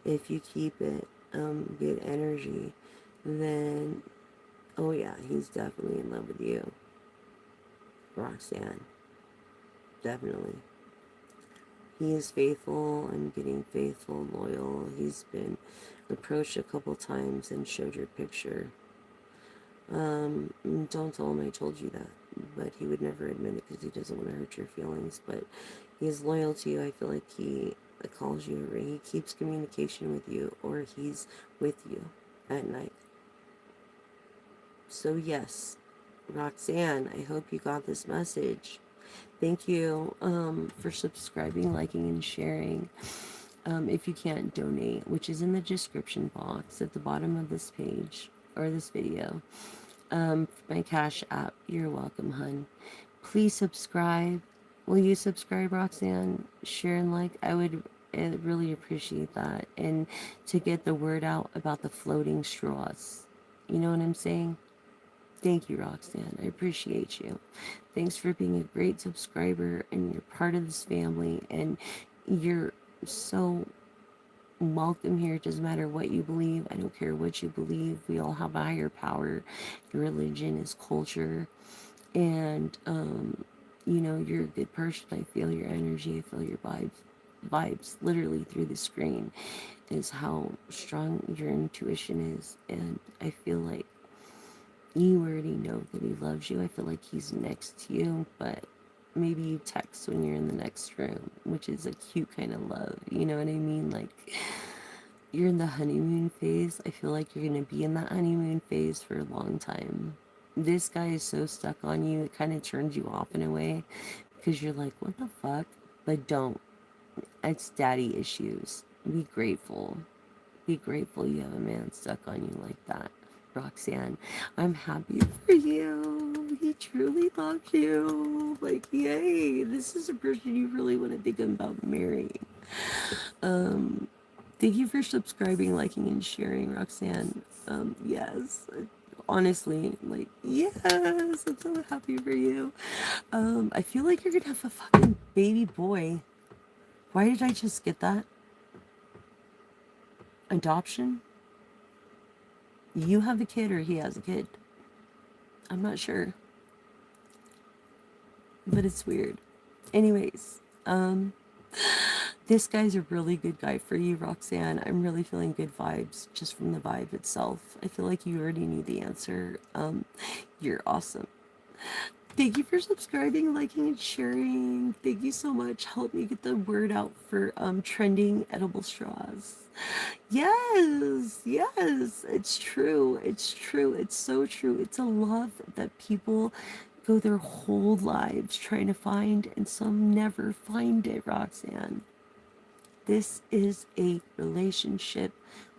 If you keep it good energy, then oh yeah, he's definitely in love with you, Roxanne. Definitely. He is faithful and getting faithful, loyal. He's been approached a couple times and showed your picture. Don't tell him I told you that, but he would never admit it because he doesn't want to hurt your feelings. But he is loyal to you. I feel like he calls you, or he keeps communication with you, or he's with you at night. So yes, Roxanne, I hope you got this message. Thank you for subscribing, liking, and sharing. If you can't donate, which is in the description box at the bottom of this page or this video, my Cash App, you're welcome, hun. Please subscribe. Will you subscribe, Roxanne? Share and like. I would really appreciate that. And to get the word out about the floating straws. You know what I'm saying? Thank you, Roxanne. I appreciate you. Thanks for being a great subscriber, and you're part of this family, and you're so welcome here. It doesn't matter what you believe. I don't care what you believe. We all have a higher power. Your religion is culture. And, you know, you're a good person. I feel your energy. I feel your vibes literally through the screen is how strong your intuition is. And I feel like you already know that he loves you. I feel like he's next to you, but maybe you text when you're in the next room, which is a cute kind of love. You know what I mean? Like, you're in the honeymoon phase. I feel like you're going to be in that honeymoon phase for a long time. This guy is so stuck on you, it kind of turns you off in a way because you're like, what the fuck? But don't. It's daddy issues. Be grateful. Be grateful you have a man stuck on you like that. Roxanne, I'm happy for you. He truly loves you. Like, yay. This is a person you really want to think about marrying. Thank you for subscribing, liking, and sharing, Roxanne. Yes. Honestly, like, yes. I'm so happy for you. I feel like you're gonna have a fucking baby boy. Why did I just get that? Adoption? You have a kid or he has a kid? I'm not sure. But it's weird. Anyways, this guy's a really good guy for you, Roxanne. I'm really feeling good vibes just from the vibe itself. I feel like you already knew the answer. You're awesome. Thank you for subscribing, liking, and sharing. Thank you so much. Help me get the word out for trending edible straws. Yes, yes, it's true. It's true. It's so true. It's a love that people go their whole lives trying to find, and some never find it, Roxanne. This is a relationship,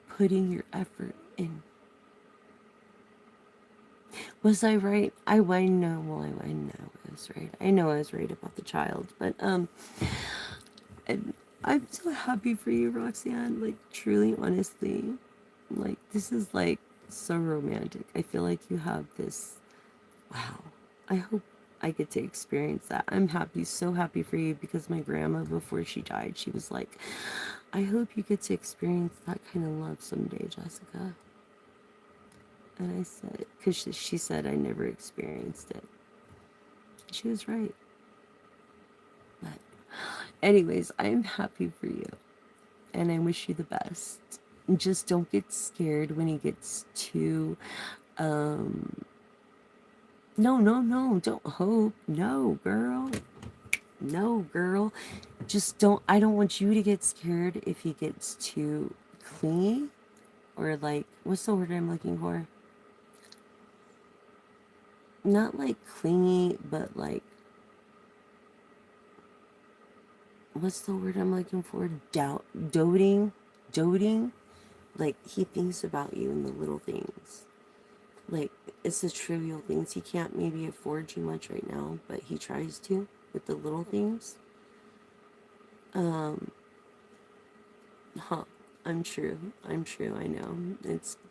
putting your effort in. Was I right? I know. Well, I know I was right. I know I was right about the child, but and I'm so happy for you, Roxanne. Like truly, honestly, like this is like so romantic. I feel like you have this. Wow. I hope I get to experience that. I'm happy, so happy for you because my grandma, before she died, she was like, I hope you get to experience that kind of love someday, Jessica. And I said, because she said I never experienced it. She was right. But, anyways, I'm happy for you. And I wish you the best. Just don't get scared when he gets too. No, no, no. Don't hope. No, girl. No, girl. Just don't. I don't want you to get scared if he gets too clingy or like, what's the word I'm looking for? Not like clingy, but like, what's the word I'm looking for? Doting. Like he thinks about you in the little things. Like it's the trivial things. He can't maybe afford you much right now, but he tries to with the little things. Huh. I'm true. I'm true. I know.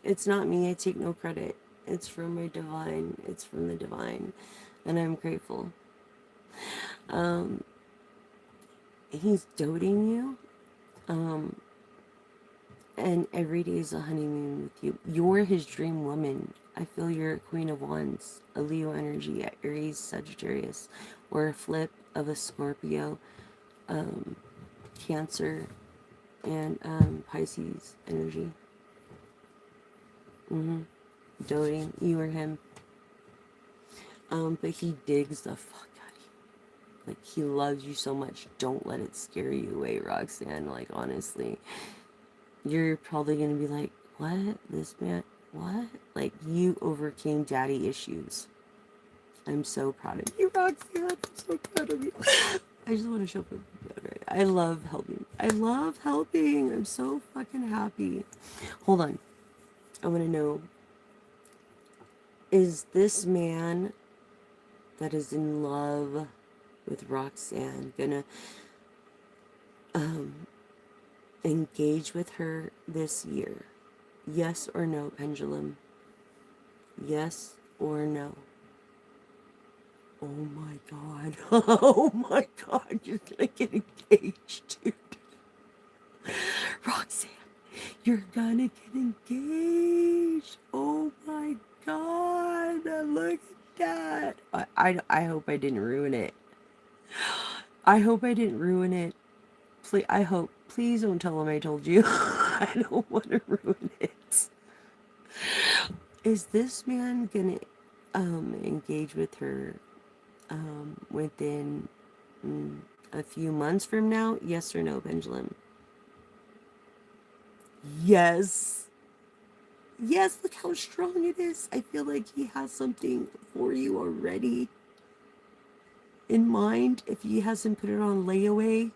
It's not me. I take no credit. It's from my divine. It's from the divine, and I'm grateful. He's doting you. And every day is a honeymoon with you. You're his dream woman. I feel you're a queen of wands, a Leo energy, Aries, Sagittarius, or a flip of a Scorpio, Cancer, and Pisces energy. Doting, you or him. But he digs the fuck out of you. Like he loves you so much. Don't let it scare you away, Roxanne. Like honestly, you're probably gonna be like, what? This man? What? Like you overcame daddy issues. I'm so proud of you, Roxanne. I'm so proud of you. I just want to show up. I love helping. I love helping. I'm so fucking happy. Hold on. I want to know, is this man that is in love with Roxanne gonna engage with her this year? Yes or no, Pendulum? Yes or no? Oh my god. Oh my god, you're gonna get engaged, dude. Roxanne, you're gonna get engaged. Oh my god, look at that. I hope I didn't ruin it. I hope I didn't ruin it. Please, I hope. Please don't tell him I told you. I don't want to ruin it. Is this man gonna engage with her within a few months from now? Yes or no, Pendulum? Yes. Yes, look how strong it is. I feel like he has something for you already in mind if he hasn't put it on layaway.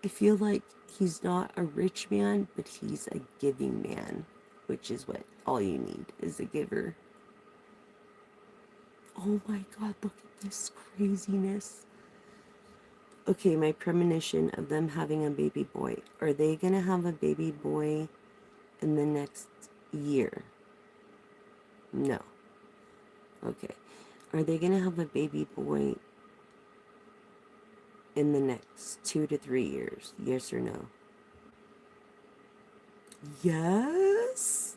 I feel like he's not a rich man, but he's a giving man, which is what all you need is a giver. Oh my god, look at this craziness. Okay, my premonition of them having a baby boy. Are they gonna have a baby boy in the next year? No. Okay. Are they gonna have a baby boy in the next 2 to 3 years? Yes or no? Yes.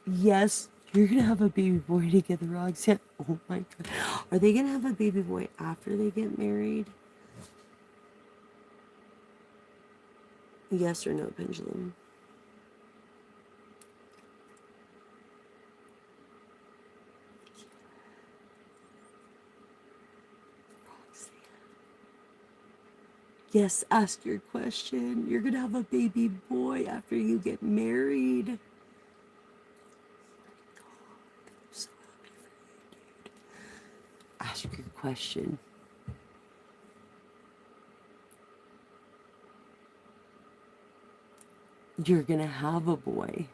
Yes. You're gonna have a baby boy together, Roxanne. Oh my god. Are they gonna have a baby boy after they get married? Yes or no, Pendulum? Yes, ask your question. You're gonna have a baby boy after you get married. I'm so happy for you, dude. Ask your question. You're gonna have a boy.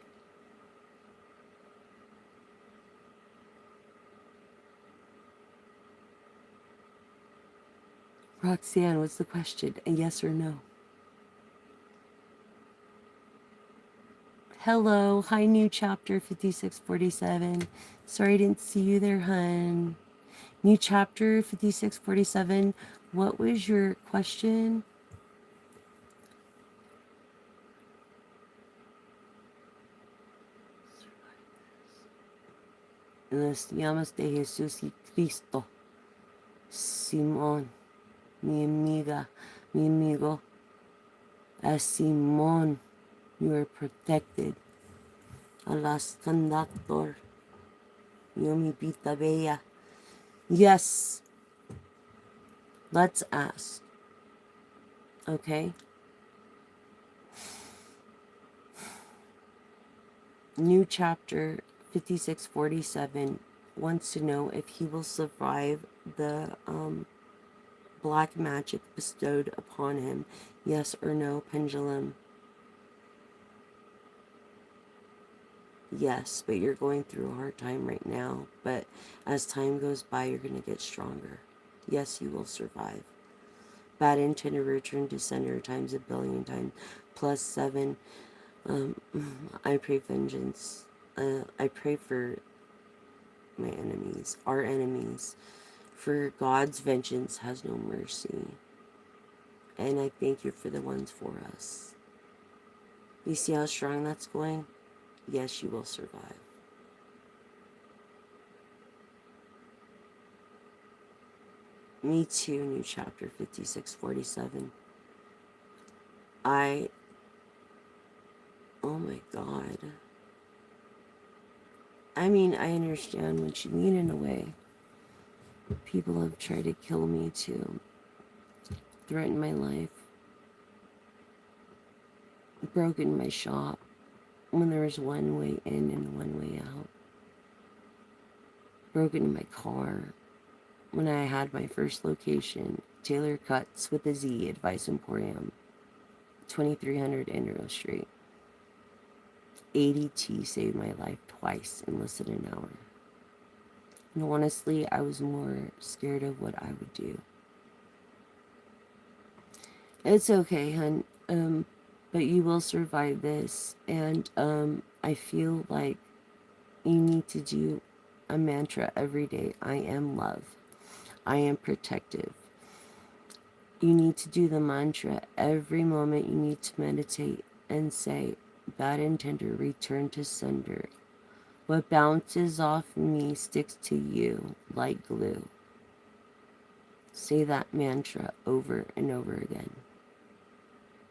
Roxanne, what's the question? A yes or no? Hello. Hi, new chapter 5647. Sorry I didn't see you there, hun. New chapter 5647. What was your question? En las llamas de Jesús y Cristo. Simón, mi amiga, mi amigo. As Simón, you are protected. Alas conductor. Yo mi pita bella. Yes. Let's ask. Okay? New chapter 5647 wants to know if he will survive the black magic bestowed upon him. Yes or no, Pendulum? Yes, but you're going through a hard time right now. But as time goes by, you're going to get stronger. Yes, you will survive. Bad intent to return to sender times a billion times. Plus 7. I pray vengeance. I pray for my enemies, our enemies. For God's vengeance has no mercy. And I thank you for the ones for us. You see how strong that's going? Yes, you will survive. Me too, new chapter 5647. Oh my God. I mean, I understand what you mean in a way. People have tried to kill me too, threatened my life, broken my shop when there was one way in and one way out, broken my car when I had my first location, Taylor Cuts with a Z, Advice Emporium, 2300 Indero Street. ADT saved my life twice in less than an hour. And honestly, I was more scared of what I would do. It's okay, hun. But you will survive this. And I feel like you need to do a mantra every day. I am love. I am protective. You need to do the mantra every moment. You need to meditate and say, bad intender, return to sender. What bounces off me sticks to you like glue. Say that mantra over and over again.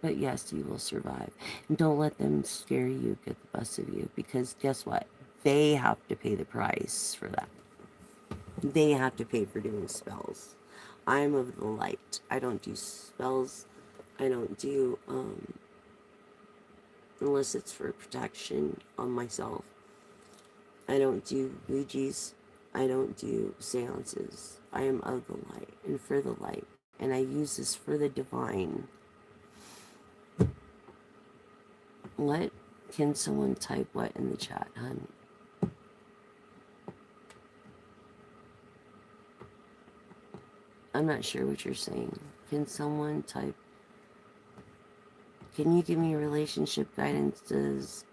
But yes, you will survive. And don't let them scare you, get the best of you, because guess what? They have to pay the price for that. They have to pay for doing spells. I'm of the light. I don't do spells. I don't do, unless it's for protection on myself. I don't do Ouija's. I don't do seances. I am of the light and for the light. And I use this for the divine. What? Can someone type what in the chat, hon? I'm not sure what you're saying. Can someone type? Can you give me relationship guidance? Does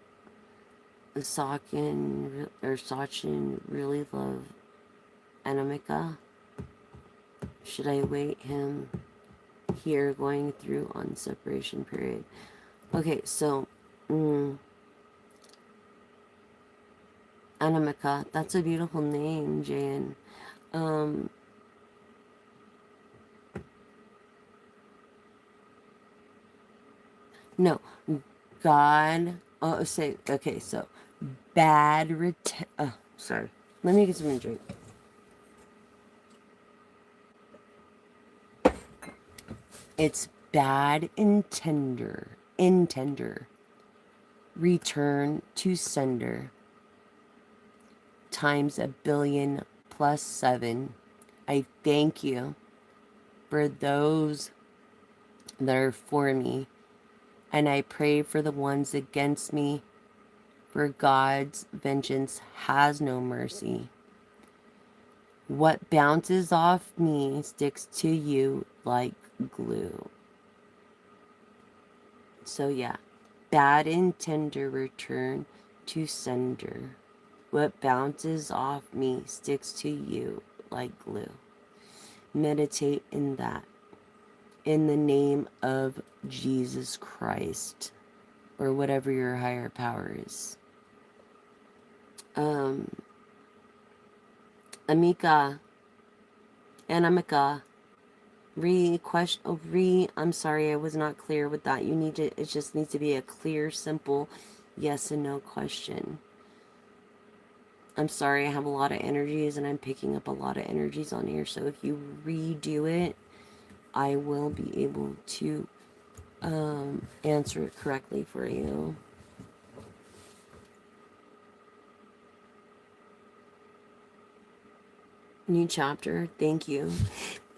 Sachin really love Anamika? Should I wait him here going through on separation period? Okay, so Anamika. That's a beautiful name, Jan. Um, no, God. Oh, say okay. So bad Oh, sorry. Let me get some drink. It's bad intender. Return to sender times 1,000,000,000 plus 7. I thank you for those that are for me, and I pray for the ones against me, for God's vengeance has no mercy. What bounces off me sticks to you like glue. So yeah, bad intender return to sender. What bounces off me sticks to you like glue. Meditate in that. In the name of Jesus Christ, or whatever your higher power is. Amika, Anamika, I'm sorry, I was not clear with that. It just needs to be a clear, simple yes and no question. I'm sorry, I have a lot of energies and I'm picking up a lot of energies on here. So if you redo it, I will be able to answer it correctly for you. New chapter. Thank you.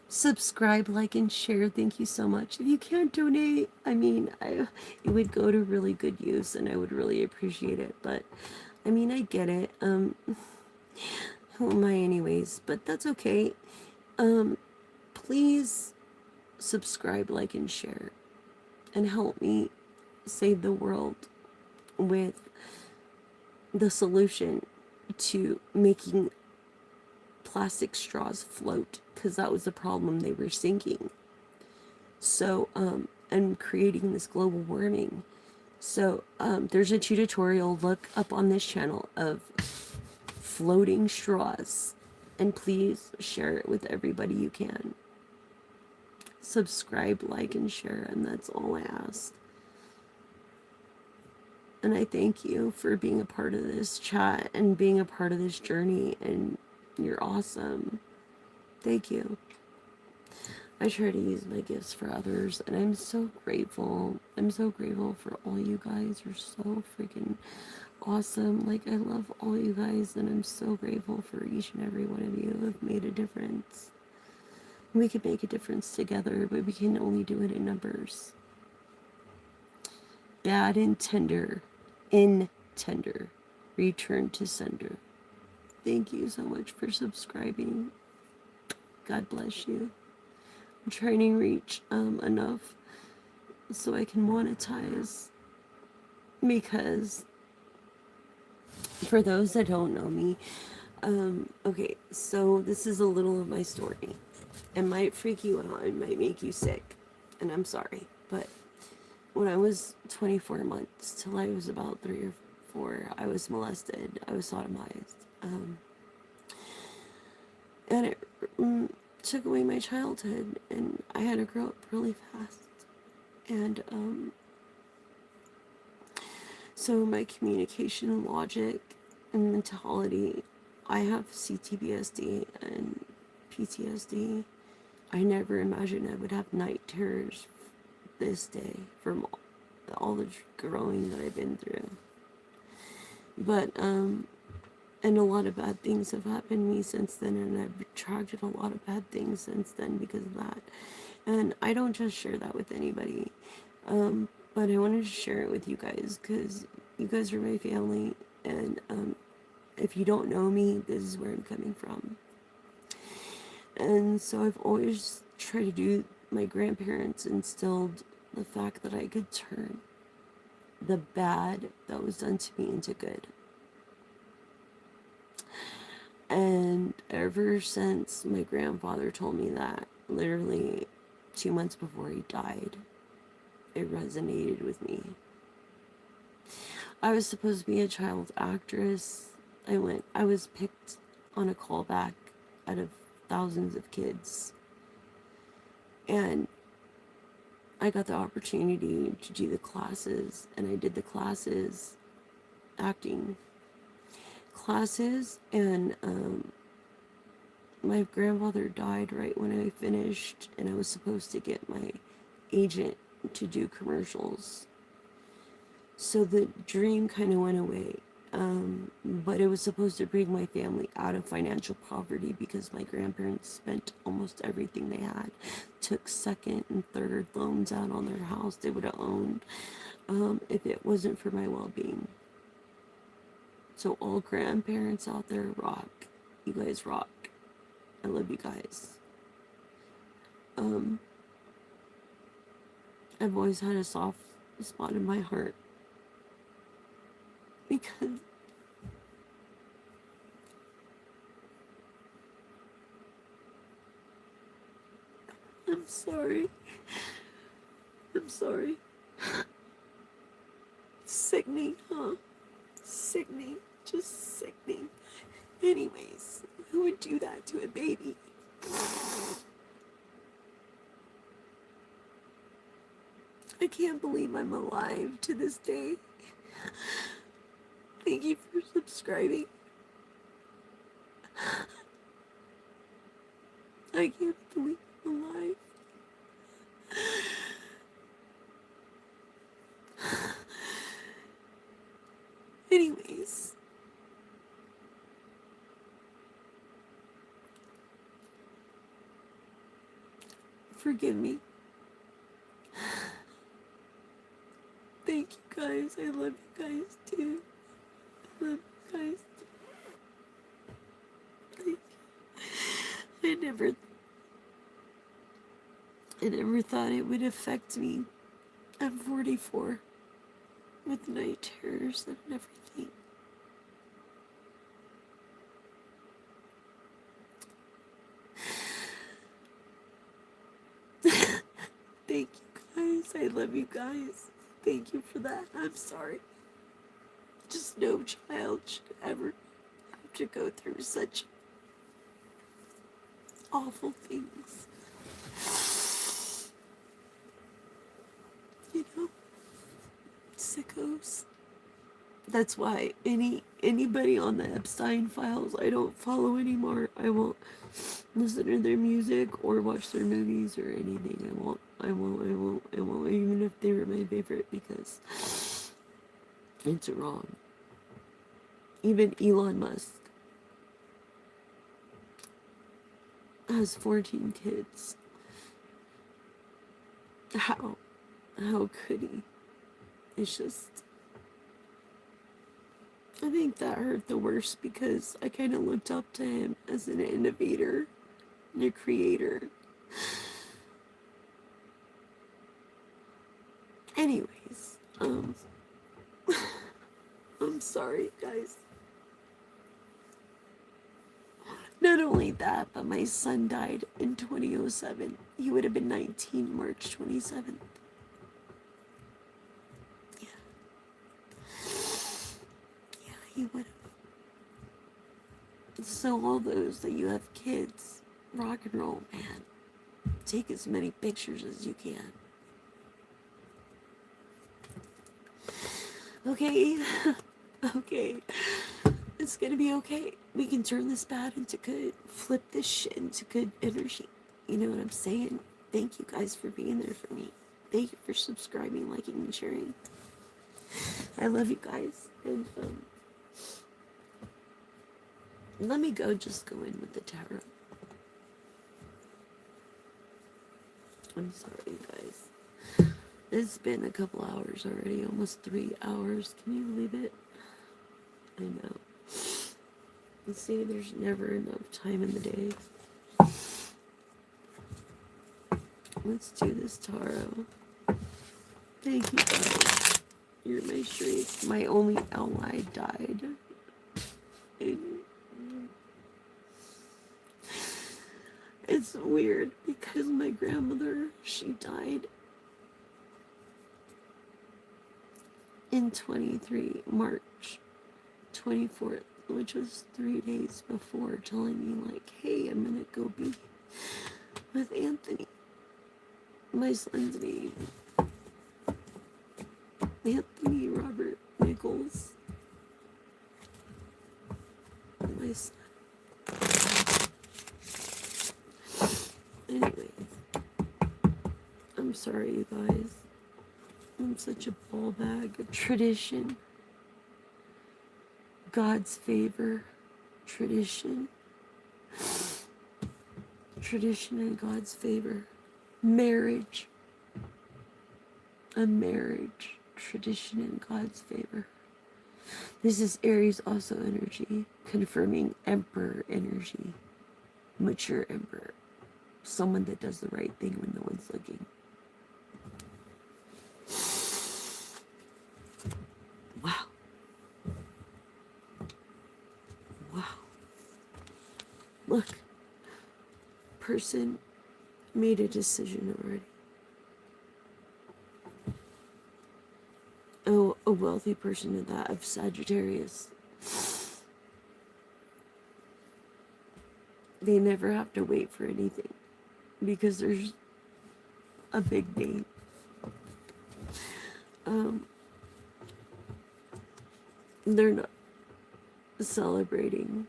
Subscribe, like, and share. Thank you so much. If you can't donate, I mean, it would go to really good use and I would really appreciate it. But, I mean, I get it. Who am I anyways? But that's okay. Please subscribe, like, and share. And help me save the world with the solution to making plastic straws float, because that was the problem, they were sinking. So and creating this global warming. So there's a tutorial, look up on this channel, of floating straws, and please share it with everybody you can. Subscribe, like, and share, and that's all I ask. And I thank you for being a part of this chat and being a part of this journey, and you're awesome. Thank you. I try to use my gifts for others, and I'm so grateful. I'm so grateful for all you guys. You're so freaking awesome. Like, I love all you guys, and I'm so grateful for each and every one of you who have made a difference. We can make a difference together, but we can only do it in numbers. Bad intender, return to sender. Thank you so much for subscribing. God bless you. I'm trying to reach enough so I can monetize, because for those that don't know me, okay, so this is a little of my story. It might freak you out, it might make you sick, and I'm sorry, but when I was 24 months till I was about 3 or 4, I was molested, I was sodomized, and it took away my childhood, and I had to grow up really fast. And so my communication, logic, and mentality, I have CTBSD and PTSD. I never imagined I would have night terrors this day from all the growing that I've been through. But and a lot of bad things have happened to me since then, and I've attracted a lot of bad things since then because of that. And I don't just share that with anybody, but I wanted to share it with you guys because you guys are my family, and if you don't know me, this is where I'm coming from. And so I've always tried to do, my grandparents instilled the fact that I could turn the bad that was done to me into good. And ever since my grandfather told me that, literally 2 months before he died, it resonated with me. I was supposed to be a child actress. I was picked on a callback out of thousands of kids. And I got the opportunity to do the classes, and I did the classes, acting classes, and my grandfather died right when I finished, and I was supposed to get my agent to do commercials. So the dream kind of went away. But it was supposed to bring my family out of financial poverty because my grandparents spent almost everything they had, took second and third loans out on their house they would have owned if it wasn't for my well-being. So all grandparents out there, rock. You guys rock. I love you guys. I've always had a soft spot in my heart because I'm sorry. I'm sorry. Sickening, huh? Sickening. Just sickening. Anyways, who would do that to a baby? I can't believe I'm alive to this day. Thank you for subscribing. I can't believe I'm alive. Anyways, forgive me. Thank you guys. I love you guys too. I love you guys. Thank you. I never thought it would affect me. I'm 44 with night terrors and everything. Thank you guys. I love you guys. Thank you for that. I'm sorry. Just no child should ever have to go through such awful things. You know? Sickos. That's why anybody on the Epstein files I don't follow anymore. I won't listen to their music or watch their movies or anything. I won't, even if they were my favorite, because it's wrong. Even Elon Musk has 14 kids. How could he? It's just, I think that hurt the worst because I kind of looked up to him as an innovator and a creator. Anyways, I'm sorry, guys. Not only that, but my son died in 2007. He would have been 19 March 27th. Yeah, he would have. So all those that you have kids, rock and roll, man. Take as many pictures as you can. Okay? Okay. It's gonna be okay. We can turn this bad into good. Flip this shit into good energy. You know what I'm saying? Thank you guys for being there for me. Thank you for subscribing, liking, and sharing. I love you guys. And let me just go in with the tarot. I'm sorry, guys. It's been a couple hours already, almost 3 hours. Can you believe it? I know. You see, there's never enough time in the day. Let's do this tarot. Thank you, guys. You're my strength. My only ally died. It's weird because my grandmother, she died in March 24th, which was 3 days before telling me, like, hey, I'm gonna go be with Anthony, my son's name, Anthony Robert Nichols, my son. Anyways, I'm sorry, you guys. I'm such a ball bag of tradition. God's favor. Tradition. Tradition and God's favor. Marriage. A marriage. Tradition and God's favor. This is Aries also energy. Confirming Emperor energy. Mature Emperor. Someone that does the right thing when no one's looking. Wow. Wow. Look. Person made a decision already. Oh, a wealthy person in that of Sagittarius. They never have to wait for anything because there's a big name. They're not celebrating,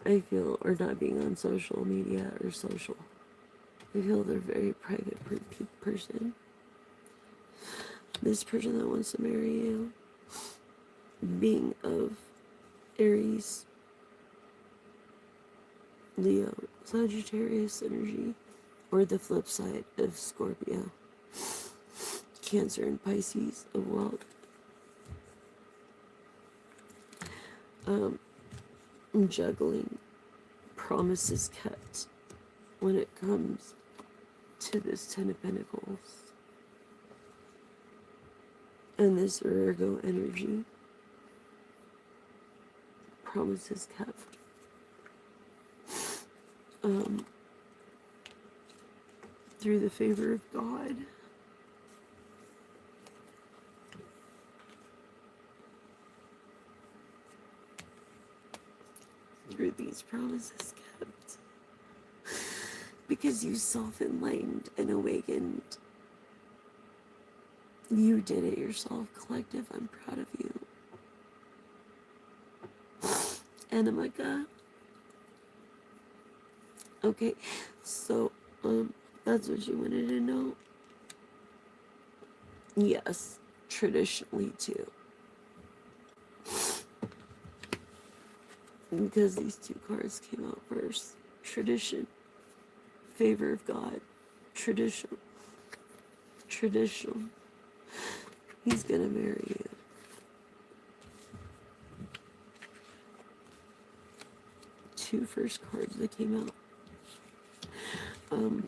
I feel, or not being on social media or social. I feel they're a very private person. This person that wants to marry you, being of Aries, Leo, Sagittarius energy, or the flip side of Scorpio, Cancer, and Pisces of wealth. Juggling promises kept when it comes to this Ten of Pentacles and this Virgo energy. Promises kept. Through the favor of God. Through these promises kept. Because you self-enlightened and awakened. You did it yourself, collective. I'm proud of you. Anamika. Okay, so, that's what you wanted to know? Yes, traditionally too. Because these two cards came out first. Tradition. Favor of God. Tradition. Tradition. He's gonna marry you. Two first cards that came out.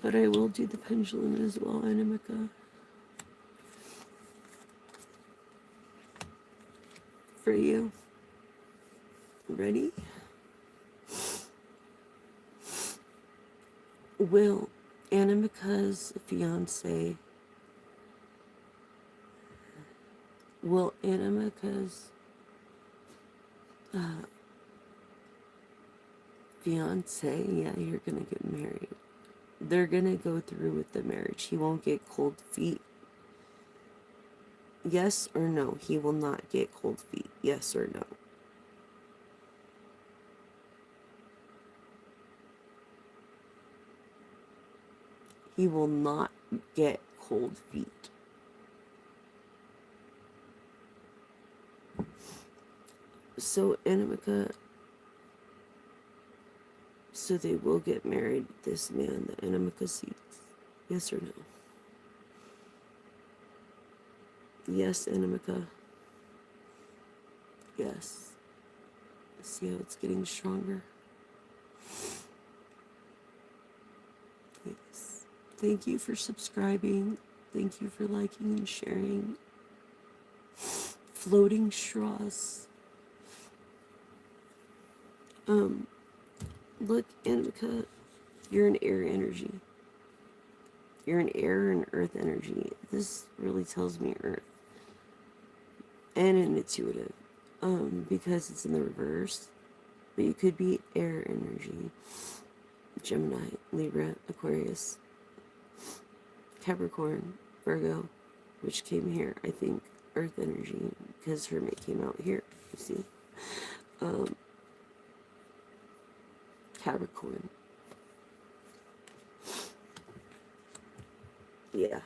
But I will do the pendulum as well, Anamika. For you. Ready? Will Anamika's fiance, will Anamika's fiance, yeah, you're gonna get married. They're gonna go through with the marriage. He won't get cold feet. Yes or no? He will not get cold feet. Yes or no? He will not get cold feet. So, Anamika, so they will get married, this man that Anamika sees. Yes or no? Yes, Anamika. Yes. See how it's getting stronger? Yes. Thank you for subscribing. Thank you for liking and sharing. Floating straws. Look, Anamika, you're an air energy. You're an air and earth energy. This really tells me earth. And an intuitive. because it's in the reverse. But you could be air energy, Gemini, Libra, Aquarius, Capricorn, Virgo, which came here, I think, Earth energy, because Hermit came out here, you see. Um, Capricorn. Yeah.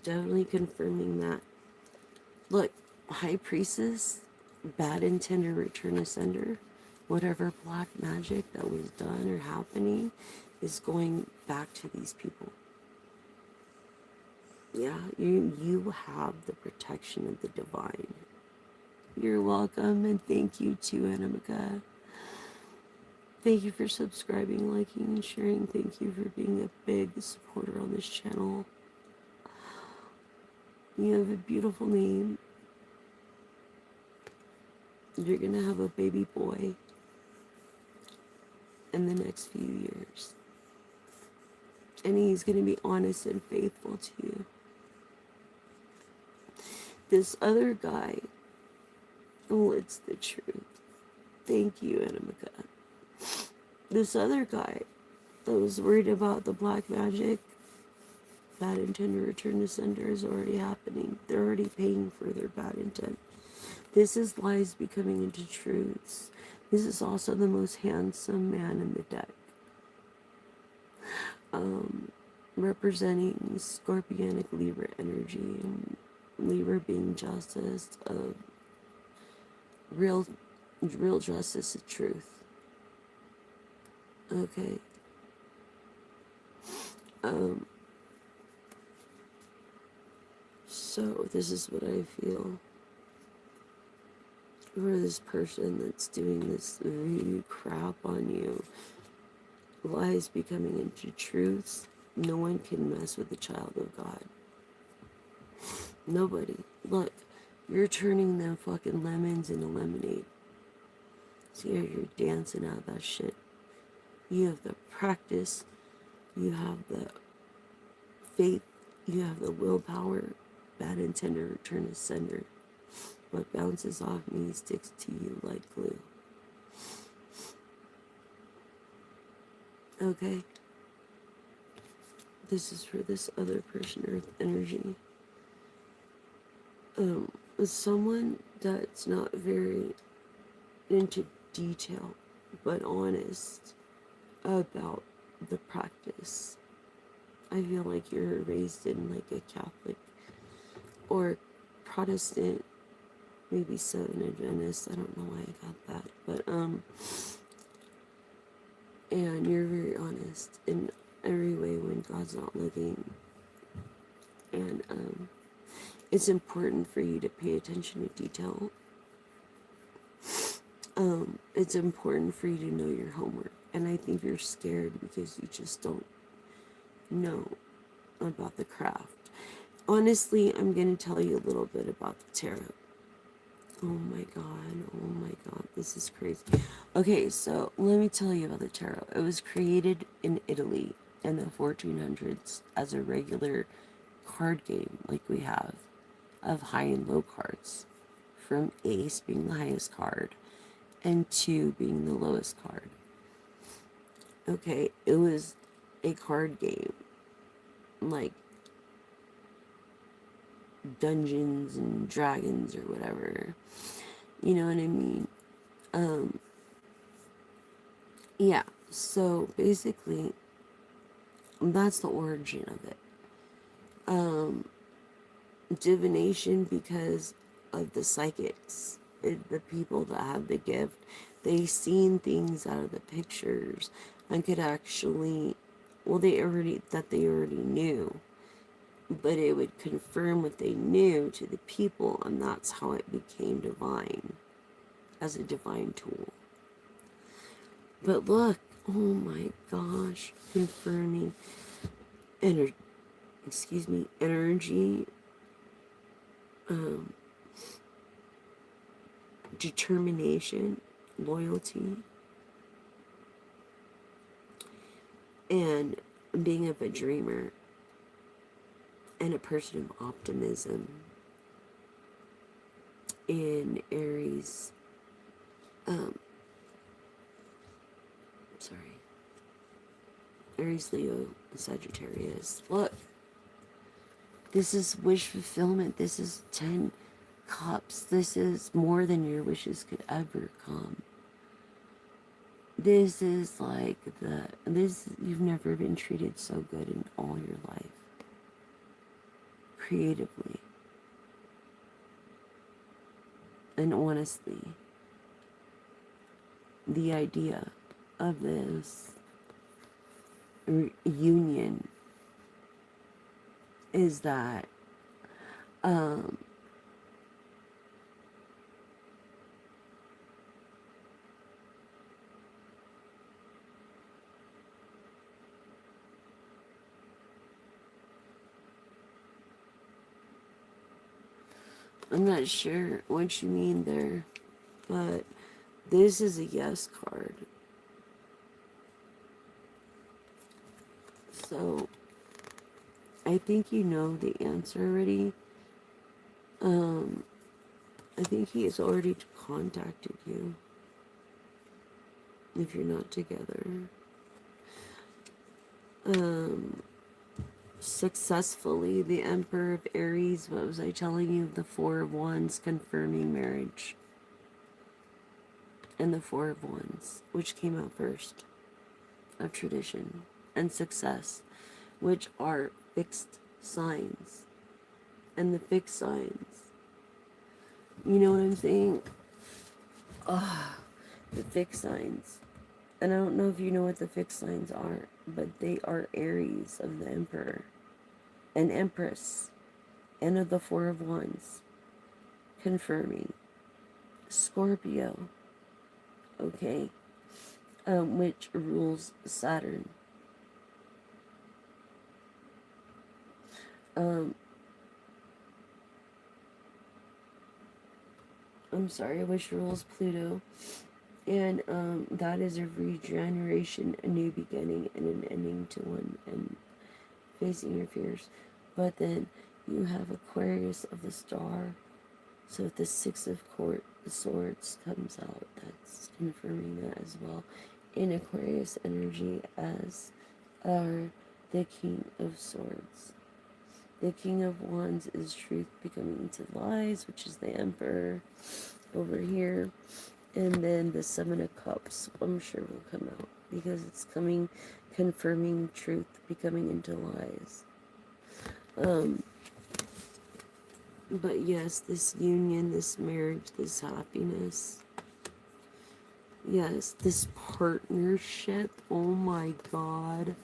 Definitely confirming that. Look, High Priestess, bad intender, return to sender. Whatever black magic that was done or happening is going back to these people. Yeah, you have the protection of the divine. You're welcome, and thank you too, Anamika. Thank you for subscribing, liking, and sharing. Thank you for being a big supporter on this channel. You have a beautiful name. You're gonna have a baby boy in the next few years. And he's gonna be honest and faithful to you. This other guy, oh, it's the truth. Thank you, Anamika. This other guy that was worried about the black magic, bad intent to return to sender is already happening. They're already paying for their bad intent. This is lies becoming into truths. This is also the most handsome man in the deck. Representing Scorpionic Libra energy, and Libra being justice of real justice of truth. Okay. So this is what I feel for this person that's doing this voodoo crap on you. Lies becoming into truths. No one can mess with the child of God. Nobody. Look, you're turning them fucking lemons into lemonade. See how you're dancing out that shit. You have the practice. You have the faith. You have the willpower. Bad intent to return to sender. What bounces off me sticks to you like glue. Okay? This is for this other person, Earth energy. Someone that's not very into detail, but honest about the practice. I feel like you're raised in like a Catholic or Protestant, maybe Seven Adventist. I don't know why I got that, but and you're very honest in every way when God's not looking, and it's important for you to pay attention to detail. It's important for you to know your homework, and I think you're scared because you just don't know about the craft. Honestly, I'm going to tell you a little bit about the tarot. Oh my god, this is crazy. Okay, so let me tell you about the tarot. It was created in Italy in the 1400s as a regular card game like we have of high and low cards, from ace being the highest card and 2 being the lowest card. Okay, it was a card game like Dungeons and Dragons or whatever, you know what I mean? Yeah, so basically that's the origin of it. Divination, because of the psychics, the people that have the gift, they seen things out of the pictures and could actually, well, they already knew, but it would confirm what they knew to the people, and that's how it became divine, as a divine tool. But look, oh my gosh, confirming energy, determination, loyalty, and being of a dreamer and a person of optimism. in Aries, um, sorry, Aries, Leo, and Sagittarius. Look, this is wish fulfillment. This is 10 cups. This is more than your wishes could ever come. This is like you've never been treated so good in all your life. Creatively. And honestly, the idea of this union is that I'm not sure what you mean there, but this is a yes card. So I think you know the answer already. I think he has already contacted you if you're not together. Successfully, the Emperor of Aries, what was I telling you? The Four of Wands confirming marriage. And the Four of Wands, which came out first, of tradition and success, which are fixed signs. And the fixed signs, you know what I'm saying? The fixed signs. And I don't know if you know what the fixed signs are, but they are Aries of the Emperor and Empress and of the Four of Wands, confirming Scorpio, okay, which rules Saturn. I'm sorry, which rules Pluto. And that is a regeneration, a new beginning, and an ending to one, and facing your fears. But then you have Aquarius of the Star. So if the Six of Swords comes out, that's confirming that as well. In Aquarius energy as are the King of Swords. The King of Wands is truth becoming into lies, which is the Emperor over here. And then the Seven of Cups, I'm sure will come out because it's coming, confirming truth becoming into lies. But yes, this union, this marriage, this happiness, yes, this partnership, oh my God.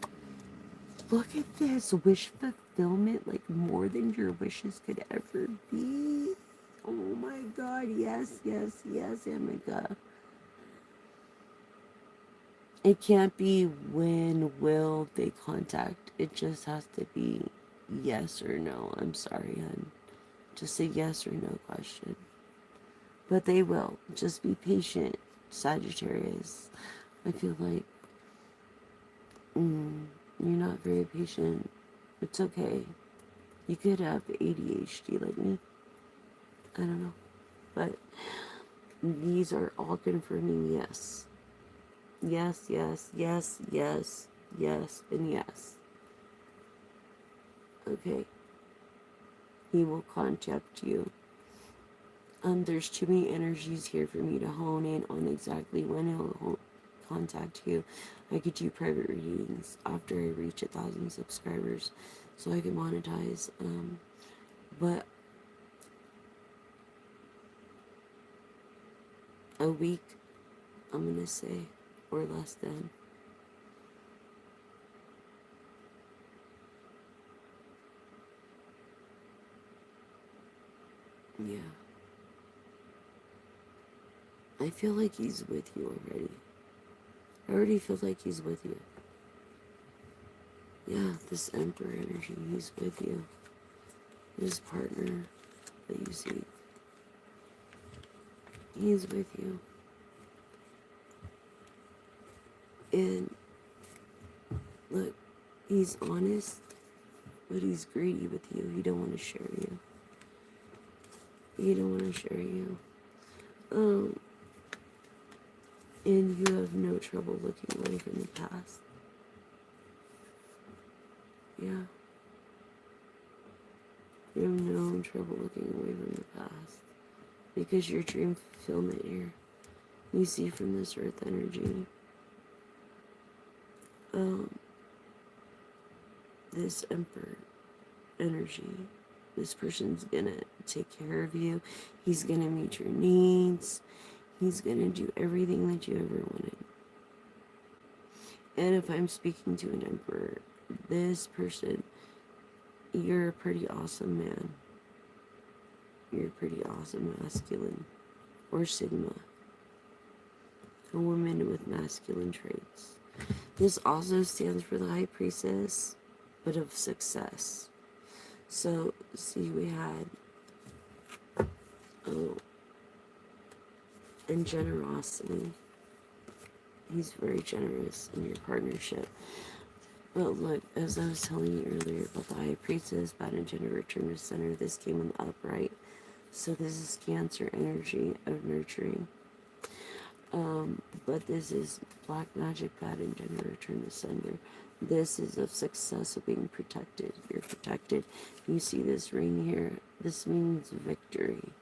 Look at this, wish fulfillment, like more than your wishes could ever be. Oh my God, yes, yes, yes, Amiga. It can't be when will they contact. It just has to be yes or no. I'm sorry, hon. Just a yes or no question. But they will. Just be patient, Sagittarius. I feel like you're not very patient. It's okay. You could have ADHD like me. I don't know. But these are all confirming yes. Yes, yes, yes, yes, yes, and yes. Okay. He will contact you. There's too many energies here for me to hone in on exactly when he'll contact you. I could do private readings after I reach 1,000 subscribers so I can monetize. But a week, I'm gonna say, or less than. Yeah. I feel like he's with you already. I already feel like he's with you. Yeah, this Emperor energy, he's with you. His partner that you see, he's with you. And look, he's honest, but he's greedy with you. He don't want to share you. You don't want to share you. Um, and you have no trouble looking away from the past. Yeah. You have no trouble looking away from the past. Because your dream fulfillment here. You see from this earth energy. This emperor energy. This person's gonna take care of you. He's gonna meet your needs. He's gonna do everything that you ever wanted. And if I'm speaking to an emperor, this person, you're a pretty awesome man. You're a pretty awesome masculine or sigma. A woman with masculine traits. This also stands for the high priestess, but of success. So, see, we had, and generosity. He's very generous in your partnership. But look, as I was telling you earlier about the high priestess, bad and gender return to center, this came in the upright. So this is Cancer energy of nurturing. But this is black magic, bad and gender return to sender. This is of success, of being protected. You're protected. You see this ring here. This means victory.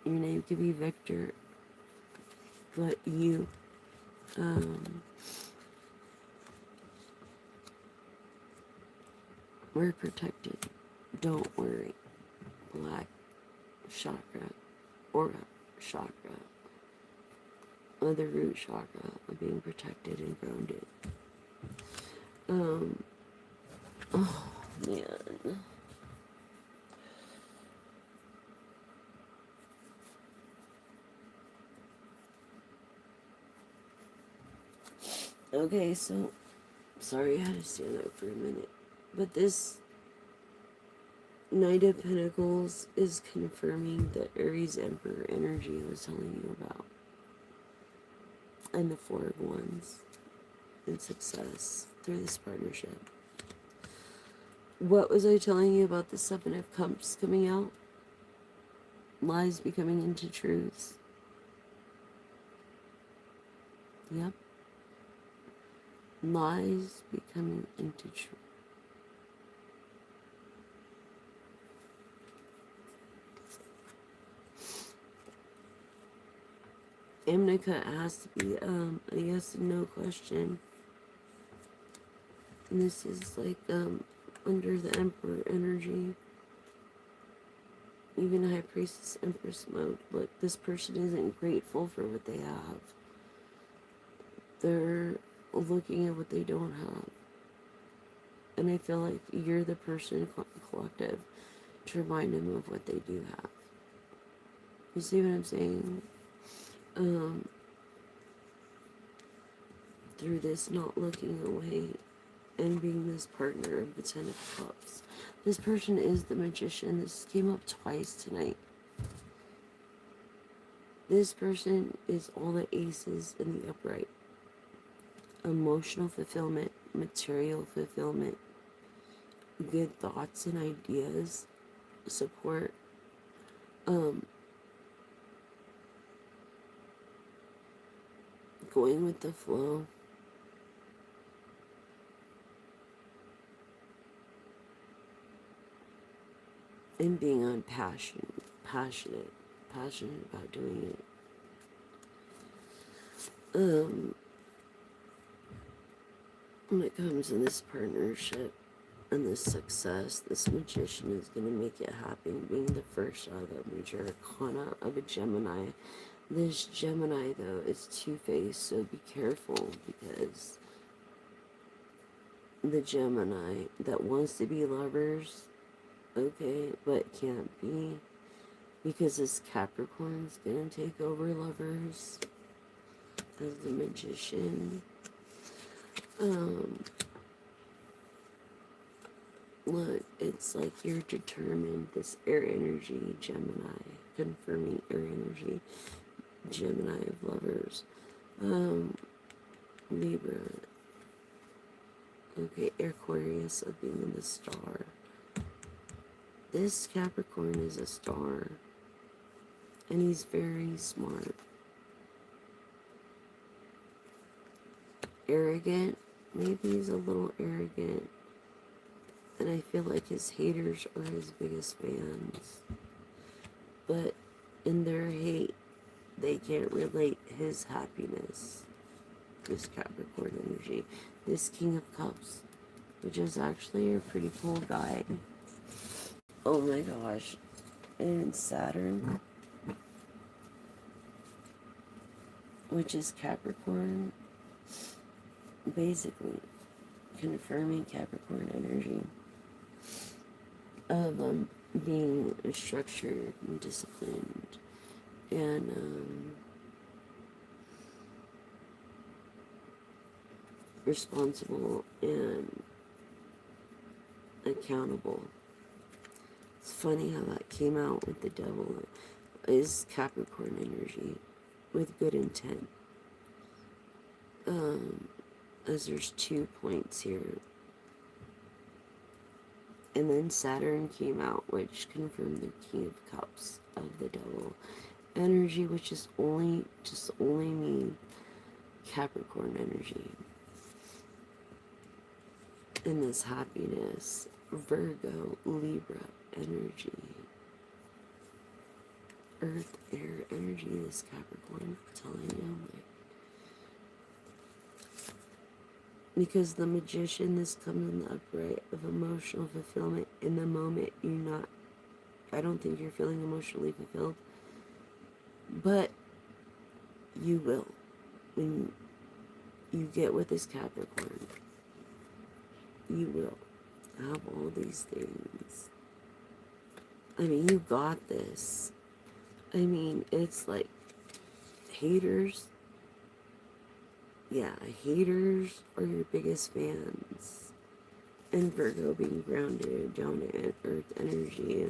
Your name could be Victor, but you we're protected. Don't worry. Black chakra, aura chakra, the root chakra of being protected and grounded. Oh man. Okay, so sorry I had to stand up for a minute, but this Knight of Pentacles is confirming the Aries Emperor energy I was telling you about. And the Four of Wands and success through this partnership. What was I telling you about the Seven of Cups coming out? Lies becoming into truths. Yep. Lies becoming into truth. Amnica has to be a yes and no question. And this is like under the Emperor energy. Even High Priestess Empress mode. Look, this person isn't grateful for what they have. They're looking at what they don't have. And I feel like you're the person, collective, to remind them of what they do have. You see what I'm saying? Through this not looking away and being this partner of the Ten of Cups. This person is the Magician. This came up twice tonight. This person is all the aces in the upright. Emotional fulfillment, material fulfillment, good thoughts and ideas, support, going with the flow. And being passionate about doing it. When it comes in this partnership and this success, this Magician is going to make it happen, being the first out of the major arcana of a Gemini. This Gemini, though, is two-faced, so be careful, because the Gemini that wants to be lovers, okay, but can't be, because this Capricorn's gonna take over lovers as the Magician. Look, it's like you're determined. This air energy, Gemini, confirming air energy, Gemini of lovers. Libra. Okay, Aquarius of being in the star. This Capricorn is a star, and he's very smart. Arrogant. Maybe he's a little arrogant. And I feel like his haters are his biggest fans. But in their hate, they can't relate his happiness. This Capricorn energy. This King of Cups, which is actually a pretty cool guy. Oh my gosh. And Saturn, which is Capricorn, basically confirming Capricorn energy of being structured and disciplined and responsible and accountable. It's funny how that came out with the devil is Capricorn energy with good intent. As there's 2 points here. And then Saturn came out, which confirmed the King of Cups of the devil energy, which is just only mean Capricorn energy. And this happiness, Virgo, Libra energy. Earth, air energy, this Capricorn, I'm telling you. Because the Magician, this comes in the upright of emotional fulfillment in the moment I don't think you're feeling emotionally fulfilled, but you will when you get with this Capricorn. You will have all these things. I mean, you got this. I mean, it's like haters. Yeah, haters are your biggest fans. And Virgo being grounded, down to earth energy,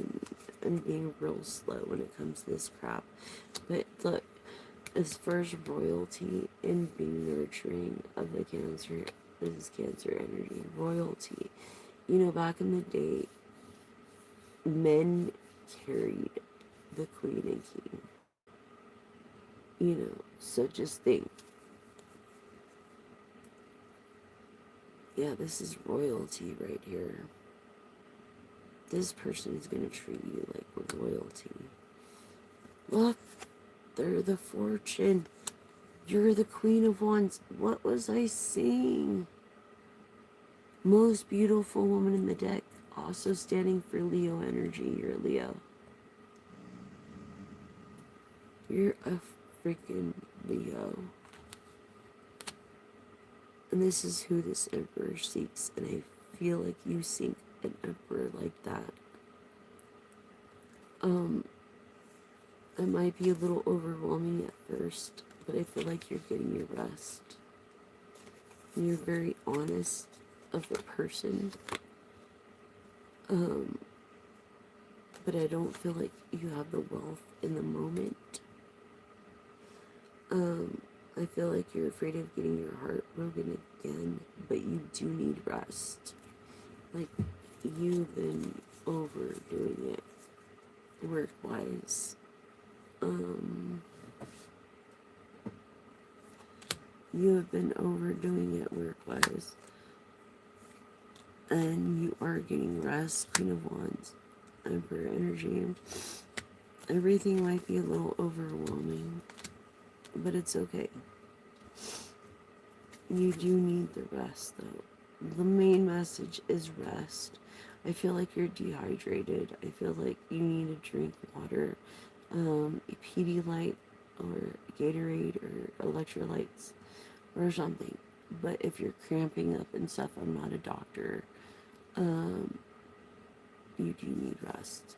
and being real slow when it comes to this crap. But look, as far as royalty and being nurturing of the Cancer, this is Cancer energy. Royalty. You know, back in the day, men carried the queen and king. You know, so just think. Yeah, this is royalty right here. This person is going to treat you like royalty. Look, they're the Fortune. You're the Queen of Wands. What was I saying? Most beautiful woman in the deck. Also standing for Leo energy. You're a Leo. You're a freaking Leo. And this is who this Emperor seeks. And I feel like you seek an Emperor like that. It might be a little overwhelming at first, but I feel like you're getting your rest. And you're very honest of a person. But I don't feel like you have the wealth in the moment. I feel like you're afraid of getting your heart broken again, but you do need rest. Like, you've been overdoing it work-wise. You have been overdoing it work-wise. And you are getting rest, Queen of Wands, Emperor energy. Everything might be a little overwhelming, but it's okay. You do need the rest, though. The main message is rest. I feel like you're dehydrated. I feel like you need to drink water, Pedialyte or Gatorade or electrolytes or something. But if you're cramping up and stuff, I'm not a doctor. You do need rest.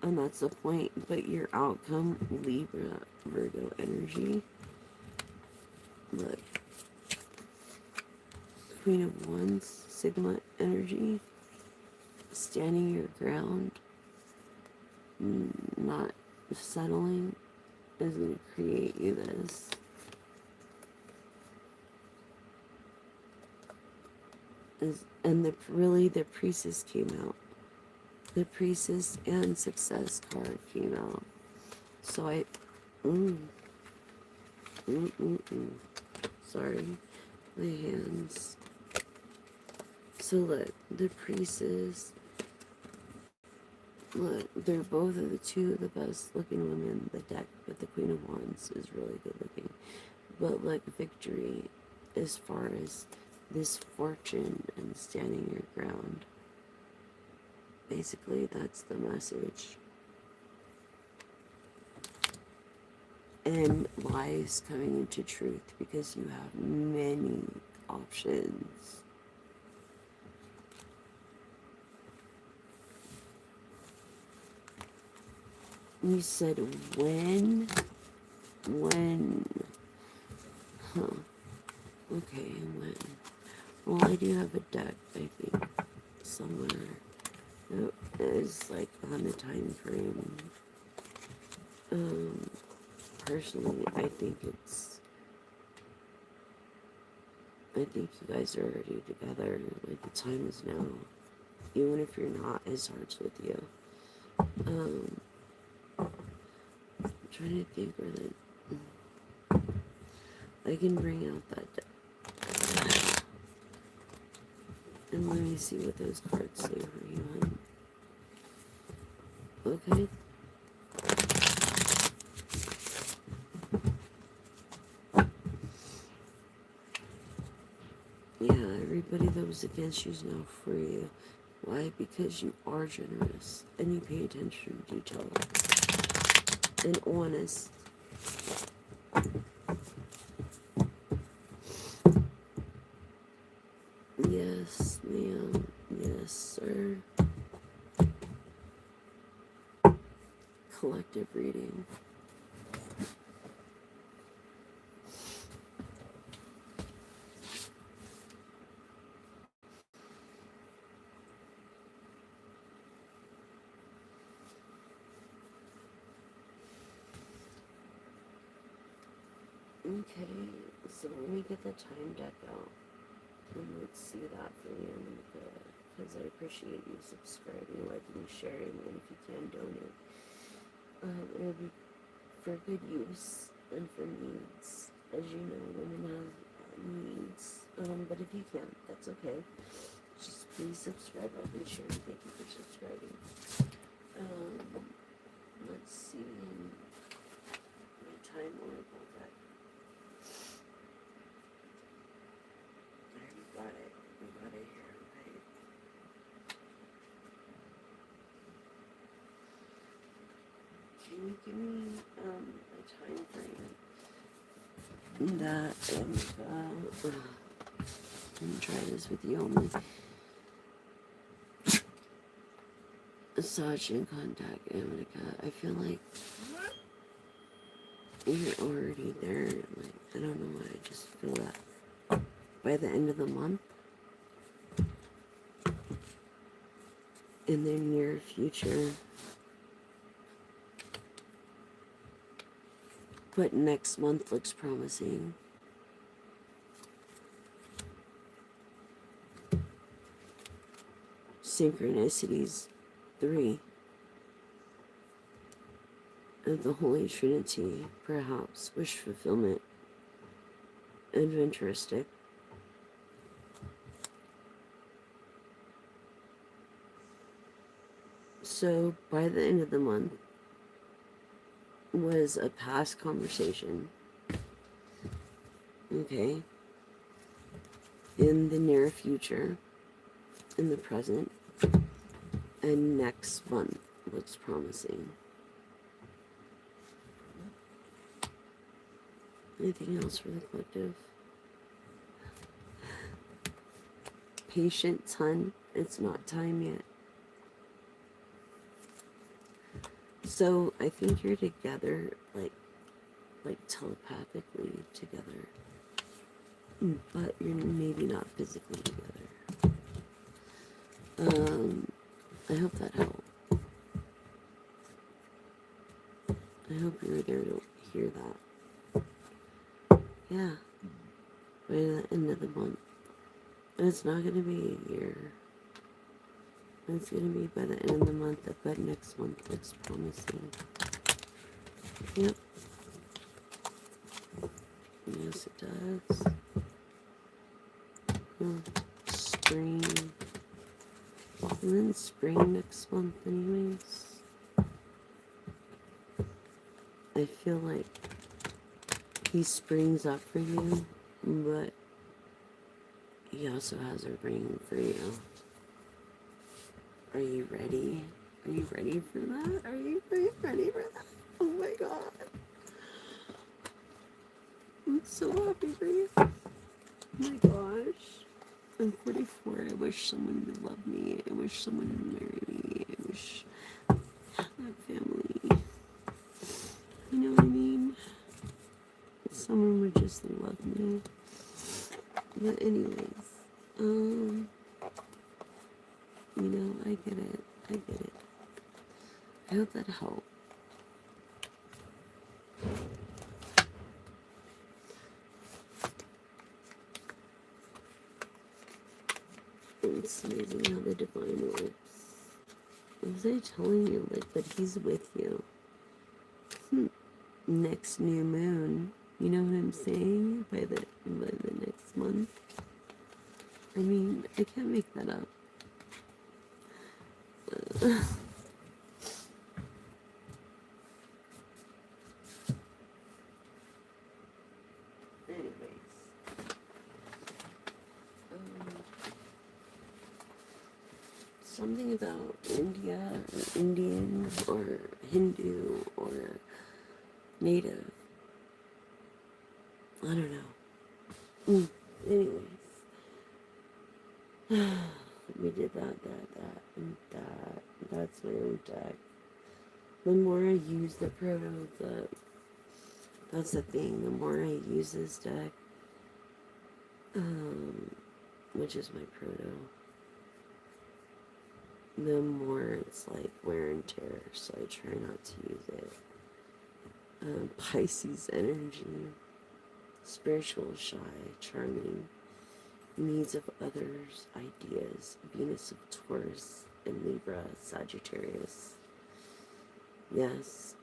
And that's the point. But your outcome, Libra, Virgo energy. Look. Queen of Wands, Sigma energy. Standing your ground. Not settling is going to create you this. And the Priestess came out. The Priestess and Success card came out. So I, mm, mm, mm, mm. Sorry, my hands. So look, the Priestess, look, they're both of the two of the best looking women in the deck, but the Queen of Wands is really good looking. But like victory, as far as this fortune and standing your ground. Basically, that's the message. And lies coming into truth because you have many options. You said when, huh, okay, when. Well, I do have a deck, I think, somewhere. It is like on the time frame. Personally, I think you guys are already together. Like, the time is now. Even if you're not, his heart's with you. I'm trying to think where I can bring out that deck. And let me see what those cards say for you, hon. Okay. Yeah, everybody that was against you is now for you. Why? Because you are generous and you pay attention to detail and honest. Yes, ma'am. Yes, sir. Collective reading. Okay, so let me get the time deck out. And let's see that for you, because I appreciate you subscribing, liking, sharing, and if you can, donate. It'll be for good use and for needs. As you know, women have needs. But if you can't, that's okay. Just please subscribe, like, and share. Thank you for subscribing. Let's see. My time oracle deck. I already got it. We got it here, okay? Can you give me a time frame that let me try this with you only. Massage and contact, America. I feel like you're already there. Like, I don't know why, I just feel that by the end of the month, in the near future. But next month looks promising. Synchronicities 3 of the Holy Trinity, perhaps wish fulfillment, adventuristic. So by the end of the month was a past conversation, okay, in the near future, in the present, and next month looks promising. Anything else for the collective? Patience, hun. It's not time yet. So I think you're together, like telepathically together, but you're maybe not physically together. I hope that helped. I hope you were there to hear that. Yeah, by the end of the month. And it's not going to be a year. It's gonna be by the end of the month, but next month looks promising. Yep. Yes, it does. Spring. And then spring next month, anyways. I feel like he springs up for you, but he also has a ring for you. Are you ready? Are you ready for that? Are you ready for that? Oh my god. I'm so happy for you. Oh my gosh. I'm 44. I wish someone would love me. I wish someone would marry me. I wish I had family. You know what I mean? Someone would just love me. But anyways, you know, I get it. I get it. I hope that helped. It's amazing how the divine works. Was I telling you, like, that he's with you? Next new moon. You know what I'm saying? By the next month. I mean, I can't make that up. Anyways. Something about India or Indian or Hindu or Native. I don't know. Anyways. We did that, and that. That's my own deck. The more I use the proto, that's the thing. The more I use this deck, which is my proto, the more it's like wear and tear. So I try not to use it. Pisces energy, spiritual, shy, charming, needs of others, ideas, Venus of Taurus, and Libra, Sagittarius. Yes,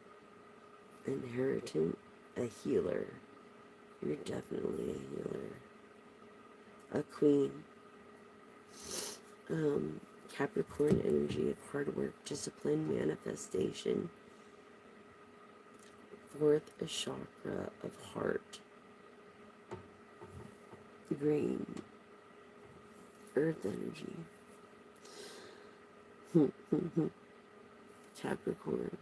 inheritant, a healer. You're definitely a healer. A queen. Capricorn energy of hard work, discipline, manifestation. Fourth, a chakra of heart. Green. Earth energy. Capricorn.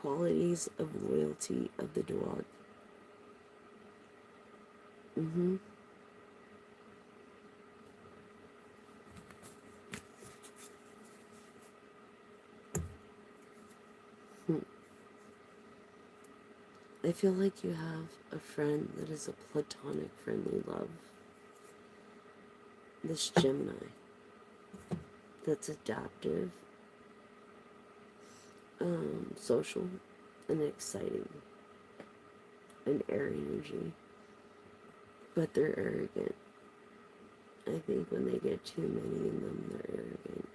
Qualities of loyalty of the dog. I feel like you have a friend that is a platonic friendly love. This Gemini that's adaptive, social, and exciting, and air energy, but they're arrogant. I think when they get too many in them, they're arrogant.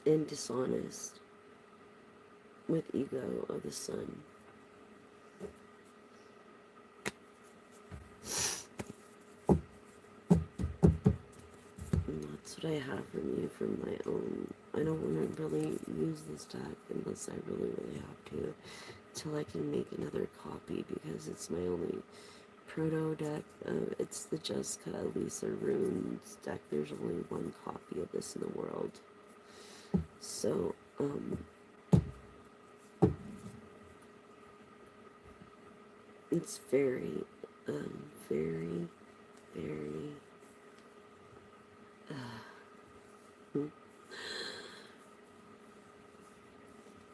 And dishonest, with ego of the sun. And that's what I have from you from my own. I don't want to really use this deck unless I really have to, till I can make another copy, because it's my only proto deck. It's the Jessica Elisa Runes deck. There's only one copy of this in the world. So, it's very, very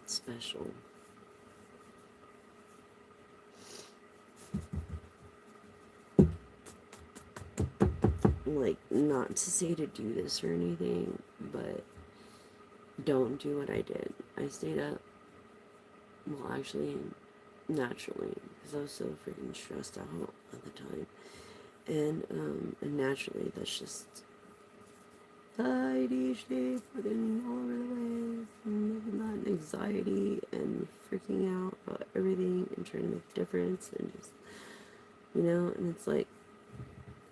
special. Like, not to say to do this or anything, but don't do what I did. I stayed up, well, actually, naturally, because I was so freaking stressed out at the time. And naturally, that's just the ADHD fucking all over the place, and that anxiety and freaking out about everything and trying to make a difference and just, and it's like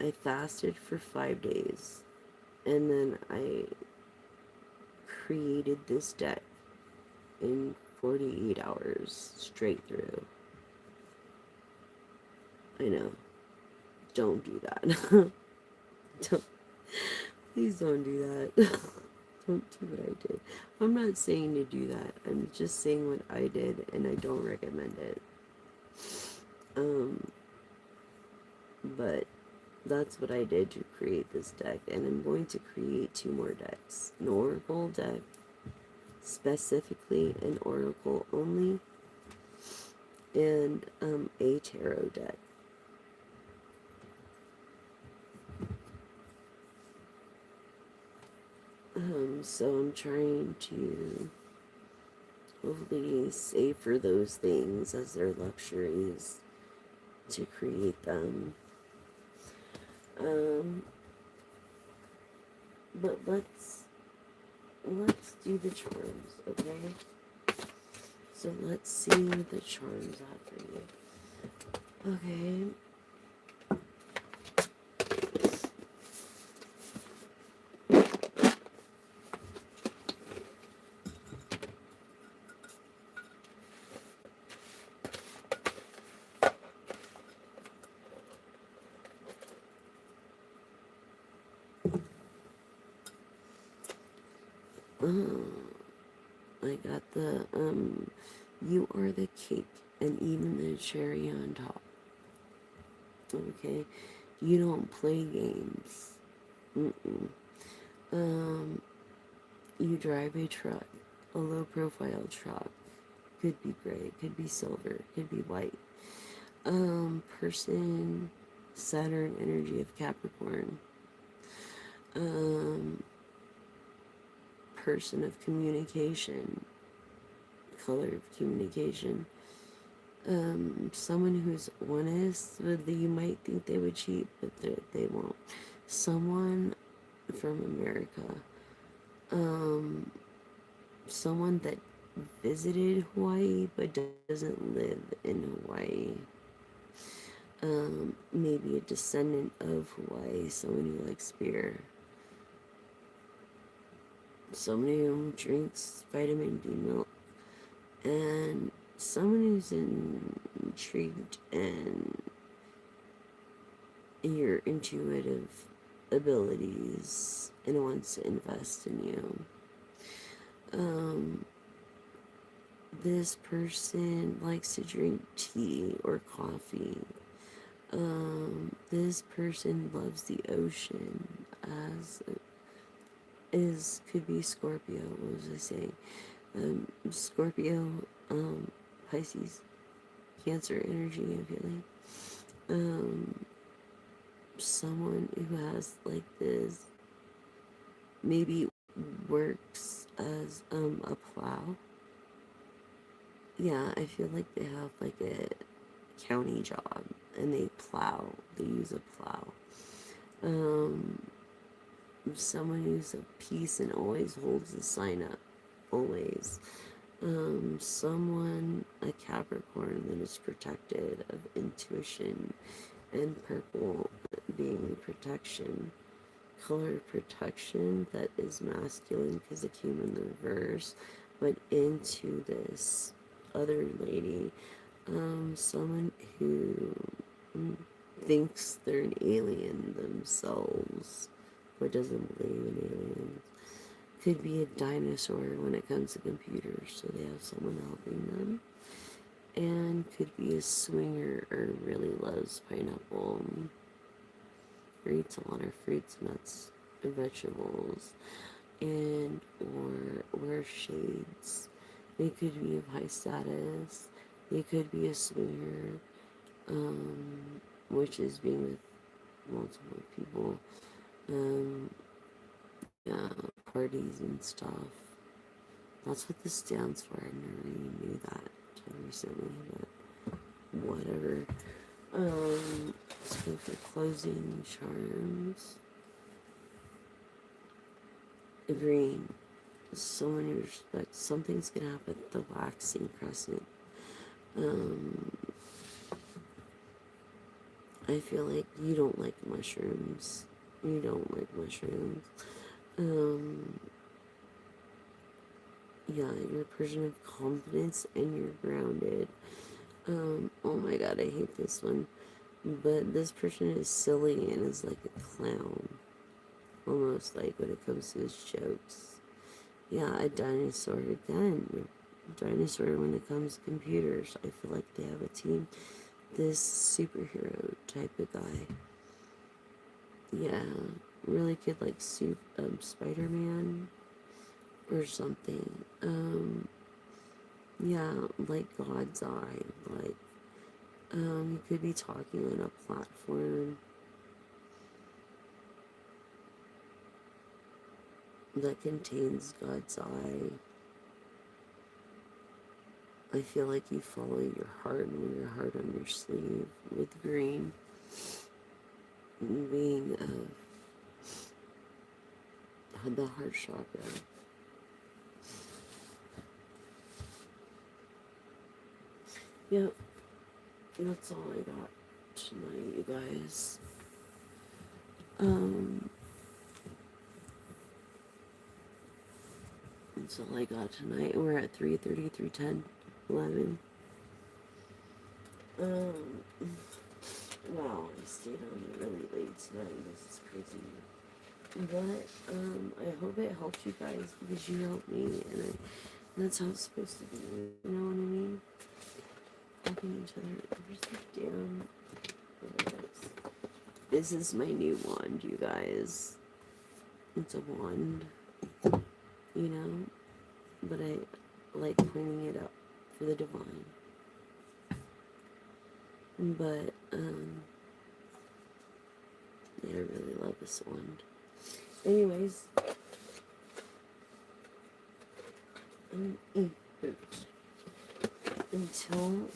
I fasted for 5 days and then I created this deck in 48 hours straight through. I know. Don't do that. don't, please don't do that. Don't do what I did. I'm not saying to do that. I'm just saying what I did, and I don't recommend it. But that's what I did to create this deck, and I'm going to create 2 more decks. An Oracle deck, specifically an Oracle only, and a Tarot deck. So I'm trying to hopefully save for those things as their luxuries to create them. But let's do the charms, okay? So let's see what the charms are for you. Okay. I got the you are the cake and even the cherry on top. Okay, you don't play games. Mm-mm. You drive a truck, a low profile truck. Could be gray, could be silver, could be white. Person, Saturn energy of Capricorn. Person of communication, color of communication. Someone who's honest, but you might think they would cheat, but they won't. Someone from America. Someone that visited Hawaii but doesn't live in Hawaii. Maybe a descendant of Hawaii, someone who likes beer. Someone who drinks vitamin D milk. And someone who's intrigued and your intuitive abilities and wants to invest in you. This person likes to drink tea or coffee. This person loves the ocean, as could be Scorpio. What was I saying? Scorpio, Pisces, Cancer energy, I'm feeling. Someone who has like this, maybe works as a plow. Yeah, I feel like they have like a county job and they plow. They use a plow. Someone who's at peace and always holds the sign up. Always. Someone, a Capricorn, that is protected of intuition, and purple being protection. Color protection that is masculine because it came in the reverse, but into this other lady, someone who thinks they're an alien themselves but doesn't believe in aliens. Could be a dinosaur when it comes to computers, so they have someone helping them. And could be a swinger or really loves pineapple, or eats a lot of fruits, nuts, and vegetables, and or wear shades. They could be of high status. They could be a swinger, which is being with multiple people. Yeah, parties and stuff. That's what this stands for. I never even knew that until recently, but whatever. Let's go for closing charms. Green. So many respects. Something's gonna happen with the waxing crescent. Um, I feel like you don't like mushrooms. You don't like mushrooms. Um, yeah, you're a person of confidence and you're grounded. Oh my god, I hate this one. But this person is silly and is like a clown. Almost like when it comes to his jokes. Yeah, a dinosaur again. Dinosaur when it comes to computers. I feel like they have a team. This superhero type of guy. Yeah, really good like Spider-Man or something. Yeah, like God's Eye. Like, you could be talking on a platform that contains God's Eye. I feel like you follow your heart and wear your heart on your sleeve with green being the heart chakra. Yep, that's all I got tonight, you guys. That's all I got tonight. We're at 3:30, 3:10, 11. Wow, I stayed on really late tonight. This is crazy. But I hope it helps you guys because you helped me, and that's how it's supposed to be. You know what I mean? Helping each other. Where's the damn? This is my new wand, you guys. It's a wand, you know, but I like pointing it up for the divine. But yeah, I really love this wand. Anyways, until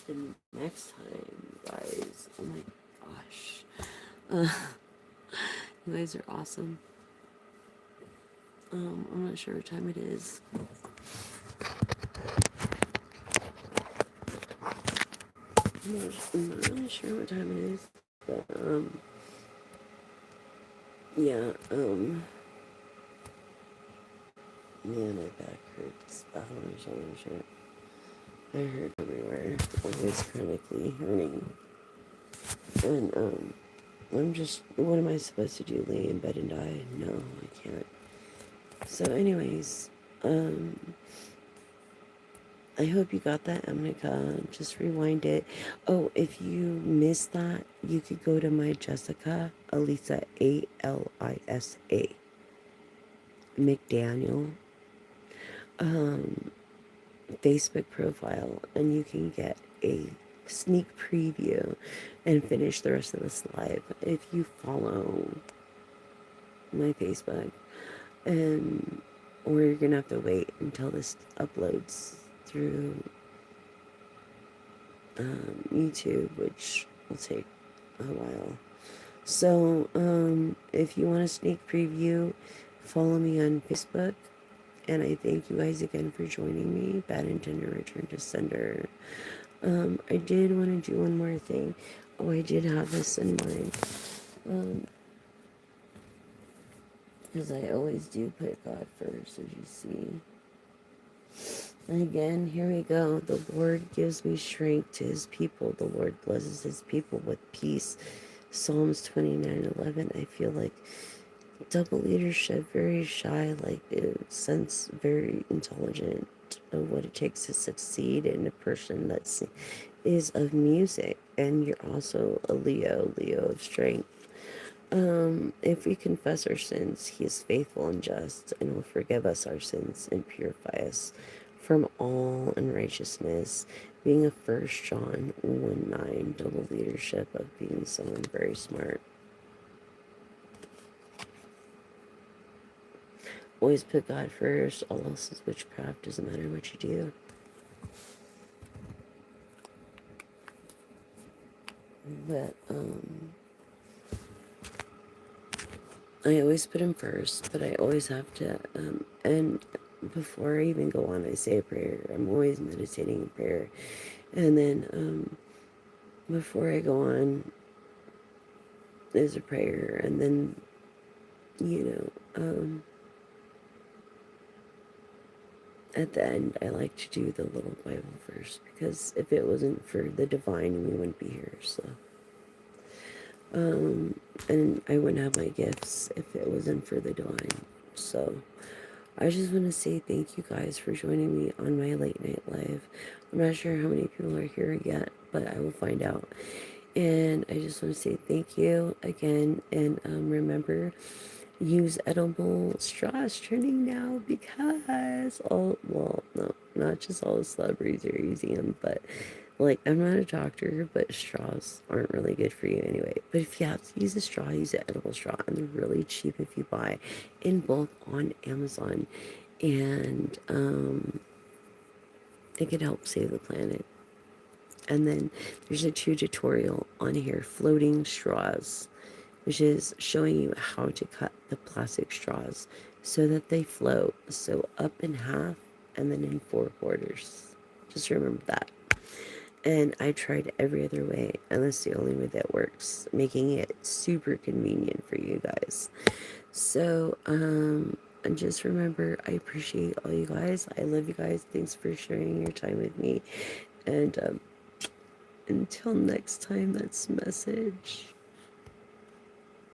the next time, guys. Oh my gosh, you guys are awesome. I'm not sure what time it is. I'm not really sure what time it is, but yeah, man, my back hurts. Holy shit. I hurt everywhere. Always chronically hurting. And, what am I supposed to do? Lay in bed and die? No, I can't. So, anyways, I hope you got that. I'm gonna just rewind it. Oh, if you missed that, you could go to my Jessica Alisa Alisa McDaniel Facebook profile, and you can get a sneak preview and finish the rest of this live if you follow my Facebook. And or you're gonna have to wait until this uploads through YouTube, which will take a while. So if you want a sneak preview, follow me on Facebook. And I thank you guys again for joining me. Bad Intender Return to Sender. I did want to do one more thing. Oh, I did have this in mind. Because I always do put God first, as you see. And again, here we go. The Lord gives me strength to his people. The Lord blesses his people with peace. Psalms 29:11. I feel like double leadership, very shy, like sense very intelligent of what it takes to succeed, and a person that is of music. And you're also a Leo of strength. If we confess our sins, he is faithful and just and will forgive us our sins and purify us from all unrighteousness. Being a 1 John 1:9, double leadership of being someone very smart. Always put God first, all else is witchcraft, doesn't matter what you do. But I always put him first, but I always have to, and before I even go on, I say a prayer. I'm always meditating a prayer. And then before I go on, there's a prayer. And then, you at the end, I like to do the little Bible verse because if it wasn't for the divine, we wouldn't be here. So, and I wouldn't have my gifts if it wasn't for the divine. So, I just want to say thank you guys for joining me on my late night live. I'm not sure how many people are here yet, but I will find out. And I just want to say thank you again. And remember, use edible straws trending now because well, no, not just all the celebrities are using them, but like, I'm not a doctor, but straws aren't really good for you anyway. But if you have to use a straw, use an edible straw, and they're really cheap if you buy in bulk on Amazon. And it could help save the planet. And then there's a tutorial on here, floating straws, which is showing you how to cut the plastic straws so that they float. So up in half and then in 4/4. Just remember that. And I tried every other way, and that's the only way that works, making it super convenient for you guys. So, and just remember, I appreciate all you guys. I love you guys. Thanks for sharing your time with me. And until next time, that's message.